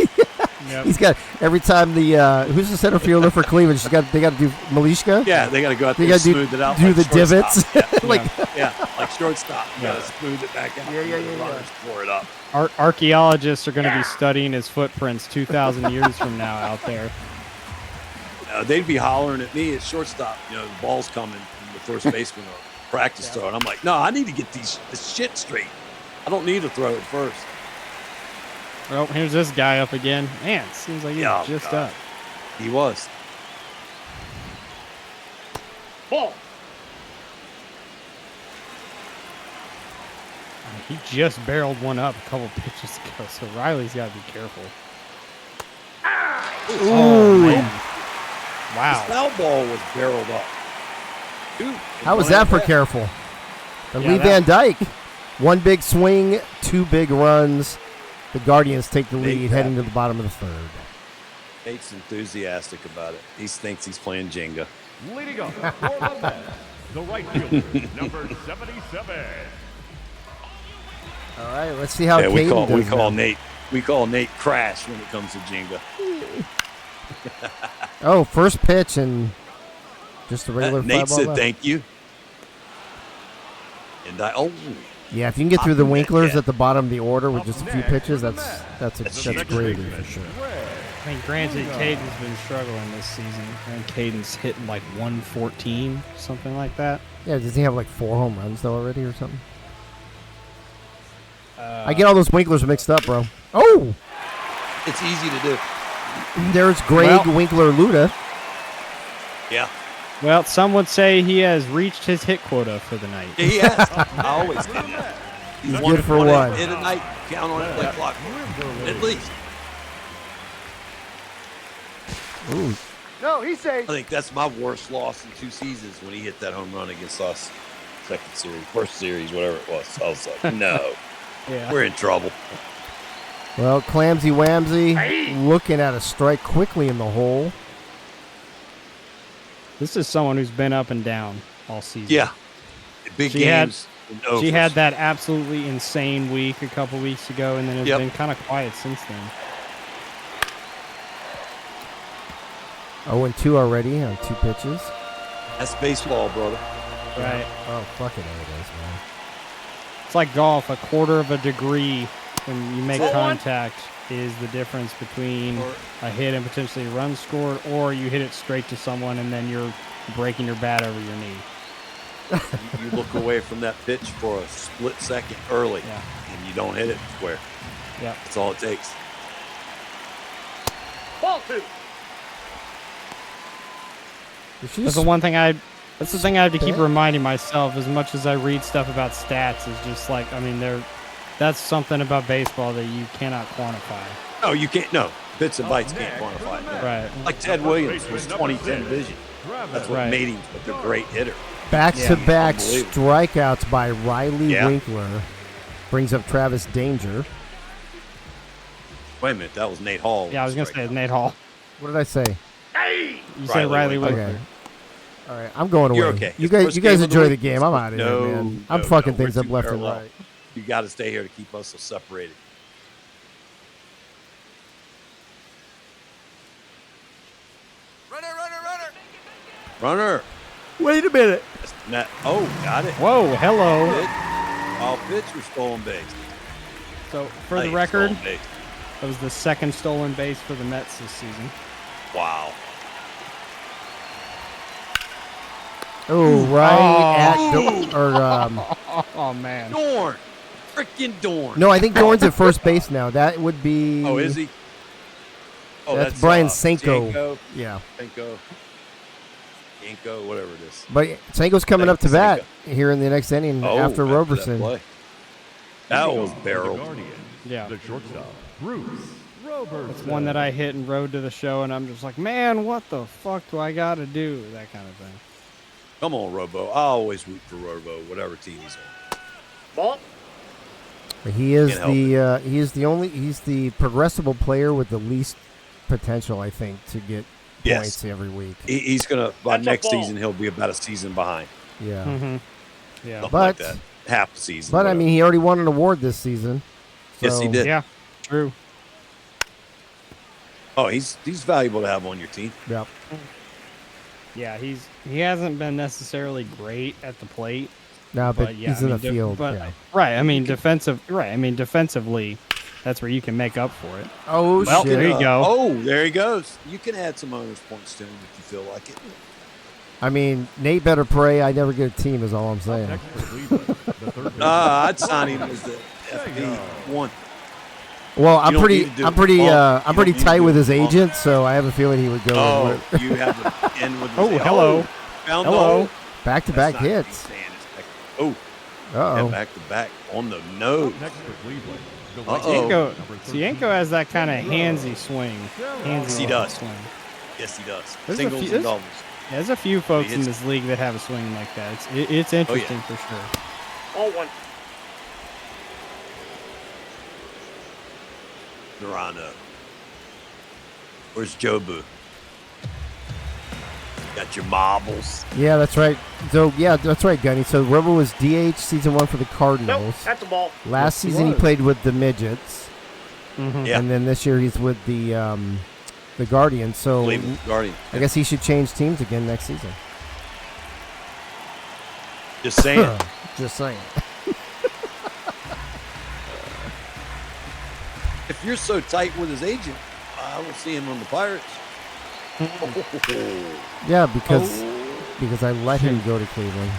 Yep. He's got every time who's the center fielder for Cleveland? They got to do Malishka. Yeah, they got to go out They there and gotta smooth it out. do like the shortstop. divots. Yeah, like shortstop. You got to smooth it back out. Yeah. Runners pour it up. Archaeologists are going to be studying his footprints 2,000 years from now out there. They'd be hollering at me at shortstop. You know, the ball's coming from the first baseman or practice throw. And I'm like, no, I need to get this shit straight. I don't need to throw it first. Well, here's this guy up again. Man, it seems like he's just up. He was. Ball. He just barreled one up a couple pitches ago, so Riley's got to be careful. Oh, man. Wow. The foul ball was barreled up. Dude, How was that for careful? And Yeah, Lee Van Dyke, one big swing, two big runs. The Guardians take the lead heading to the bottom of the third. Nate's enthusiastic about it. He thinks he's playing Jenga. Leading up for the Mets, the right fielder, number 77. All right, let's see how Yeah, we Caden call does Nate Crash when it comes to Jenga. Oh, first pitch and just a regular fly Nate ball said left. thank you. And Yeah, if you can get through the Winklers Yeah. at the bottom of the order with just a few pitches, that's great baseman, for sure. I mean, granted, Caden's been struggling this season. I think Caden's hitting like 114, something like that. Yeah, does he have like 4 home runs though already or something? I get all those Winklers mixed up, bro. Oh, it's easy to do. there's Greg Winkler Luda. Yeah. Well, some would say he has reached his hit quota for the night. Yeah, he has. I always do that. He's good for one. Hit a night, count on it, play clock. At least. Ooh, I think that's my worst loss in 2 seasons when he hit that home run against us. First series, whatever it was. I was like, no, Yeah. we're in trouble. well, Clamsy Whamsy looking at a strike quickly in the hole. This is someone who's been up and down all season. Yeah. Big She had- games. and overs. She had that absolutely insane week a couple weeks ago, and then it's Yep. been kind of quiet since then. 0-2 already on 2 pitches. That's baseball, brother. Right. Oh, fucking it is, man. It's like golf. A quarter of a degree when you make Is that contact is the difference between a hit and potentially a run scored, or you hit it straight to someone and then you're breaking your bat over your knee. You look away from that pitch for a split second early, Yeah. and you don't hit it square. Yeah. That's all it takes. Ball 2. That's the one thing that's the thing I have to keep reminding myself as much as I read stuff about stats is just like, I mean, that's something about baseball that you cannot quantify. No, you can't. No, bits and bytes can't quantify it. No. Right. Like Ted Williams was 2010 vision. That's what Right. made him such a great hitter. Back-to-back Unbelievable. strikeouts by Riley Yeah. Winkler brings up Travis Danger. Wait a minute, that was Nate Hall. Yeah, I was going to say Nate Hall. What did I say? You say Riley Winkler. Okay. All right, I'm going away. You're okay. You It's the guys, first you guys game of the enjoy the week. game. I'm out of here, No, man. I'm no, fucking no, things we're up too left and parallel. right. You got to stay here to keep us separated. Runner. Wait a minute. Oh, got it. Whoa, hello. Pitch or stolen base? So, for the record, that was the second stolen base for the Mets this season. Wow. Oh, right Oh, man. Dorn. Freaking Dorn. No, I think Dorn's at first base now. That would be. Oh, is he? Oh, that's Brian Senko. Yeah. Senko, whatever it is. But Senko's coming up to bat here in the next inning after Roberson. That was The barreled. Guardian. Yeah. The shortstop, Bruce Robertson. It's one that I hit and rode to the show, and I'm just like, man, what the fuck do I got to do? That kind of thing. Come on, Robo. I always root for Robo, whatever team he's on. Ball. He is he's the progressible player with the least potential, I think, to get points every week. He's gonna by That's a next ball. season he'll be about a season behind. Yeah. Mm-hmm. Yeah. Something But- like that. Half the season. But I whatever. mean, he already won an award this season. Yes, he so- did. Yeah. True. Oh, he's valuable to have on your team. Yep. Yeah, he hasn't been necessarily great at the plate. No, but yeah, he's I in mean, the field. But, yeah. Right. I mean, defensively, that's where you can make up for it. Oh, Well, shit. there you go. Oh, there he goes. You can add some owner's points to him if you feel like it. I mean, Nate better pray I never get a team is all I'm saying. Next for Cleveland, the third baseman. I'd sign him as the FD1. Well, I'm don't pretty, need to do I'm it. pretty, Oh, I'm you pretty don't need tight to with do his it. agent, so I have a feeling he would go. Oh, with you have to end with Oh, hello. Found Hello. the hole. back-to-back That's not what he's hits. saying. It's back- Oh, Uh-oh. back to back on the nose. Next for Cleveland, the Uh-oh. right Yanko, number so 13. Yanko has that kind of handsy swing. Yes, he Handsy does. swing. Yes, he does. There's a Singles few- and doubles. Yeah, there's a few folks in hits- this league that have a swing like that. It's interesting for sure. All one. Dorano. Where's Jobu? Got your marbles. Yeah, that's right. So, yeah, that's right, Gunny. So, Robo was DH season 1 for the Nope, Cardinals. that's a ball. Last he season, he was. played with the Midgets. Mm-hmm. Yeah. And then this year, he's with the Guardians. So, Cleveland Guardian. I guess he should change teams again next season. Just saying. Just saying. If you're so tight with his agent, I don't see him on the Pirates. Yeah, because I let him go to Cleveland.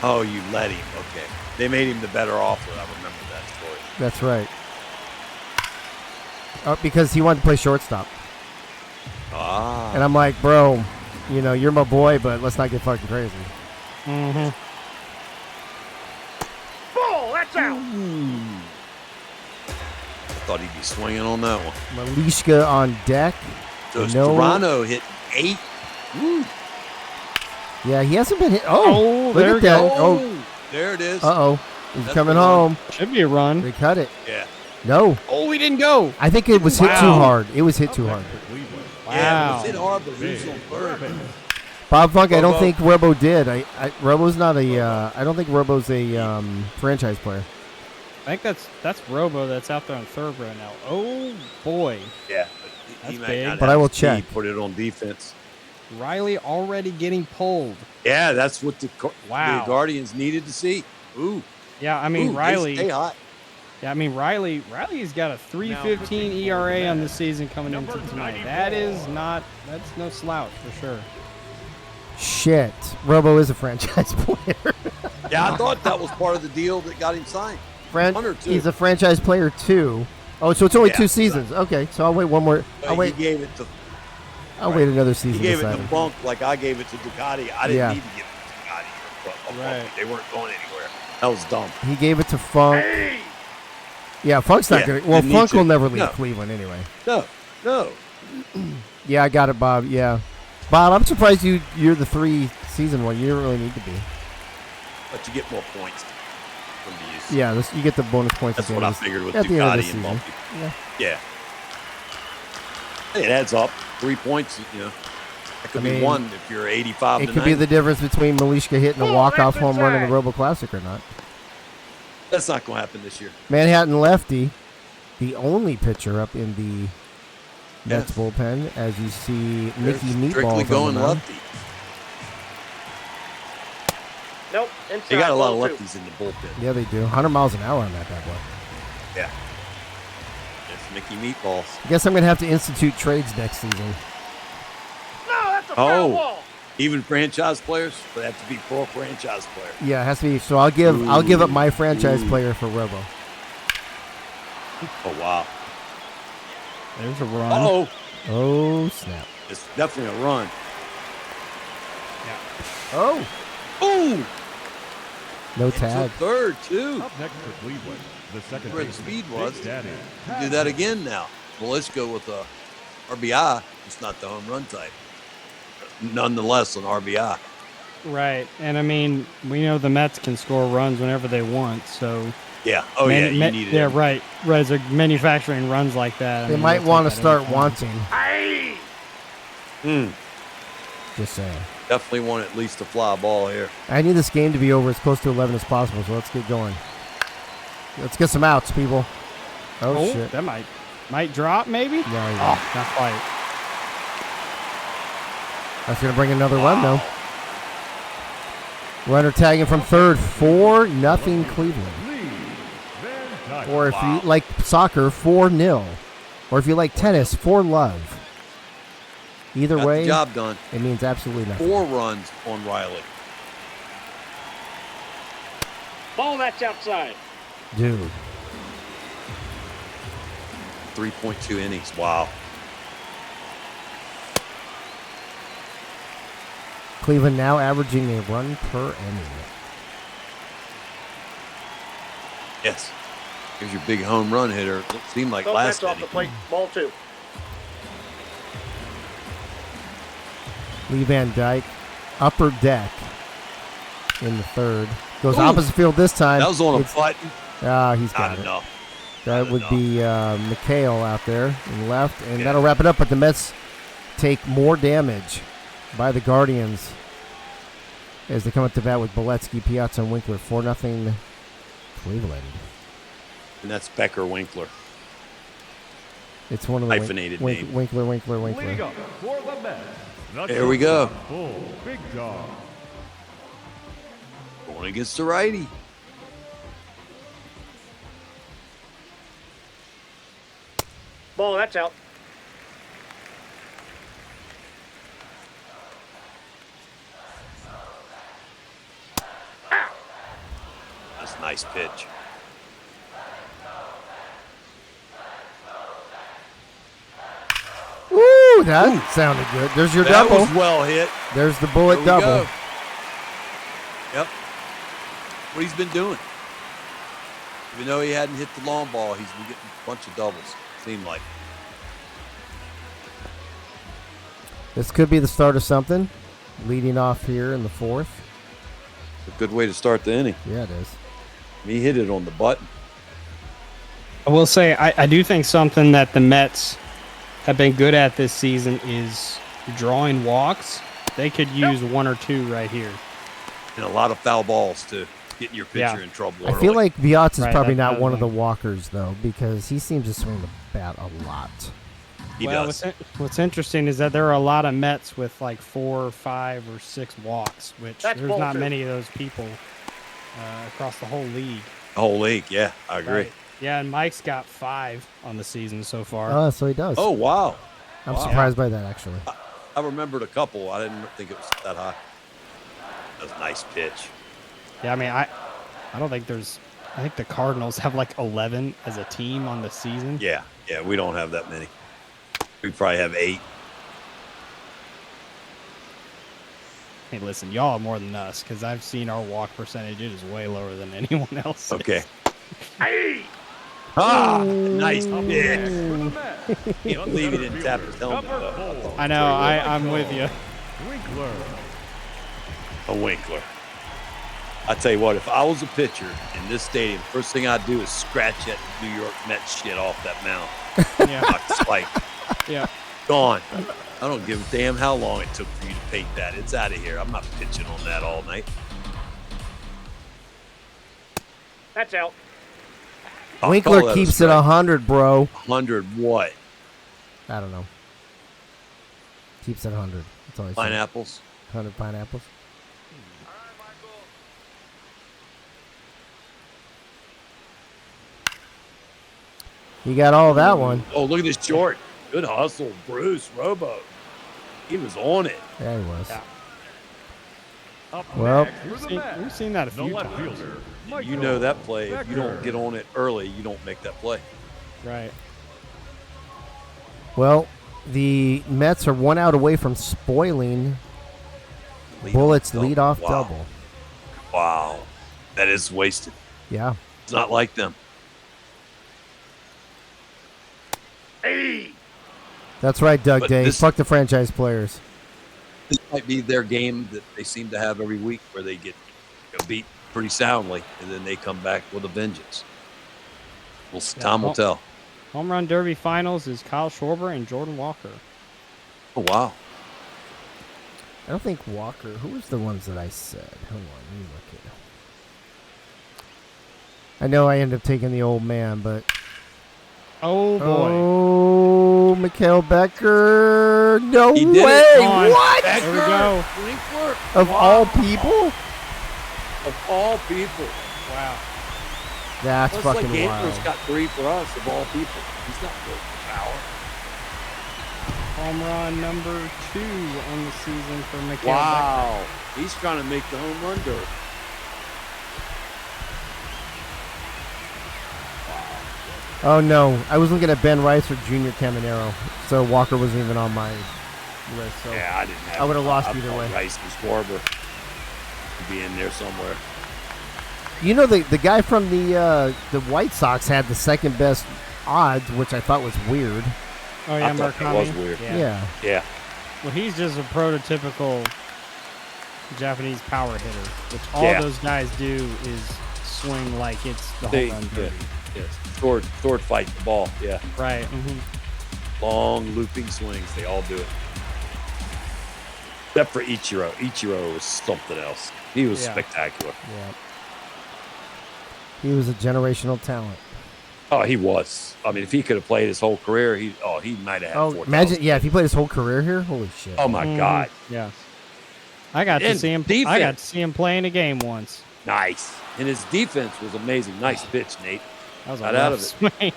Oh, you let him. Okay. They made him the better offer. I remember that story. That's right. Because he wanted to play shortstop. Ah. And I'm like, bro, you know, you're my boy, but let's not get fucking crazy. Mm-hmm. Ball, that's out. Thought he'd be swinging on that one. Malishka on deck. So No. Toronto hit 8. Woo. Yeah, he hasn't been hit. Oh, look there at we that. go. Oh, There it is. uh-oh. He's That's coming the one. home. Should be a run. They cut it. Yeah. No. Oh, we didn't go. I think it was hit too Wow. hard. It was hit too hard. For Cleveland, Yeah, it Wow. was hit hard, but who's on third? Bob Funk, I don't Robo. think Robo did. Robo's not a. I don't think Robo's a franchise player. I think that's Robo that's out there on third right now. Oh boy, Yeah. That's He might big. not But have I will speed, check. Put it on defense. Riley already getting pulled. Yeah, that's what the Wow. Guardians needed to see. Ooh. Yeah, I mean Ooh, they Riley. stay hot. Yeah, I mean Riley's got a 3.15 ERA on the season coming into tonight. That's no slouch for sure. Shit. Robo is a franchise player. Yeah, I thought that was part of the deal that got him signed. One or two. He's a franchise player too. Oh, so it's only Yeah, 2 seasons. Okay, so I'll wait one more. But I'll wait. He gave it to Another season. he gave to it sign to him. Funk like I gave it to Ducati. I didn't Yeah. need to give it to Ducati or Funk. Right. They weren't going anywhere. That was dumb. He gave it to Funk. Hey. Yeah, Funk's not Yeah, gonna. Well, didn't need Funk to. will never leave No. Cleveland anyway. No. Yeah, I got it, Bob. Yeah, Bob, I'm surprised you're the 3 season one. You don't really need to be. But you get more points from the use. Yeah, you get the bonus points. That's at the what I end of this- figured with at the end of Ducati this and season. Bumpy. Yeah. Yeah. It adds up. 3 points, you know. That could I mean, be one if you're 85 It to could be 90. the difference between Malishka hitting a Oh, walk-off that's home run in the inside. Robo Classic or not. That's not going to happen this year. Manhattan lefty, the only pitcher up in the Mets Yes. bullpen, as you see They're Mickey strictly Meatballs going on the mound. lefty. Nope. Inside. They got a lot of ball 2. lefties in the bullpen. Yeah, they do. 100 miles an hour on that bad boy. Yeah. It's Mickey Meatballs. I guess I'm going to have to institute trades next season. No, that's a foul Oh. ball. Even franchise players, but they have to be pro franchise player. Yeah, it has to be. So I'll give up my franchise player for Robo. Oh, wow. There's a run. Uh-oh. Oh, snap. It's definitely a run. Oh. Ooh. No It's a tag. third, too. Up next for Cleveland, the second Where the baseman, speed Big was. Daddy. Do that again now. Well, let's go with a RBI. It's not the home run type. Nonetheless, an RBI. Right. And I mean, we know the Mets can score runs whenever they want. So, Yeah. Oh, yeah. You need it. Yeah, right. Right. As they're manufacturing runs like that. I They mean, might they'll want to take that start anytime. wanting. Hey. Just saying. Definitely want at least a fly ball here. I need this game to be over as close to 11 as possible, so let's get going. Let's get some outs, people. Oh, shit. That might drop, maybe? No, he won't. Oh, not quite. That's going to bring another run, though. Runner tagging from third. 4-0 Cleveland. Lee Van Dyke. Or if you like soccer, 4-0. Or if you like tennis, 4-love. Either Got way, the job done. it means absolutely nothing. 4 runs on Riley. Ball that's outside. Dude. 3.2 innings. Wow. Cleveland now averaging a run per inning. Yes. Here's your big home run hitter. It seemed like No last pitch off inning. the plate. Ball 2. Lee Van Dyke, upper deck in the third. Goes Ooh. opposite field this time. That was on a It's- button. He's got Not it. enough. That Not would enough. be McHale out there in left, and Yeah. that'll wrap it up. But the Mets take more damage by the Guardians as they come up to bat with Beletsky, Piazza, and Winkler. 4-0 Cleveland. And that's Becker Winkler. It's one of the Hyphenated name. Winkler. Leading up for the Mets. the There we go. shortstop, Bull Big Dog. Going against the righty. Ball that's out. That's a nice pitch. Ooh, that sounded good. There's your That double. was well hit. There's the bullet There we double. go. Yep. What he's been doing. Even though he hadn't hit the long ball, he's been getting a bunch of doubles. Seemed like. This could be the start of something. Leading off here in the fourth. A good way to start the inning. Yeah, it is. He hit it on the button. I will say, I do think something that the Mets have been good at this season is drawing walks. They could use 1 or 2 right here. And a lot of foul balls, too. Getting your pitcher Yeah. in trouble I early. feel like Biatz is Right, probably that's not one of the another walkers, though, because he seems to swing the bat a lot. he well, does. what's interesting is that there are a lot of Mets with like 4, 5, or 6 walks, which That's there's not bullshit. many of those people across the whole league. The whole league, yeah, I agree. Right. Yeah, and Mike's got 5 on the season so far. Oh, so he does. Oh, wow. I'm wow. surprised by that, actually. I remembered a couple. I didn't think it was that high. That was a nice pitch. Yeah, I mean, I don't think there's. I think the Cardinals have like 11 as a team on the season. Yeah, we don't have that many. We probably have 8. Hey, listen, y'all have more than us because I've seen our walk percentage. It is way lower than anyone else. Okay. Hey. Ah, nice Up pitch. next for the Mets. Can't believe he didn't tap his helmet. Number though. 4, I know. I'm with you. Winkler. A Winkler. I tell you what, if I was a pitcher in this stadium, first thing I'd do is scratch that New York Mets shit off that mound. Yeah, Knock the spike. yeah. Gone. I don't give a damn how long it took for you to paint that. It's out of here. I'm not pitching on that all night. That's out. I'll call Winkler that a keeps it strike. 100, bro. 100 what? I don't know. Keeps it 100. That's all I said. Pineapples? 100 pineapples. You got all that one. Oh, look at this short. Good hustle, Bruce Robo. He was on it. Yeah, he was. Yeah. Up Well- next for the We've Mets, seen that a the few left times. fielder. You know that Michael play. If you don't Becker. get on it early, you don't make that play. Right. Well, the Mets are 1 out away from spoiling Bullett's leadoff Wow. double. Wow. That is wasted. Yeah. It's not like them. Hey. That's right, Doug But Day. this- Fuck the franchise players. This might be their game that they seem to have every week where they get beat pretty soundly, and then they come back with a vengeance. Well, time will tell. Home Run Derby Finals is Kyle Schwarber and Jordan Walker. Oh, wow. I don't think Walker. Who was the ones that I said? Hold on, let me look at. I know I ended up taking the old man, but Oh boy. oh, Mikhail Becker! No He did it. way! On. What? There we go. Winkler, Of all people? of all people. Wow. That's Looks fucking like wild. Antler's got 3 for us, of all people. He's not good for power. Home run number 2 on the season for Mikhail Wow. He's trying to make the home run derby. Oh no, I was looking at Ben Rice or Junior Caminero, so Walker wasn't even on my list. So Yeah, I didn't have I would've lost I either thought way. Rice and Schwarber would be in there somewhere. you know the guy from the White Sox had the second best odds, which I thought was weird. Becker. Oh yeah, I thought that Murakami. was weird. Yeah. Yeah. Well, he's just a prototypical Japanese power hitter, which all Yeah. those guys do is swing like it's the They, home run yeah, derby. yeah. Sword fight the ball. Yeah. Right. hmm Long looping swings. They all do it. Except for Ichiro. Ichiro was something else. He was Yeah. spectacular. Yeah, he was a generational talent. Oh, he was. I mean, if he could have played his whole career, he might have had Oh, 4,000. imagine, yeah, if he played his whole career here, holy shit. Oh my God. Yeah. I got to And see him. I defense. got to see him play in a game once. Nice. And his defense was amazing. Nice pitch, Nate. That was a Got out rough of swing.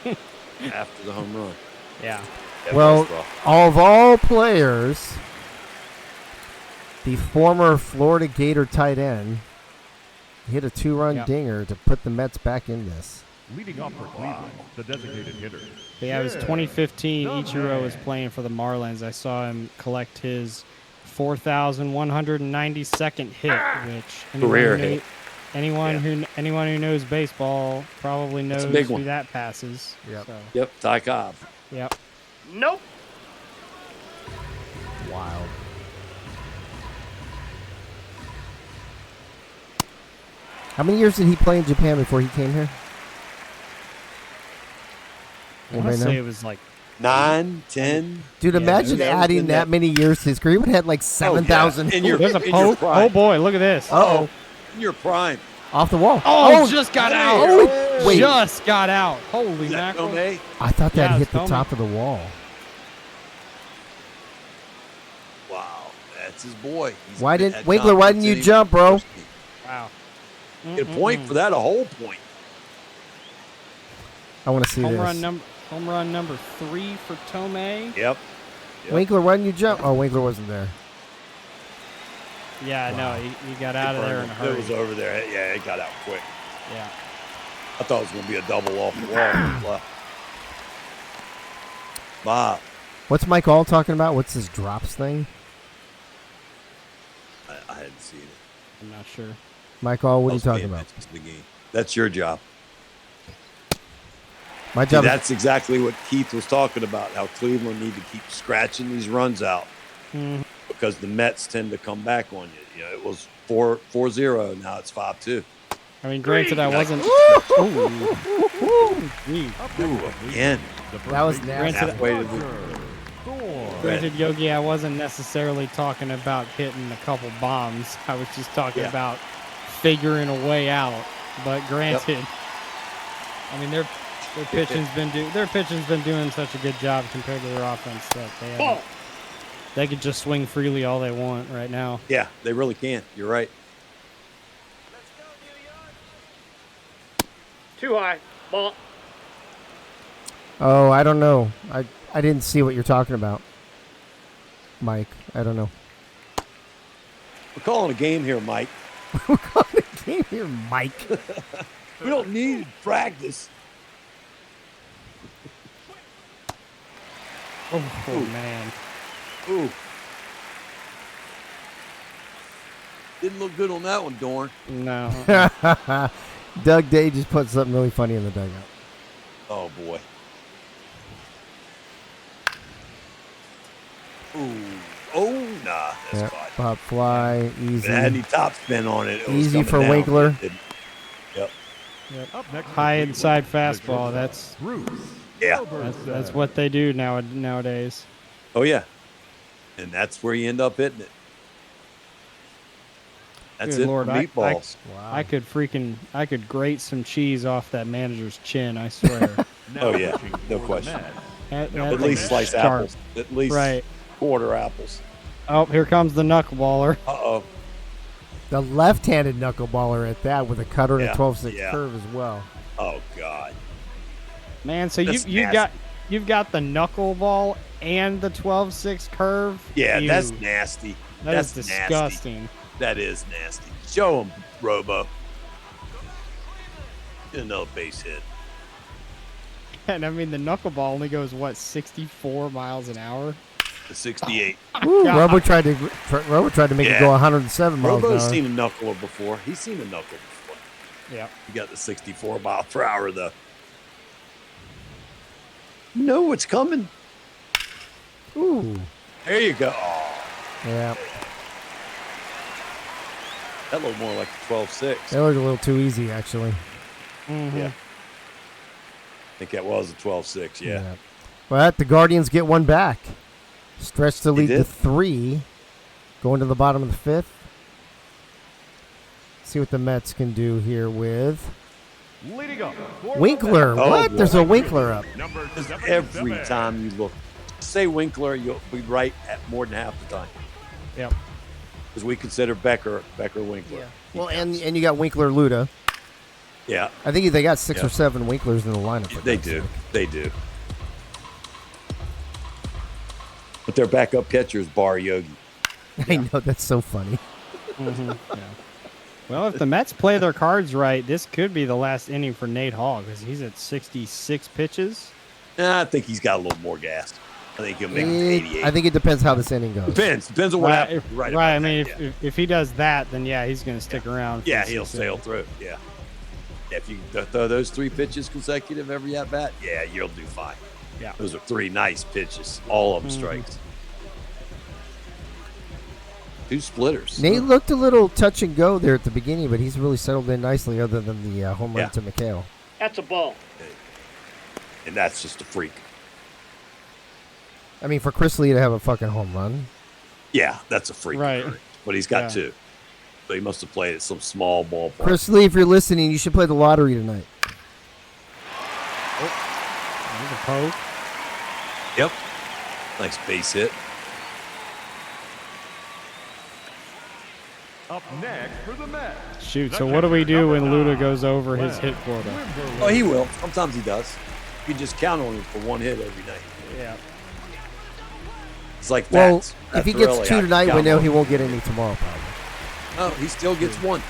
After the home run. Yeah. That Well, was rough. of all players, the former Florida Gator tight end hit a 2-run Yep. dinger to put the Mets back in this. Leading off for Cleveland, the designated hitter. Yeah, it was Yeah. 2015. The Ichiro was man. playing for the Marlins. I saw him collect his 4,192nd hit, which Career hit. Anyone who knows baseball probably knows a big who one. that passes. Yep. So, Yep, Ty Cobb. yep. Nope. Wild. How many years did he play in Japan before he came here? I want Anybody to say know? it was like 9, 10. Dude, Yeah, imagine that was adding in that that- many years to his career. He would have had like 7,000 In your, there's a in your poke. prime. Oh boy, look at this. Uh-oh. In your prime. off the wall. Oh, just got hey, out. oh, wait. Just got out. Holy Is that mackerel. Tomei? I thought that Yeah, hit it's the Tomei. top of the wall. Wow, that's his boy. He's Why had didn't Winkler? Why didn't you confidence in him. jump, bro? Wow. Get a point for that, a whole point. I want to see Home this. run number 3 for Tomei. Yep. Yep. Winkler, why didn't you jump? Oh, Winkler wasn't there. Yeah, no, he got out of there in a It hurry. was over there. Yeah, it got out quick. Yeah. I thought it was going to be a double off the wall. Left. Bob, What's Mike All talking about? What's his drops thing? I hadn't seen it. I'm not sure. Mike All, what I are you was talking paying about? attention to the game. That's your job. My See, job is that's exactly what Keith was talking about, how Cleveland need to keep scratching these runs out Mhm. because the Mets tend to come back on you. You know, it was 4-0, now it's 5-2. I mean, granted, I wasn't. Gee. Ooh, again. That was nasty. Halfway to the Granted, Yogi, I wasn't necessarily talking about hitting a couple bombs. I was just talking Yeah. about figuring a way out. But granted, I mean, their pitching's been doing such a good job compared to their offense that they could just swing freely all they want right now. Yeah, they really can. You're right. Too high. Ball. Oh, I don't know. I didn't see what you're talking about, Mike. I don't know. We're calling a game here, Mike. We're calling a game here, Mike. We don't need practice. Oh man. Ooh. Didn't look good on that one, Dorn. No. Doug Day just put something really funny in the dugout. Oh, boy. Ooh. Oh, nah. That's fine. Pop fly, easy. If it had any top spin on it, it was Easy coming for down. Winkler. Yep. Up next, High inside fastball. Yeah. That's what they do nowadays. Oh, yeah. And that's where you end up hitting it. That's Good it Lord, for meatballs. Wow. I could grate some cheese off that manager's chin. I swear. Oh, yeah. No question. That At thing least is slice sharp. apples. At least Right. quarter apples. Oh, here comes the knuckleballer. Uh-oh. The left-handed knuckleballer at that with a cutter and Yeah, a 12-6 yeah. curve as well. Oh, God. Man, so That's you've got the knuckleball and the 12-6 curve. Yeah, Ew. that's nasty. That's That's disgusting. Nasty. That is nasty. Show him, Robo. Get another base hit. And I mean, the knuckleball only goes, what, 64 miles an hour? The 68. Ooh, God. Robo tried to make it Yeah. go 107 miles an Robo's hour. seen a knuckler before. He's seen a knuckle before. Yeah. He got the 64 mile per hour, though. You know what's coming. Ooh. There you go. Oh, Yeah. that looked more like the 12-6. That looked a little too easy, actually. Mm-hmm. Yeah. I think that was a 12-6, yeah. But the Guardians get one back. Stretch the lead to did. 3. Going to the bottom of the 5th. See what the Mets can do here with leading up. Winkler. Oh, What? boy. There's a Winkler up. Number Every 77. time you look, say Winkler, you'll be right at more than half the time. Yep. Because we consider Becker Winkler. He Well, and counts. you got Winkler Luda. Yeah, I think they got 6 Yeah. or 7 Winklers in the lineup. for they God's do. sake. They do. But their backup catcher is Bar Yogi. I know, that's so funny. Mm-hmm. Yeah. Well, if the Mets play their cards right, this could be the last inning for Nate Hall because he's at 66 pitches. I think he's got a little more gas. I think he'll make it to 88. I think it depends how this inning goes. Depends on what happens. Right. Right. I about mean, that, yeah. if he does that, then yeah, he's going to stick around. for Yeah, the he'll sixth sail inning. through. Yeah. If you throw those 3 pitches consecutive every at bat, yeah, you'll do fine. Yeah. Those are 3 nice pitches. All of them strikes. 2 splitters. Nate looked a little touch and go there at the beginning, but he's really settled in nicely other than the home run Yeah. to McHale. That's a ball. And that's just a freak. I mean, for Chris Lee to have a fucking home run. Yeah, that's a freak. Right. But he's got Yeah. 2. So he must have played at some small ballpark. Chris Lee, if you're listening, you should play the lottery tonight. There's a poke. Yep. Nice base hit. Up next for the Mets. Shoot. So what do we do when Luda goes over his hit quota? Oh, he will. Sometimes he does. You can just count on him for 1 hit every night. Yeah. It's like Well, Fats. if he That's gets really 2 how tonight, you we count know on he him. won't get any tomorrow, probably. Oh, he still gets 1.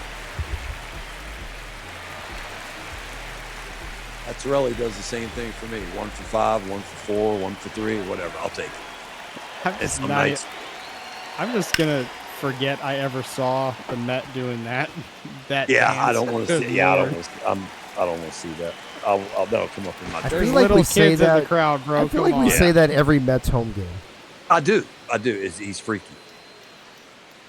Azzarelli does the same thing for me. 1 for 5, 1 for 4, 1 for 3, whatever. I'll take it. I'm And just, some not- nights. I'm just gonna forget I ever saw the Met doing that. That Yeah, dance. I don't want to Good see. Yeah, I Lord. don't want to. I don't want to see that. That'll come up in my I dream. There's feel like little we say kids in that- the crowd, bro. I feel Come like we on. say that every Mets home game. I do. He's freaky.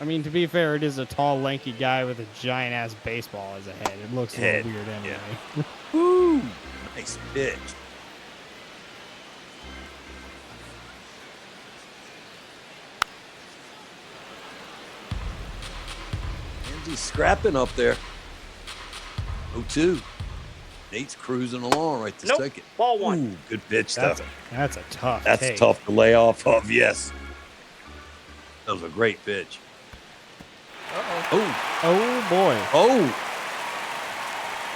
I mean, to be fair, it is a tall, lanky guy with a giant ass baseball as a head. It looks a Head, little weird anyway. Woo! Nice pitch. And he's scrapping up there. 0-2. Nate's cruising along right this Nope. second. Ball one. Ooh, good pitch, though. That's a tough That's take. tough to lay off of, yes. That was a great pitch. Oh, Oh, boy. oh,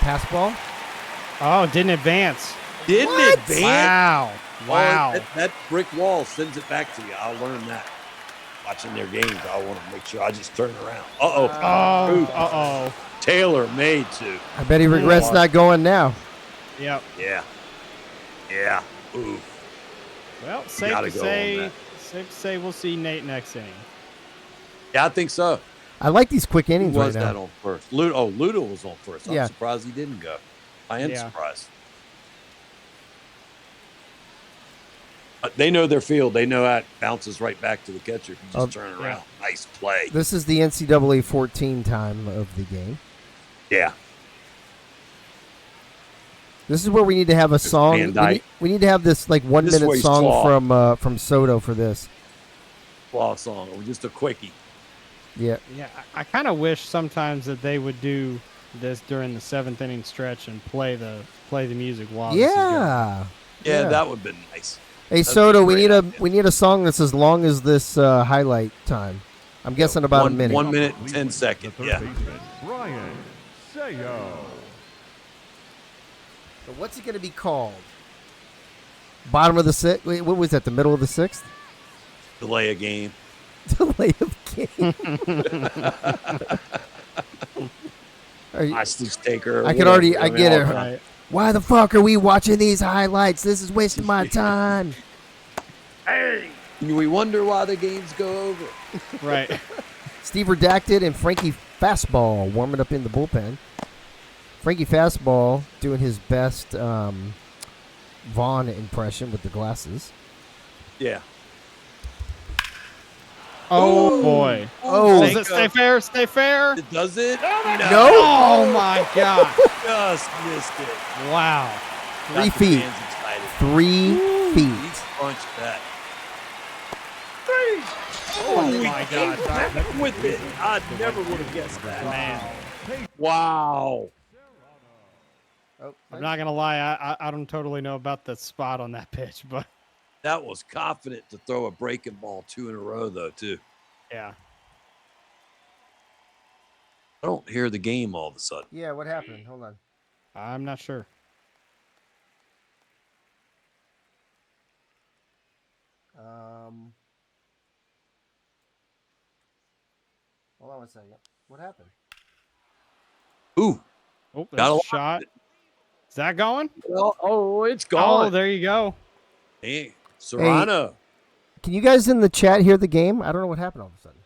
Pass ball. Oh, didn't advance. didn't advance? Wow. Wow. Oh, that brick wall sends it back to you. I'll learn that. Watching their games, I want to make sure I just turn around. Uh-oh. Oh, Ooh. uh-oh. Taylor made to. I bet he regrets not going now. Yep. Yeah. Yeah. Ooh. Well, safe gotta to go on say we'll see Nate next inning. Yeah, I think so. I like these quick Who innings was right that now. on first? Ludo was on first. I'm Yeah. surprised he didn't go. I am Yeah. surprised. They know their field. They know how it bounces right back to the catcher if you just turn it around. Nice play. This is the NCAA 14 time of the game. Yeah. This is where we need to have a song. Van Dyke. We need to have this like 1 This is minute where he's song claw. from Soto for this. Claw song or just a quickie. Yeah. Yeah, I kind of wish sometimes that they would do this during the 7th inning stretch and play the music while this is going. Yeah, that would have been nice. Hey That'd be Soto, a we great need idea. we need a song that's as long as this highlight time. I'm guessing about a minute. 1 minute and 10 seconds. The third Yeah. baseman, Brian Sayo. So what's it going to be called? Bottom of the sixth. Wait, what was that? The middle of the sixth? Delay a game. Delay of game. Are you- Hostage taker. I could already. I get it. all Right. Why the fuck are we watching these highlights? This is wasting my time. Hey. We wonder why the games go over. Right. Steve Redacted and Frankie Fastball warming up in the bullpen. Frankie Fastball doing his best Vaughn impression with the glasses. Yeah. Oh, boy. Oh, Does it stay fair? Stay fair? Does it? no. Oh, my God. Just missed it. Wow. 3 Got the feet. fans excited. 3 He's feet. punched that. Oh, my God. Back with it. I never would have guessed that. Man. Wow. I'm not going to lie. I don't totally know about the spot on that pitch, but That was confident to throw a breaking ball 2 in a row, though, too. yeah. I don't hear the game all of a sudden. Yeah, what happened? Hold on. I'm not sure. Hold on one second. What happened? Ooh. Oh, Got there's a a lot. shot. Is that going? Well, oh, it's Oh, gone. there you go. Hey, Serrano. Can you guys in the chat hear the game? I don't know what happened all of a sudden.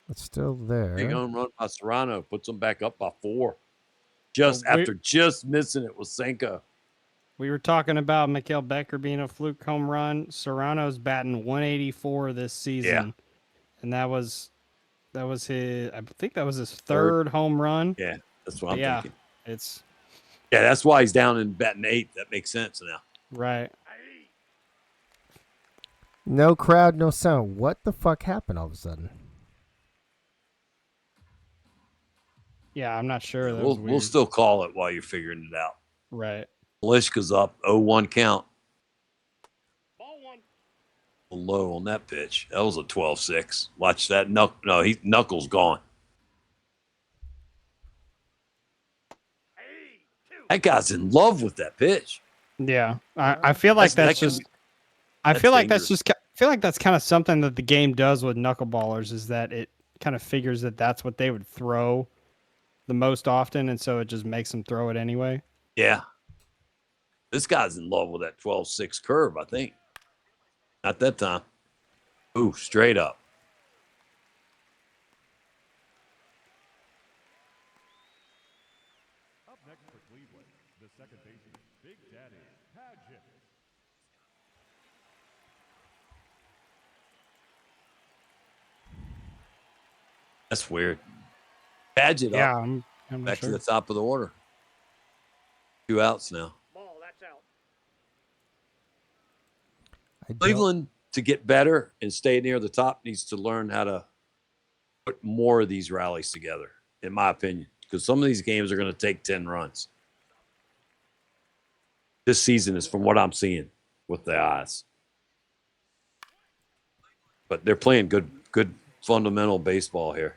It's still there. Big home run by Serrano. Puts them back up by 4. Just Well, after just missing it with Senko. We were talking about Mikael Becker being a fluke home run. Serrano's batting 184 this season. And that was his, I think that was his third home run. Yeah, that's what I'm Yeah. thinking. It's Yeah, that's why he's down in batting 8. That makes sense now. right. No crowd, no sound. What the fuck happened all of a sudden? Yeah, I'm not sure. That We'll was weird. we'll still call it while you're figuring it out. Right. Malishka's up 0-1 count. Ball one. Low on that pitch. That was a 12-6. Watch that. Knuckles gone. That guy's in love with that pitch. Yeah. I feel like That's- that's that can just be- I that's feel like that's dangerous. just I feel like that's kind of something that the game does with knuckleballers is that it kind of figures that that's what they would throw the most often, and so it just makes them throw it anyway. Yeah. This guy's in love with that 12-6 curve, I think. Not that time. Ooh, straight up. Up next for Cleveland, the second baseman, Big Daddy Paget. That's weird. Badge it Yeah, up. I'm not Back sure. to the top of the order. 2 outs now. Ball, that's out. I don't- Cleveland to get better and stay near the top needs to learn how to put more of these rallies together, in my opinion, because some of these games are going to take 10 runs. This season is from what I'm seeing with the eyes. But they're playing good fundamental baseball here.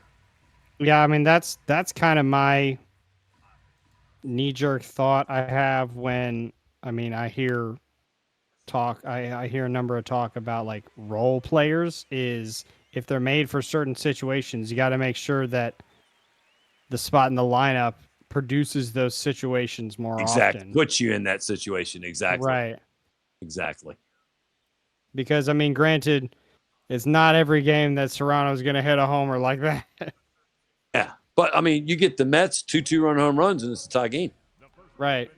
Yeah, I mean that's kind of my knee-jerk thought I have when I hear talk. I hear a number of talk about like role players is if they're made for certain situations, you got to make sure that the spot in the lineup produces those situations more Exactly. often. Puts you in that situation. Exactly. Right. Exactly. Because granted, it's not every game that Serrano's going to hit a homer like that. Yeah. But you get the Mets 2-2-run home runs and it's a tie game. Right.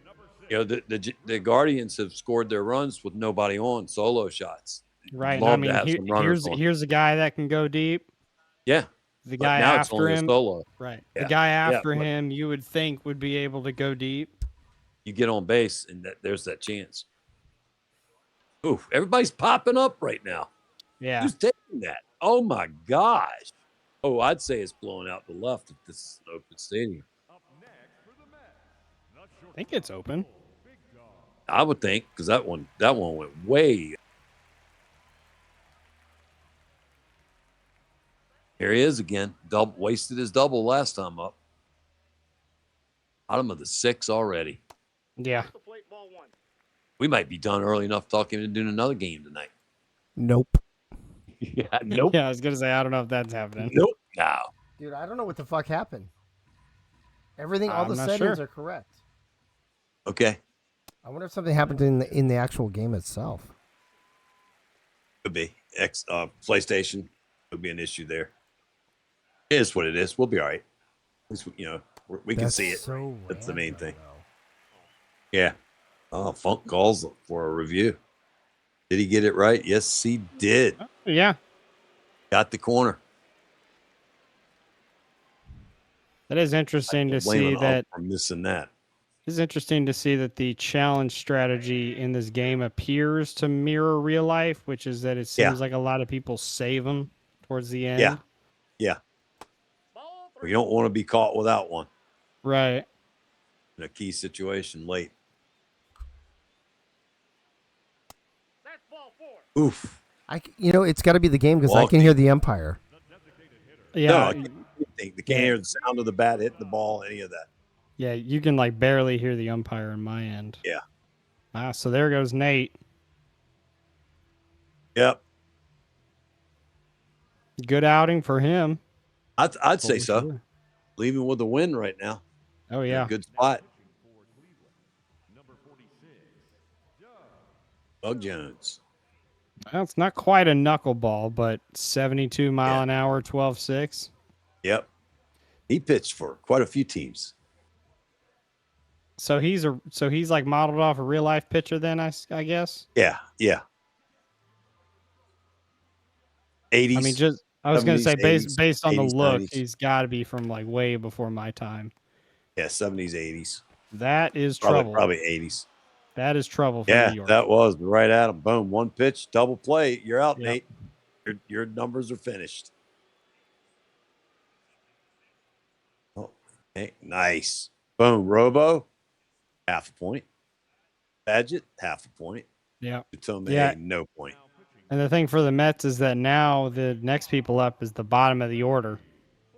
The Guardians have scored their runs with nobody on, solo shots. Right. Love to have some runners on. Here's a guy that can go deep. Yeah. The But guy now it's after only him. a solo. Right. Yeah. The guy after but him, you would think would be able to go deep. You get on base, and there's that chance. Oof! Everybody's popping up right now. Yeah. Who's taking that? Oh my gosh! Oh, I'd say it's blowing out the left if this is an open stadium. I think it's open. I would think because that one went way. Here he is again. Wasted his double last time up. Bottom of the 6 already. Yeah. The plate, ball one. We might be done early enough talking to doing another game tonight. Nope. Yeah, nope. Yeah, I was gonna say I don't know if that's happening. Nope. No. Dude, I don't know what the fuck happened. Everything, all I'm the not settings sure. are correct. Okay. I wonder if something happened in the actual game itself. Could be. PlayStation could be an issue there. It is what it is. We'll be all right. At least, we can That's see it. so That's the main random, thing. though. Yeah. Oh, Funk calls for a review. Did he get it right? Yes, he did. Yeah. Got the corner. That is interesting to Blame see it on that. for missing that. It's interesting to see that the challenge strategy in this game appears to mirror real life, which is that it seems like a lot of people save them towards the end. Yeah. Yeah. Ball Well, three. you don't want to be caught without one Right. in a key situation late. That's ball four. Oof. It's got to be the game because I can hear the umpire. Yeah. No, I can't hear the sound of the bat hitting the ball, any of that. Yeah, you can barely hear the umpire on my end. Yeah. So there goes Nate. Yep. Good outing for him. I'd say For so. sure. Leaving with a win right now. Oh In yeah. a good spot. Doug Jones. Well, it's not quite a knuckleball, but 72 mile an hour, 12.6. Yep. He pitched for quite a few teams. So he's like modeled off a real life pitcher then, I guess. Yeah. Yeah. 80s. I was going to say 70s, based on the 80s, look, 90s. he's got to be from way before my time. Yeah, 70s, 80s. That is trouble. Probably 80s. That is trouble for Yeah, New York. that was right at him. Boom, one pitch, double play. You're out, Yep. Nate. Your numbers are finished. Oh, okay, nice. Boom, Robo, half a point. Badgett, half a point. Yeah. Utome, Yeah. no point. And the thing for the Mets is that now the next people up is the bottom of the order.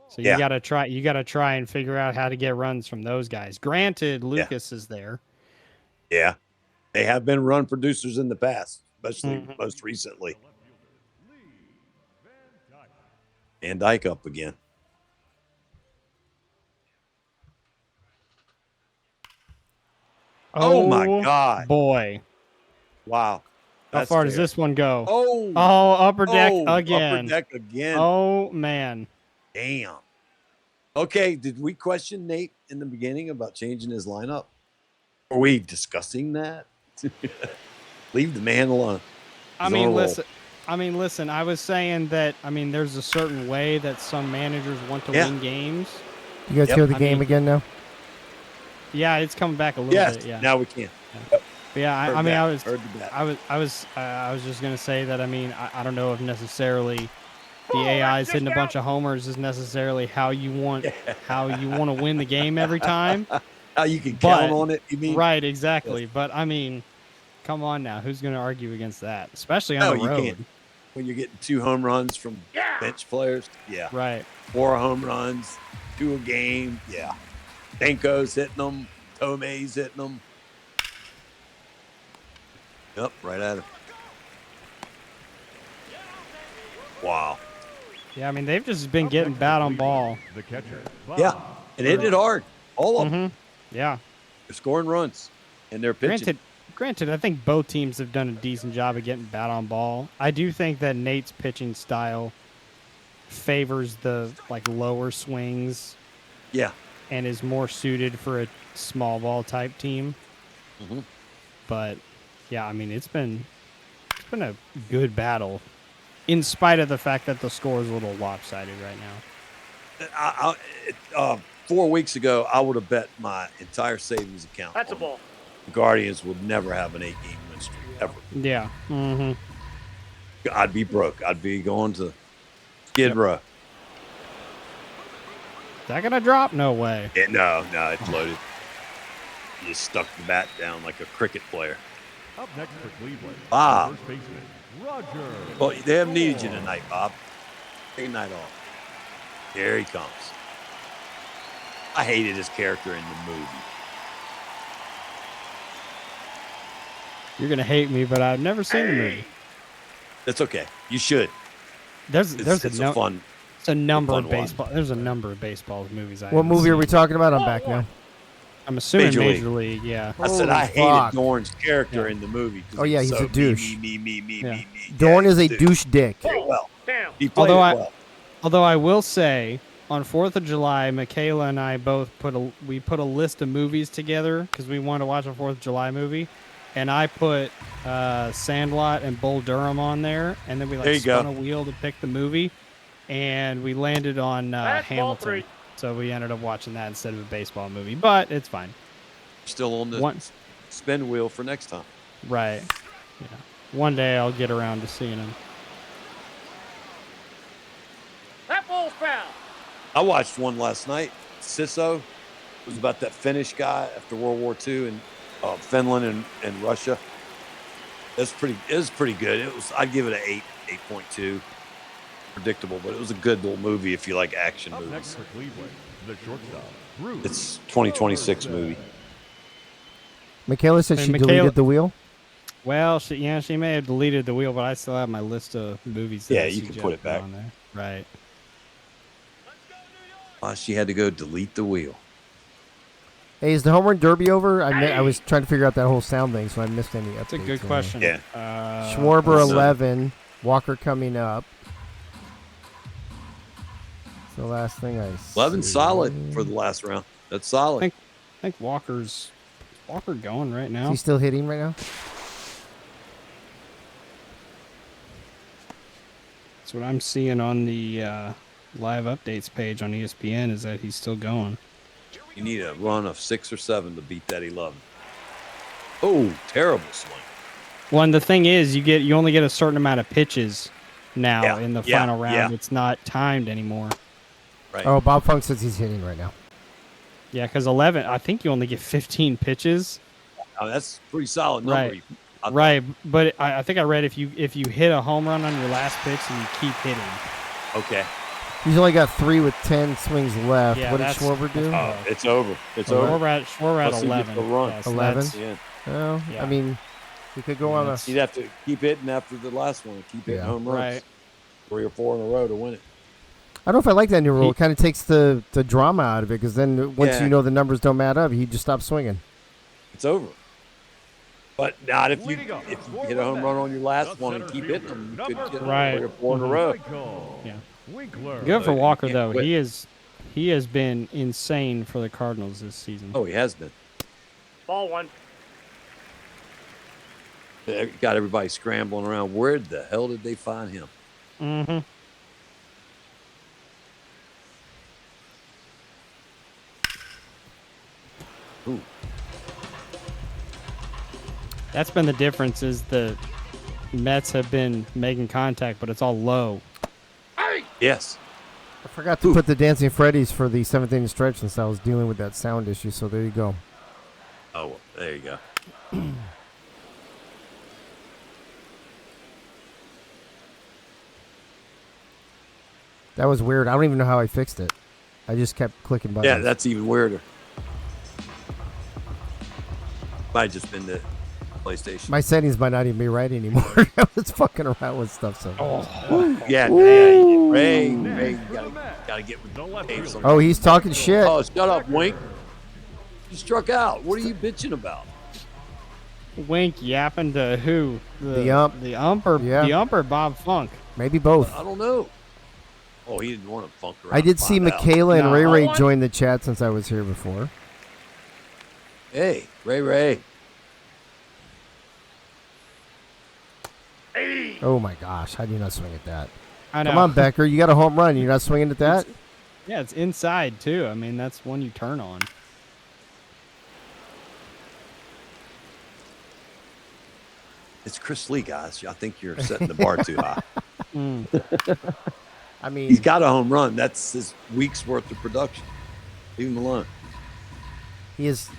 So you Yeah. gotta try and figure out how to get runs from those guys. Granted, Lucas is there. Yeah, they have been run producers in the past, especially Mhm. most recently. Van Dyke up again. Oh my God. Boy. Wow. How far does this one go? Oh, Upper deck again. Upper deck again. Oh man. Damn. Okay, did we question Nate in the beginning about changing his lineup? Are we discussing that? Leave the man alone. I He's on a mean, roll. listen. I was saying that. There's a certain way that some managers want to Yeah. win games. You guys Yep. hear the game again now? Yeah, it's coming back a little Yes, bit. Yeah. now we can. But yeah, Heard I mean, that. I was Heard the bat. I was just gonna say that. I mean, I don't know if necessarily the AI's hitting a bunch of homers is necessarily how you want to win the game every time. How you can But count on it? You mean? right, exactly. But I mean, come on now, who's gonna argue against that? Especially on No, the you road. can't. When you're getting 2 home runs from bench players, yeah. Right. 4 home runs, 2 a game, yeah. Danko's hitting them. Tomei's hitting them. Yep, right at him. Wow. Yeah, I mean, they've just been Up getting next for bat on Cleveland, ball. The catcher. Yeah, Bob and hitting it hard. All of them. Yeah. They're scoring runs, and they're pitching. Granted, I think both teams have done a decent job of getting bat on ball. I do think that Nate's pitching style favors the lower swings Yeah. and is more suited for a small ball type team. Mhm. But yeah, I mean, it's been a good battle, in spite of the fact that the score is a little lopsided right now. 4 weeks ago, I would have bet my entire savings account. That's a on ball. the Guardians would never have an 8-game win streak ever. Yeah. Mm-hmm. I'd be broke. I'd be going to Skid Row. Is that gonna drop? No way. Yeah, no, it's loaded. You just stuck the bat down like a cricket player. Up next for Cleveland. Bob. First baseman, Roger. Well, they haven't needed you tonight, Bob. Take a night off. Here he comes. I hated his character in the movie. You're gonna hate me, but I've never seen the movie. That's okay. You should. There's It's a fun. It's a number fun of one. baseball. There's a number of baseball movies. What movie are we talking about? I'm back now. I'm assuming Major Major League. League. Yeah. I said Holy I fuck. hated Dorn's character in the movie. 'cause Oh, yeah, he's he's so a douche. Me. Yeah. Dorn Yeah, is a dude. douche dick. Played well. Damn. He played Although it well. Although I will say, on 4th of July, Michaela and I both put a list of movies together because we wanted to watch a 4th of July movie, and I put Sandlot and Bull Durham on there, and then we There you spun go. a wheel to pick the movie, and we landed on That's ball Hamilton. 3. So we ended up watching that instead of a baseball movie, but it's fine. Still on the One- spin wheel for next time. Right. Yeah. One day I'll get around to seeing him. That ball's foul. I watched one last night. Sisso. It was about that Finnish guy after World War II in Finland and Russia. It was pretty good. I'd give it an 8.2. Predictable, but it was a good little movie if you like action Up next movies. for Cleveland, the shortstop, Bruce. It's 2026 movie. Michaela said Hey, she Michaela- deleted the wheel. Well, she may have deleted the wheel, but I still have my list of movies. That Yeah, I you can put it suggested back. on there. Right. She had to go delete the wheel. Hey, is the home run derby over? I was trying to figure out that whole sound thing, so I missed any updates. That's a good on it. question. Yeah. Schwarber So- 11, Walker coming up. It's the last thing I see. 11 solid for the last round. That's solid. I think Walker going right Is now. he still hitting right now? That's what I'm seeing on the live updates page on ESPN is that he's still going. You need a run of 6 or 7 to beat that 11. Oh, terrible swing. Well, and the thing is, you only get a certain amount of pitches now Yeah, in the yeah, final round. yeah. It's not timed anymore. Right. Oh, Bob Funk says he's hitting right now. Yeah, because 11, I think you only get 15 pitches. Oh, that's a pretty solid number. Right. Right, but I think I read if you hit a home run on your last pitch and you keep hitting, Okay. He's only got 3 with 10 swings left. Yeah, what did that's- Schwarber do? Oh, it's over. It's Over. over. Schwarber at Plus he gets 11. the run. Yeah, so 11? that's- Yeah. Well, Yeah. I mean, he could go on a. You'd have to keep hitting after the last one. Keep hitting Yeah. home runs. Right. 3 or 4 in a row to win it. I don't know if I like that new rule. It kind of takes the drama out of it because then once Yeah. you know the numbers don't add up, he just stops swinging. It's over. But not if you Leading off, hit a home run on your last the one and center keep hitting them. You fielder, could get Right. 3 or 4 in a Mhm. row. Michael Yeah. Winkler. Good for you Walker can't though. quit. He has been insane for the Cardinals this season. Oh, he has been. Ball 1. Got everybody scrambling around. Where the hell did they find him? Mm-hmm. Ooh. That's been the difference. Is the Mets have been making contact, but it's all low. Yes. I forgot to put the Dancing Freddy's for the 7th inning stretch since I was dealing with that sound issue. So there you go. Oh, well, there you go. That was weird. I don't even know how I fixed it. I just kept clicking buttons. Yeah, that's even weirder. Might have just been the PlayStation. My settings might not even be right anymore. I was fucking around with stuff. So. Yeah, Ray, you gotta get with the left. Oh, he's talking shit. Oh, shut up, Wink. You struck out. What are you bitching about? Wink yapping to who? The ump. The ump or the ump or Bob Funk? Maybe both. I don't know. Oh, he didn't want to funk around. I did see Find out. Michaela and No. Ray Ray join the chat since I was here before. Hey, Ray. Oh my gosh, how do you not swing at that? I know. Come on, Becker, you got a home run. You're not swinging at that? Yeah, it's inside too. I mean, that's one you turn on. It's Chris Lee, guys. I think you're setting the bar too high. I mean, He's got a home run. That's his week's worth of production. Leave him alone. he is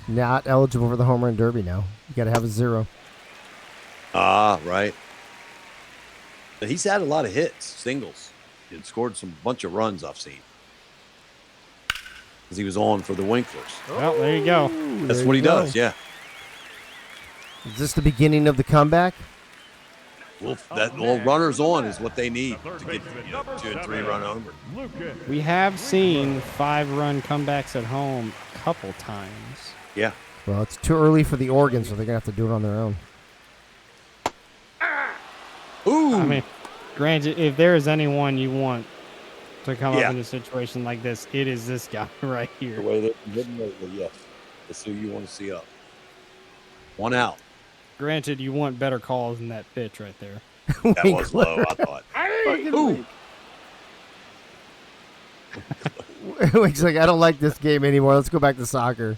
not eligible for the home run derby now. You got to have a 0. Ah, right. But he's had a lot of hits, singles. He had scored some bunch of runs I've seen. Because he was on for the Winklers. Well, there you go. That's there what you he go. does, yeah. Is this the beginning of the comeback? Well, runners on is what they need to get 2 and 3 run homer. We have seen 5-run comebacks at home a couple times. Yeah. Well, it's too early for the Oregon, so they're going to have to do it on their own. Ooh. I mean, granted, if there is anyone you want to come Yeah. up in a situation like this, it is this guy right The here. way they're hitting lately, yes. That's who you want to see up. 1 out. Granted, you want better calls than that pitch right there. That was low, I thought. Ooh. Wink's like, I don't like this game anymore. Let's go back to soccer.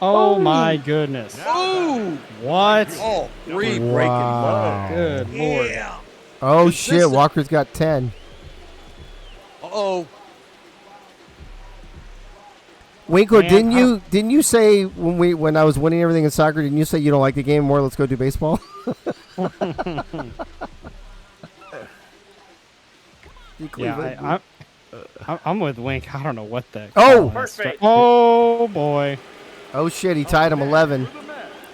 Oh my goodness. Ooh. What? Oh, 3 breaking Wow. low. Good lord. Yeah. Oh, shit. Consistent. Walker's got 10. Uh-oh. Winkler, Man, didn't you say when I was winning everything in soccer, didn't you say you don't like the game more? Let's go do baseball? Yeah, I'm with Wink. I don't know what that. Oh! call is. First base. Oh boy. Oh, shit. He tied him 11.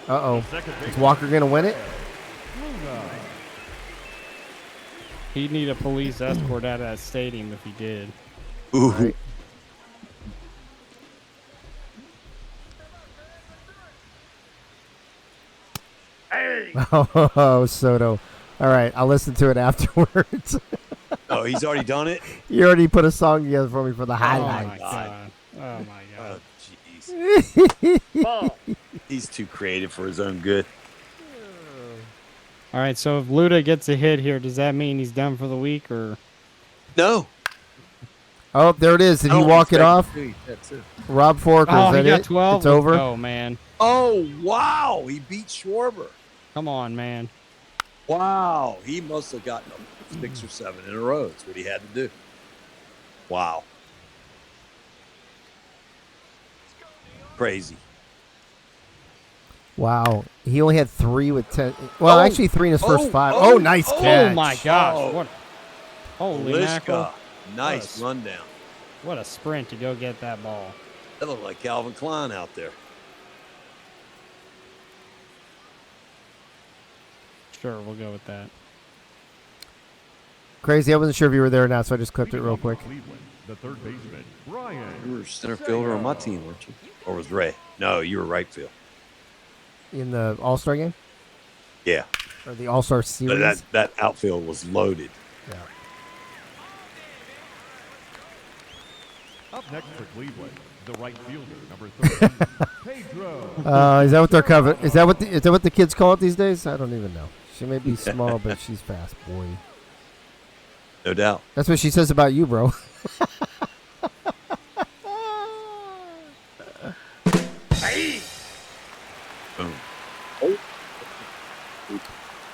Uh-oh. Is Walker going to win it? He'd need a police escort out of that stadium if he did. Ooh. Right. Oh, Soto. All right. I'll listen to it afterwards. Oh, he's already done it? You already put a song together for me for the Oh my highlights. god. Oh my god. Oh, jeez. Ball. He's too creative for his own good. All right, so if Luda gets a hit here, does that mean he's done for the week or? No. Oh, there it is. Did I he don't walk it expect off? to see. That's it. Rob Forker, Oh, is he that got it? 12. It's over? Oh man. Oh, wow. He beat Schwarber. Come on, man. Wow. He must have gotten 6 or 7 in a row. That's what he had to do. Wow. Crazy. Wow. He only had 3 with 10. Well, Oh, actually 3 in his first oh, 5. oh, Oh, nice oh. catch. Oh my gosh. Oh. What? Holy mackerel. Lishka. Nice What rundown. What a sprint to go get that ball. That looked like Calvin Klein out there. Sure, we'll go with that. Crazy. I wasn't sure if you were there or not, so I just clipped it real quick. Cleveland, the third baseman, Brian. You were center fielder on my team, weren't you? Or was Ray? No, you were right field. In the All-Star game? Yeah. Or the All-Star series? But that outfield was loaded. Yeah. Up next for Cleveland, the right fielder, number 13, Pedro. Is that what they're covering? Is that what the kids call it these days? I don't even know. She may be small, but she's fast, boy. No doubt. That's what she says about you, bro. Boom.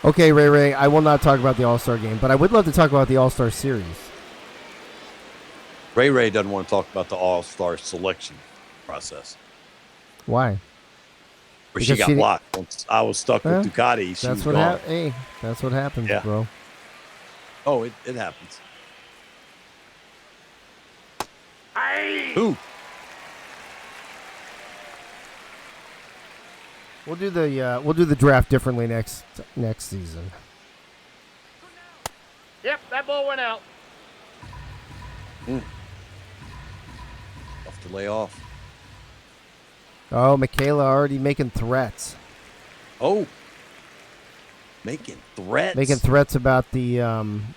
Okay, Ray, I will not talk about the All-Star game, but I would love to talk about the All-Star series. Ray doesn't want to talk about the All-Star selection process. Why? Where she Because got blocked. Once I was stuck with Ducati. She That's was gone. Hey, that's what happens, Yeah. bro. Oh, it happens. Aye. Ooh. We'll do the draft differently next season. Yep, that ball went out. Have to lay off. Oh, Michaela already making threats. Oh. Making threats. Making threats about the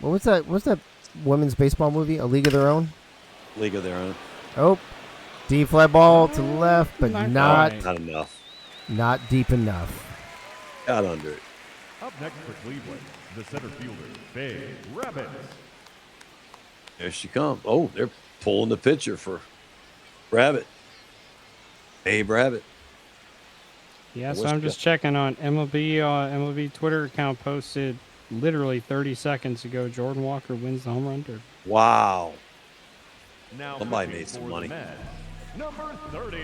what was that? What's that women's baseball movie? A League of Their Own. League of Their Own. Oh, deep fly ball to the left, but Not not quite. Not enough. not deep enough. Got under it. Up next for Cleveland, the center fielder, Bay Rabbit. There she comes. Oh, they're pulling the pitcher for Rabbit. Babe Rabbit. Yeah, so What's I'm just checking on MLB. MLB Twitter account posted literally 30 seconds ago. Jordan Walker wins the home run derby. Wow. Now Somebody pitching made some for the money. Mets, number 30,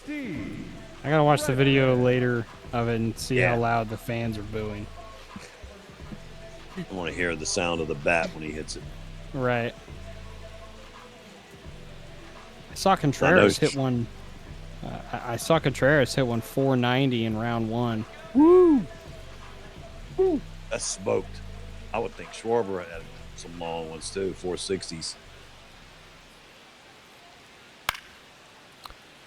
Steve. I gotta watch the video later of it and see Yeah. how loud the fans are booing. I want to hear the sound of the bat when he hits it. Right. I saw Contreras know. hit one. I saw Contreras hit one 490 in round one. That's smoked. I would think Schwarber had some long ones too, 460s.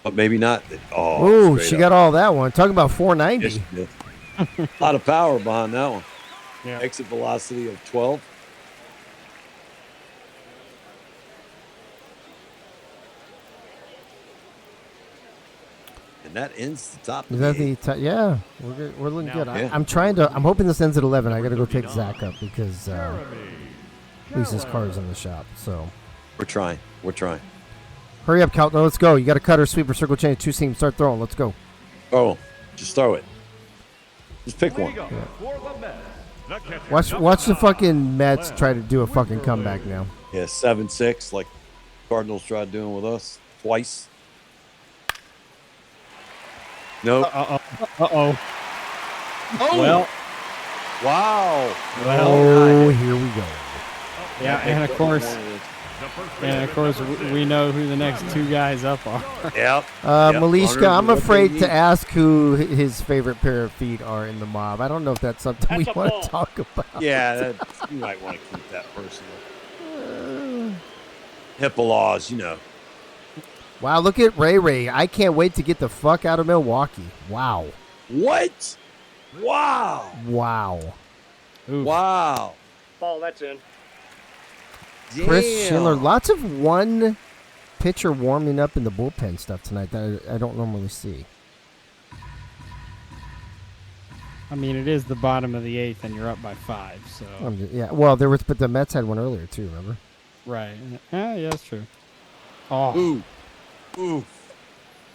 But maybe not. Oh, Ooh, straight she up. got all that one. Talk about 490. Yes, she did. A lot of power behind that one. Yeah. Exit velocity of 12. And that ends the top. Is of that the the yeah? We're looking Now, good. yeah. I'm trying to. I'm hoping this ends at 11. I got to go pick 39. Zach up because Jeremy. Lisa's Keller. car's in the shop. So We're trying. We're trying. hurry up, Cal. No, let's go. You got a cutter, sweeper, circle change, two seam. Start throwing. Let's go. Oh, just throw it. Just pick one. League up for the Mets, the catcher, Watch number watch the 9, fucking Mets try to do a fucking Winker. comeback now. Yeah, 7-6, like Cardinals tried doing with us twice. Nope. Uh-oh. Well, Wow. Oh, here we go. yeah, and of course, The first we know who the next two guys up are. Yep. Yep, Malishka, runners I'm are what they afraid need. to ask who his favorite pair of feet are in the mob. I don't know if that's something we That's a want ball. to talk about. Yeah, you might want to keep that personal. HIPAA laws, you know. Wow, look at Ray. I can't wait to get the fuck out of Milwaukee. Wow. What? Wow. Wow. Oof. Wow. Ball, that's in. Chris Damn. Schindler, lots of one pitcher warming up in the bullpen stuff tonight that I don't normally see. I mean, it is the bottom of the eighth, and you're up by 5. So Yeah, well, but the Mets had one earlier too. Remember? right. Yeah, that's true. Oh, Ooh. Ooh.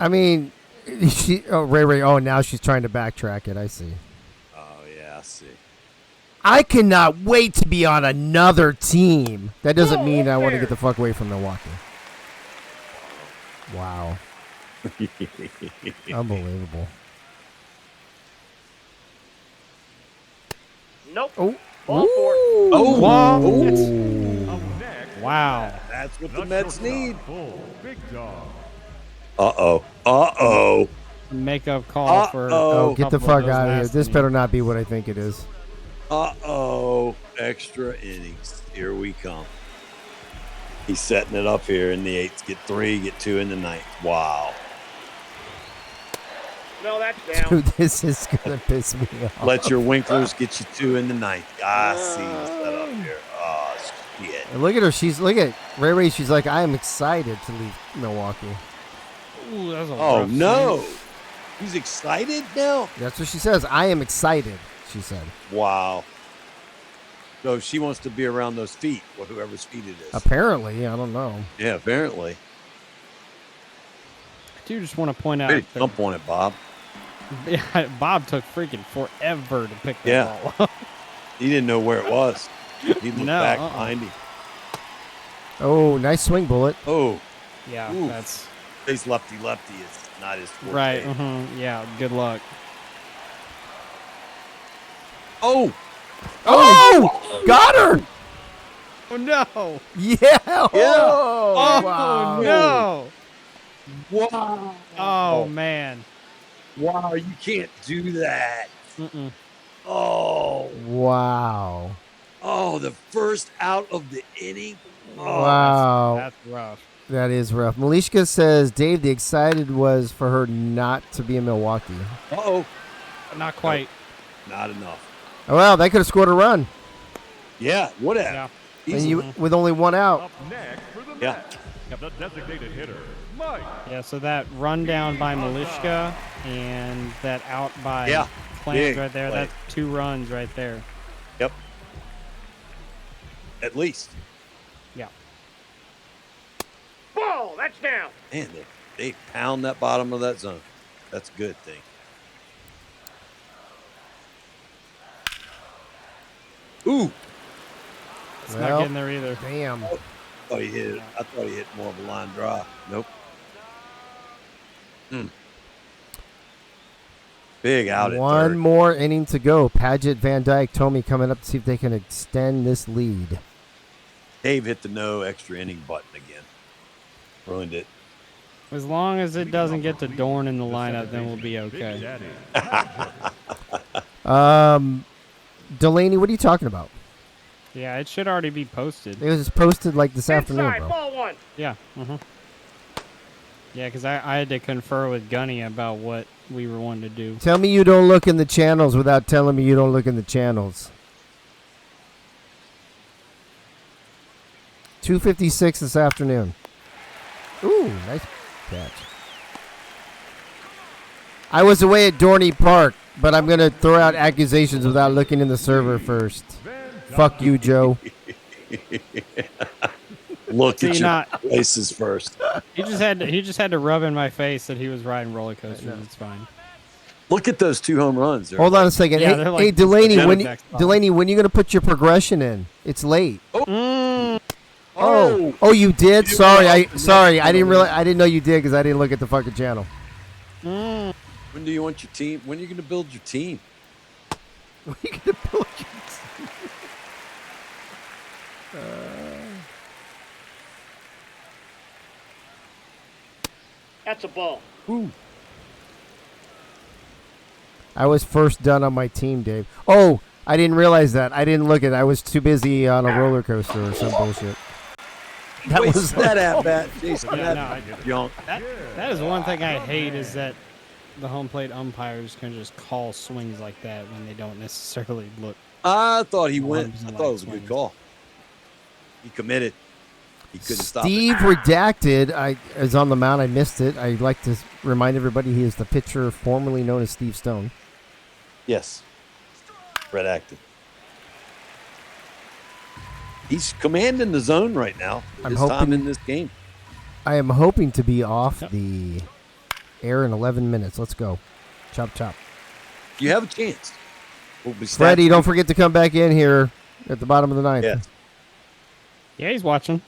I mean, Ray. Oh, now she's trying to backtrack it. I see. Oh, yeah, I see. I cannot wait to be on another team. That doesn't mean I want to get the fuck away from Milwaukee. Wow. Unbelievable. Nope. Oh. Ball 4. Oh, Wow. Up next, wow. That's what the the Mets shortstop, need. Bull Big Dog. Uh-oh. Uh-oh. Makeup call for. Uh-oh. Oh, get the couple of fuck those out of here. last This innings. better not be what I think it is. Uh-oh. Extra innings. Here we come. He's setting it up here in the 8th. Get 3, get 2 in the 9th. Wow. No, that's down. Dude, this is going to piss me off. Let your Winklers get you 2 in the 9th. I see set up here. Oh, shit. And look at her. Look at Ray. She's like, I am excited to leave Milwaukee. Ooh, that's a Oh, rough no. swing. He's excited now? That's what she says. I am excited, she said. Wow. So she wants to be around those feet, or whoever's feet it is. Apparently, I don't know. Yeah, apparently. I do just want to point out Way to that jump on it, Bob. Yeah, Bob took freaking forever to pick that Yeah. ball up. He didn't know where it was. He looked No, back uh-uh. behind him. Oh, nice swing, Bullet. Oh, Yeah, Ooh. that's he's lefty. It's not his forte. right. Yeah, good luck. Oh, Oh, got her. Oh no! Yeah. Oh, Oh wow. no! wow. Oh man! Wow, you can't do that. Mm-mm. Oh, Wow. oh, the first out of the inning. Oh, Wow. That's rough. That is rough. Malishka says, Dave, the excited was for her not to be in Milwaukee. Uh-oh. Not quite. Not enough. Oh, well, they could have scored a run. Yeah, would have. Yeah. And Easily. you, with only one out. Up next for the Yeah. Mets, the designated hitter, Mike. Yeah, so that run down by Malishka and that out by Yeah, Plant big right there, play. that's 2 runs right there. Yep. At least. Yeah. Ball, that's down. Man, they pound that bottom of that zone. That's a good thing. Ooh. It's Well, not getting there either. Damn. I thought he hit it. I thought he hit more of a line drive. Nope. Big out at One third. more inning to go. Paget, Van Dyke, Tomey coming up to see if they can extend this lead. Dave hit the no extra inning button again. Ruined it. As long as it doesn't get to Dorn in the lineup, then we'll be okay. Delaney, what are you talking about? Yeah, it should already be posted. It was posted like this afternoon, Inside, bro. ball 1. Yeah. Yeah, because I had to confer with Gunny about what we were wanting to do. Tell me you don't look in the channels without telling me you don't look in the channels. 2:56 this afternoon. Ooh, nice catch. I was away at Dorney Park, but I'm going to throw out accusations without looking in the server first. Fuck you, Joe. Look See, at your not- places first. He just had to rub in my face that he was riding roller coasters. It's fine. Look at those 2 home runs. They're Hold on a second. Yeah, Hey, they're like hey, Delaney, the when exact spot. Delaney, when you going to put your progression in? It's late. Oh, Oh, you did? You Sorry, are. I didn't realize. I didn't know you did because I didn't look at the fucking channel. when do you want your team? When are you going to build your team? When are you gonna build your team? That's a ball. I was first done on my team, Dave. Oh, I didn't realize that. I didn't look at it. I was too busy on a roller coaster or some bullshit. That Waste was that at bat, Jason. Yeah, That no, junk. that is one thing I hate is that the home plate umpires can just call swings like that when they don't necessarily look. I thought he went. I 100% thought it was a good swings. call. He committed. He couldn't stop it. Steve Redacted is on the mound. I missed it. I'd like to remind everybody he is the pitcher formerly known as Steve Stone. Yes. Red active. He's commanding the zone right now. I'm His time hoping- in this game. I am hoping to be off the air in 11 minutes. Let's go. Chop, chop. You have a chance. We'll be Freddie, don't forget to come back in here at the bottom of the ninth. Yeah. Yeah, he's watching.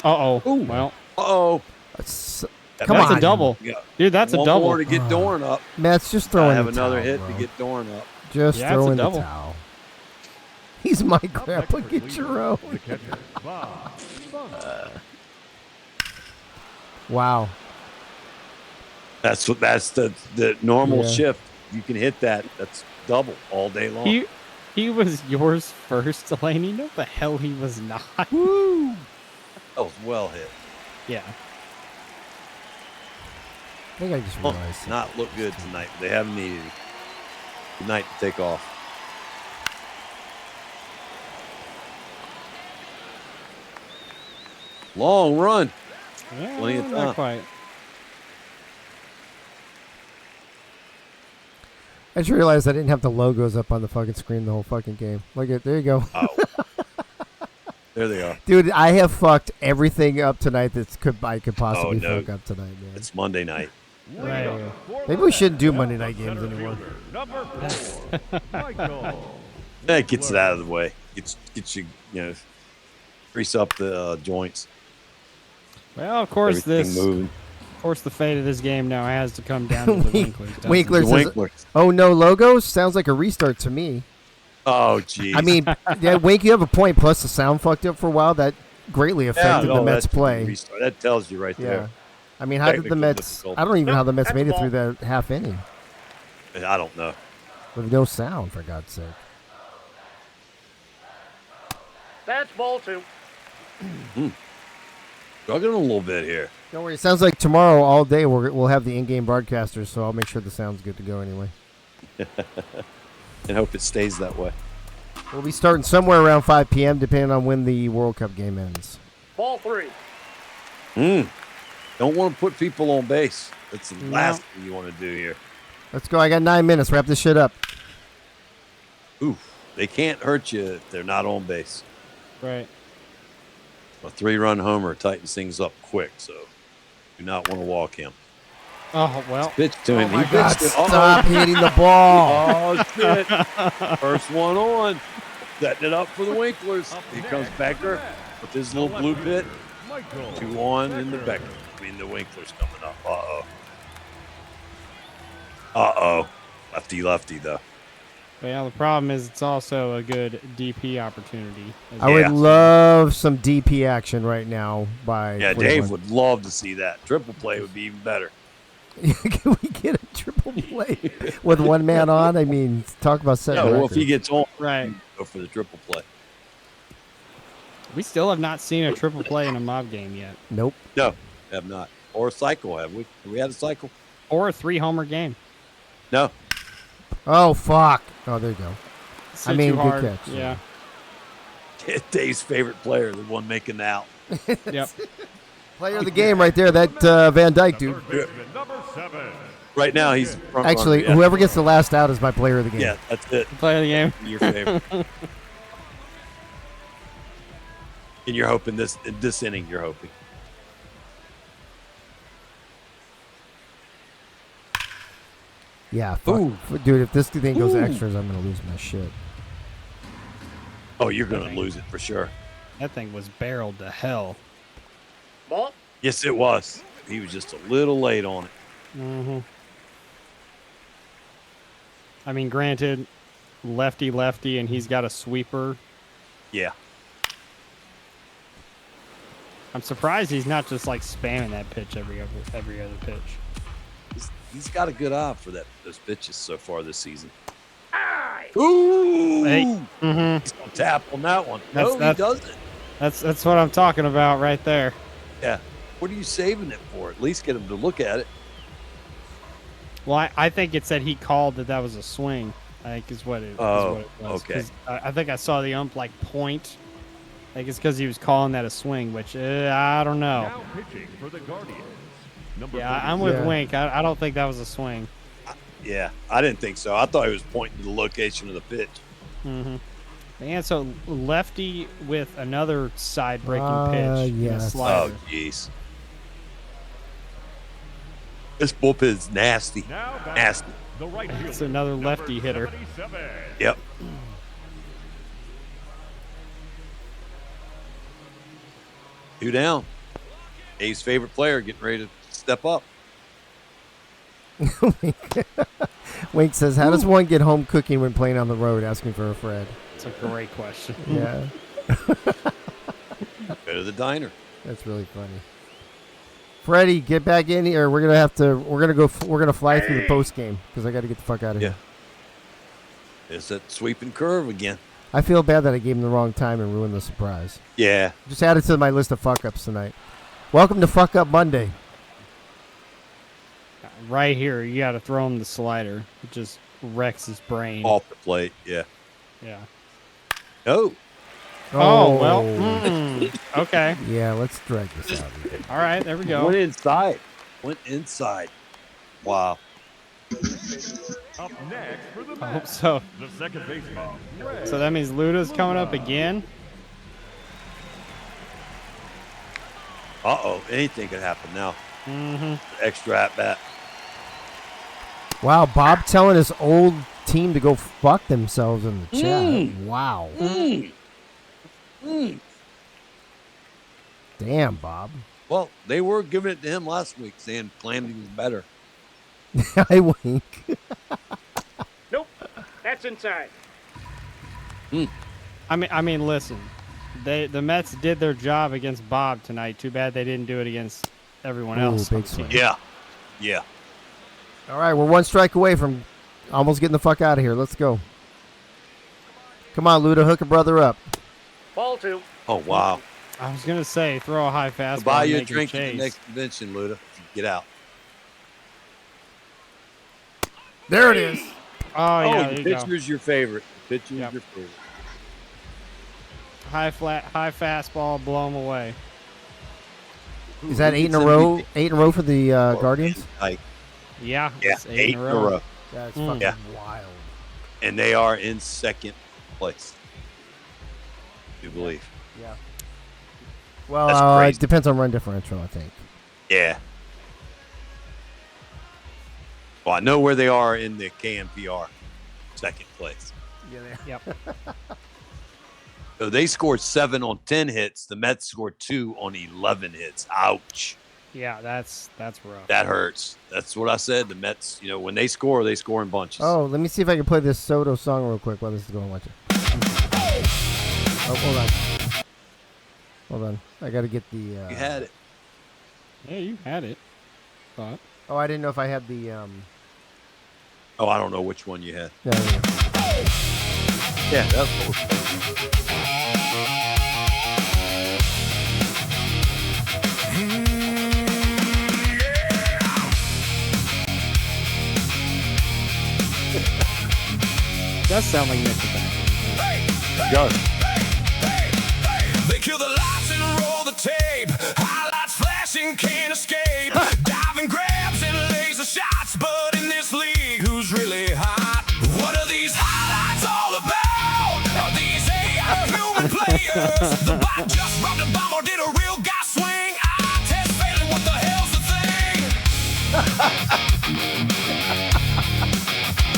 Uh-oh. Ooh. Well, Uh-oh. That's- That- Come that's on. a double. Yeah. Dude, that's a One double. more to get Dorn up. Matt's just I throwing have the another towel, hit bro. to get Dorn up. Just Yeah, it's a throwing the double. towel. He's my grandpa. Get your own. The catcher, Bob. Wow. That's the normal Yeah. shift. You can hit that. That's double all day long. He was yours first, Delaney. No, the hell he was not. Woo. That was well hit. Yeah. I think I just Well, realized. not look good tonight. They haven't needed it. Good night to take off. Long run. Yeah, Plenty of time. not quite. I just realized I didn't have the logos up on the fucking screen the whole fucking game. Look at there you go. Oh. There they are. Dude, I have fucked everything up tonight I could possibly no. fuck up tonight, man. It's Monday night. Right. Maybe we shouldn't do Monday night games anymore. Number 4, Michael. That gets it out of the way. Gets you, grease up the joints. Well, of course, Everything moving. Of course, the fate of this game now has to come down to the Winklers. doesn't it? Winkler The says, Winklers. "Oh no, logos sounds like a restart to me." Oh, geez. I mean, yeah, Wink, you have a point. Plus, the sound fucked up for a while. That greatly affected the Mets' play. Restart. That tells you right Yeah. there. I mean, how did the Technical Mets? difficulty. I don't even know how the Mets That's made it ball. through that half inning I don't know. with no sound. For God's sake. That's ball 2. Struggling a little bit here. Don't worry. It sounds like tomorrow all day we'll have the in-game broadcasters, so I'll make sure the sound's good to go anyway. And hope it stays that way. We'll be starting somewhere around 5 p.m. depending on when the World Cup game ends. Ball 3. Don't want to put people on base. That's the last thing you want to do here. Let's go. I got 9 minutes. Wrap this shit up. Ooh, they can't hurt you if they're not on base. Right. A 3-run homer tightens things up quick, so do not want to walk him. Oh, well. Pitch to him. Oh my He God, pitched it. stop hitting the ball. Oh, shit. First one on. Setting it up for the Winklers. Here comes Becker with his little blue pit. Michael. 2 on in the Becker. I mean, the Winklers coming up. Uh-oh. Uh-oh. Lefty, though. But yeah, the problem is it's also a good DP opportunity. I would love some DP action right now by Yeah, Cleveland. Dave would love to see that. Triple play would be even better. Can we get a triple play with one man on? I mean, talk about setting No, well, if records. he gets on, Right. go for the triple play. We still have not seen a triple play in a mob game yet. Nope. No, have not. Or a cycle, have we? Have we had a cycle? Or a 3-homer game. No. Oh, fuck. Oh, there you go. It's I mean, too good hard. catch. Yeah. Dave's favorite player, the one making the out. Yep. Player of the game right there, that Van Dyke dude. Third baseman, number 7. Right now, he's front Actually, runner, yeah. whoever gets the last out is my player of the game. Yeah, that's it. Play of the game. Your favorite. And you're hoping this inning, you're hoping. Yeah, fuck. Dude, if this thing goes extras, I'm going to lose my shit. Oh, you're going to lose it for sure. That thing was barreled to hell. Ball. Yes, it was. He was just a little late on it. Mm-hmm. I mean, granted, lefty, and he's got a sweeper. Yeah. I'm surprised he's not just like spamming that pitch every other pitch. He's got a good eye for those pitches so far this season. Aye. Ooh! Hey. Mm-hmm. He's going to tap on that one. That's- No, that's- he doesn't. That's what I'm talking about right there. Yeah. What are you saving it for? At least get him to look at it. Well, I think it said he called that was a swing. I think is what it was. okay. 'Cause I think I saw the ump like point. I think it's because he was calling that a swing, which I don't know. Now pitching for the Guardians. Number Yeah, I'm with 37. Wink. I don't think that was a swing. Yeah, I didn't think so. I thought he was pointing to the location of the pitch. Mm-hmm. And so lefty with another side breaking pitch. and a yes. slider. Oh, jeez. This bullpen is nasty. Now back, Nasty. the right fielder. It's another number lefty hitter. 77. Yep. Two down. Dave's favorite player getting ready to step up. Wink says, how does one get home cooking when playing on the road? Asking for a Fred. It's a great question. Yeah, Go to the diner. that's really funny. Freddie, get back in here. We're gonna fly through the post game because I got to get the fuck out of here. It's that sweeping curve again. I feel bad that I gave him the wrong time and ruined the surprise. Yeah. Just add it to my list of fuck ups tonight. Welcome to Fuck Up Monday. Right here, you got to throw him the slider. It just wrecks his brain. Off the plate. Yeah. Yeah. Oh. Oh, well. Okay. Yeah, let's drag this out. All right, there we go. Went inside. Went inside. Wow. Up next for the I hope Mets, so. the second baseman, Red. So that means Luda's coming up again. Uh-oh. Anything could happen now. Mm-hmm. Extra at bat. Wow, Bob telling his old team to go fuck themselves in the chat. Wow. Damn, Bob. Well, they were giving it to him last week, saying Calamity was better. I wink. Nope. That's inside. I mean, listen. The Mets did their job against Bob tonight. Too bad they didn't do it against everyone else. Big on the swing. team. Yeah. All right, we're one strike away from almost getting the fuck out of here. Let's go. Come on, Luda, hook a brother up. Ball 2. Oh, wow. I was gonna say throw a high fastball. I'll buy and you a make him drink at the chase. next convention, Luda. Get out. There it is. Oh yeah, the there you go. pitcher's your favorite. The pitcher's Yep. your favorite. High fastball, blow him away. Is that Who 8 in a gets row? MVP? 8 in a row for the Guardians? Like, Yeah, yeah, it's 8 in a row. That's Mm. fucking Yeah. wild. And they are in second place. You believe? Yeah. Well, That's it crazy. depends on run differential, I think. Yeah. Well, I know where they are in the KMPR, second place. Yep. So they scored 7 on 10 hits. The Mets scored 2 on 11 hits. Ouch. Yeah, that's rough. That hurts. That's what I said. The Mets, when they score in bunches. Oh, let me see if I can play this Soto song real quick while this is going. Watch it. Oh, hold on. Hold on. I got to get the... You had it. Yeah, you had it. Thought. Oh, I didn't know if I had the... Oh, I don't know which one you had. No, no, no. Yeah, that's cool. Does sound like Nickelback. They kill the lights and roll the tape. Highlights flashing, can't escape. Diving grabs and laser shots. But in this league, who's really hot? What are these highlights all about? Are these AI human players? The bot just dropped a bomb or did a real guy swing? I test failing, what the hell's the thing?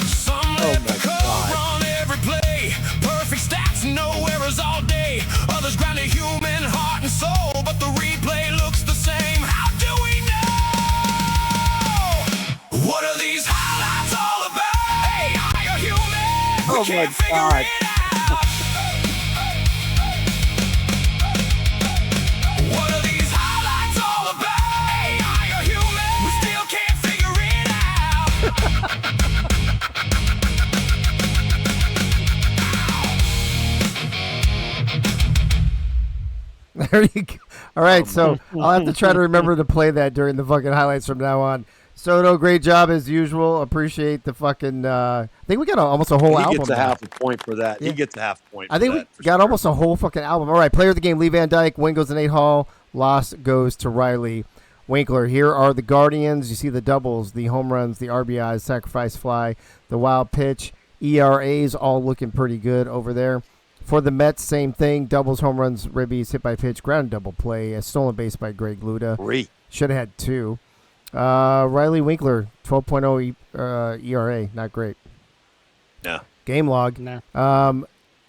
Some let the code run every play. Perfect stats, no errors all day. Others grind a human heart and soul, but the replay looks the same. How do we know? What are these highlights all about? Hey, are you human? We can't figure it out. What are these highlights all about? Hey, are you human? We still can't figure it out. There you go. All right, so I'll have to try to remember to play that during the fucking highlights from now on. Soto, great job as usual. Appreciate the fucking. I think we got almost a whole He album. gets a now. half a point for that. Yeah. He gets a half point. I think for we that, for got sure. almost a whole fucking album. All right, player of the game, Lee Van Dyke. Win goes to Nate Hall. Loss goes to Riley Winkler. Here are the Guardians. You see the doubles, the home runs, the RBIs, sacrifice fly, the wild pitch. ERAs all looking pretty good over there. For the Mets, same thing. Doubles, home runs, ribbies, hit by pitch, ground double play, a stolen base by Greg Luda. 3. Should have had 2. Riley Winkler, 12.0 ERA. Not great. No. Game log. No.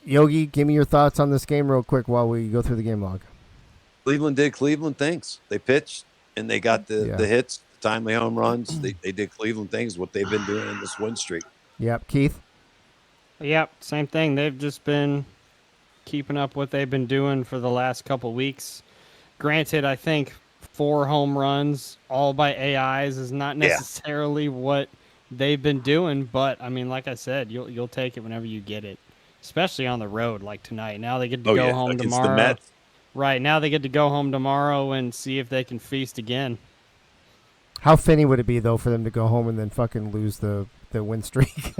Yogi, give me your thoughts on this game real quick while we go through the game log. Cleveland did Cleveland things. They pitched and they got the hits, the timely home runs. They did Cleveland things, what they've been doing in this win streak. Yep. Keith? Yep, same thing. They've just been keeping up what they've been doing for the last couple weeks. Granted, I think 4 home runs, all by AIs, is not necessarily what they've been doing. But I mean, like I said, you'll take it whenever you get it, especially on the road like tonight. Now they get to go home against tomorrow. the Mets. Right now they get to go home tomorrow and see if they can feast again. How finny would it be, though, for them to go home and then fucking lose the win streak?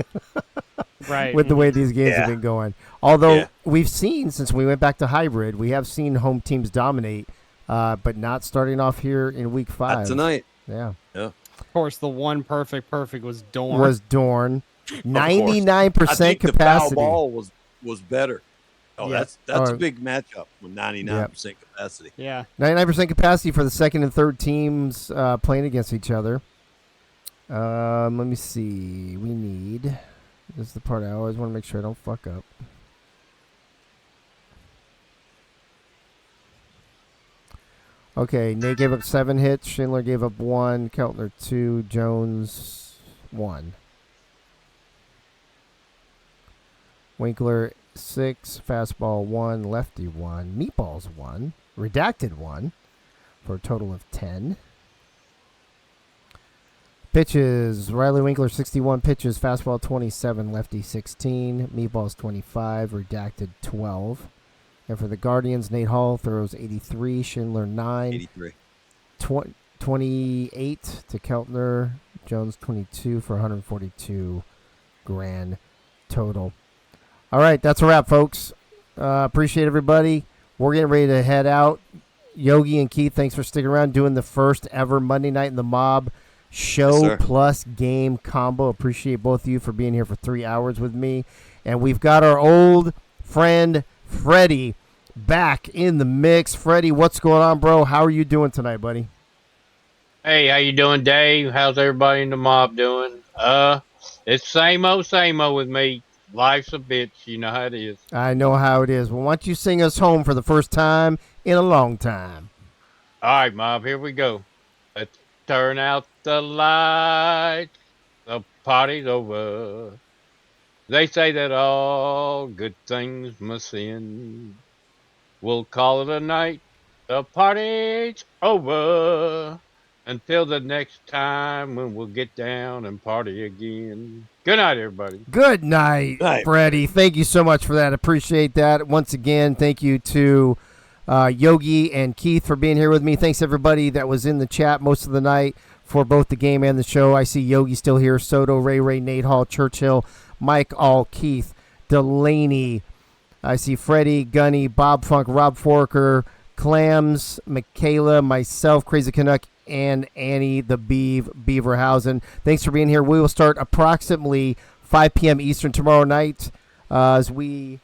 Right. With the way these games have been going. Although we've seen, since we went back to hybrid, we have seen home teams dominate, but not starting off here in week 5. Not tonight. Yeah. Yeah. Of course, the one perfect was Dorn. 99% I think capacity. the foul ball was better. Oh, Yeah. that's a big matchup with 99% capacity. Yeah. 99% capacity for the second and third teams playing against each other. Let me see. We need. This is the part I always want to make sure I don't fuck up. Okay, Nate gave up 7 hits. Schindler gave up 1. Keltner 2. Jones 1. Winkler 6. Fastball 1. Lefty 1. Meatballs 1. Redacted 1. For a total of 10. Pitches, Riley Winkler 61 pitches, fastball 27, lefty 16, meatballs 25, redacted 12. And for the Guardians, Nate Hall throws 83, Schindler 9, 83. 28 to Keltner, Jones 22 for 142 grand total. All right, that's a wrap, folks. Appreciate everybody. We're getting ready to head out. Yogi and Keith, thanks for sticking around, doing the first ever Monday Night in the Mob show plus game combo. Appreciate both of you for being here for 3 hours with me. And we've got our old friend Freddie back in the mix. Freddie, what's going on, bro? How are you doing tonight, buddy? Hey, how you doing, Dave? How's everybody in the mob doing? It's same old with me. Life's a bitch. You know how it is. I know how it is. Well, why don't you sing us home for the first time in a long time? All right, mob, here we go. Let's turn out the lights. The party's over. They say that all good things must end. We'll call it a night. The party's over. Until the next time when we'll get down and party again. Good night, everybody. Good night, Night. Freddie. Thank you so much for that. Appreciate that. Once again, thank you to Yogi and Keith for being here with me. Thanks, everybody that was in the chat most of the night for both the game and the show. I see Yogi still here. Soto, Ray, Nate Hall, Churchill, Mike All, Keith, Delaney. I see Freddie, Gunny, Bob Funk, Rob Forker, Clams, Michaela, myself, Crazy Canuck, and Annie the Beaverhausen. Thanks for being here. We will start approximately 5 p.m. Eastern tomorrow night as we...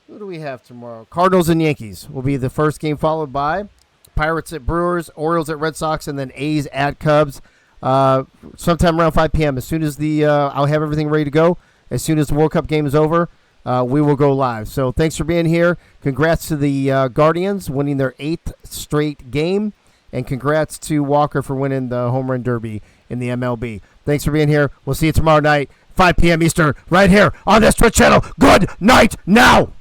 Who do we have tomorrow? Cardinals and Yankees will be the first game, followed by Pirates at Brewers, Orioles at Red Sox, and then A's at Cubs. Sometime around 5 p.m. As soon as I'll have everything ready to go. As soon as the World Cup game is over, we will go live. So thanks for being here. Congrats to the Guardians winning their 8th straight game. And congrats to Walker for winning the Home Run Derby in the MLB. Thanks for being here. We'll see you tomorrow night, 5 p.m. Eastern, right here on this Twitch channel. Good night now.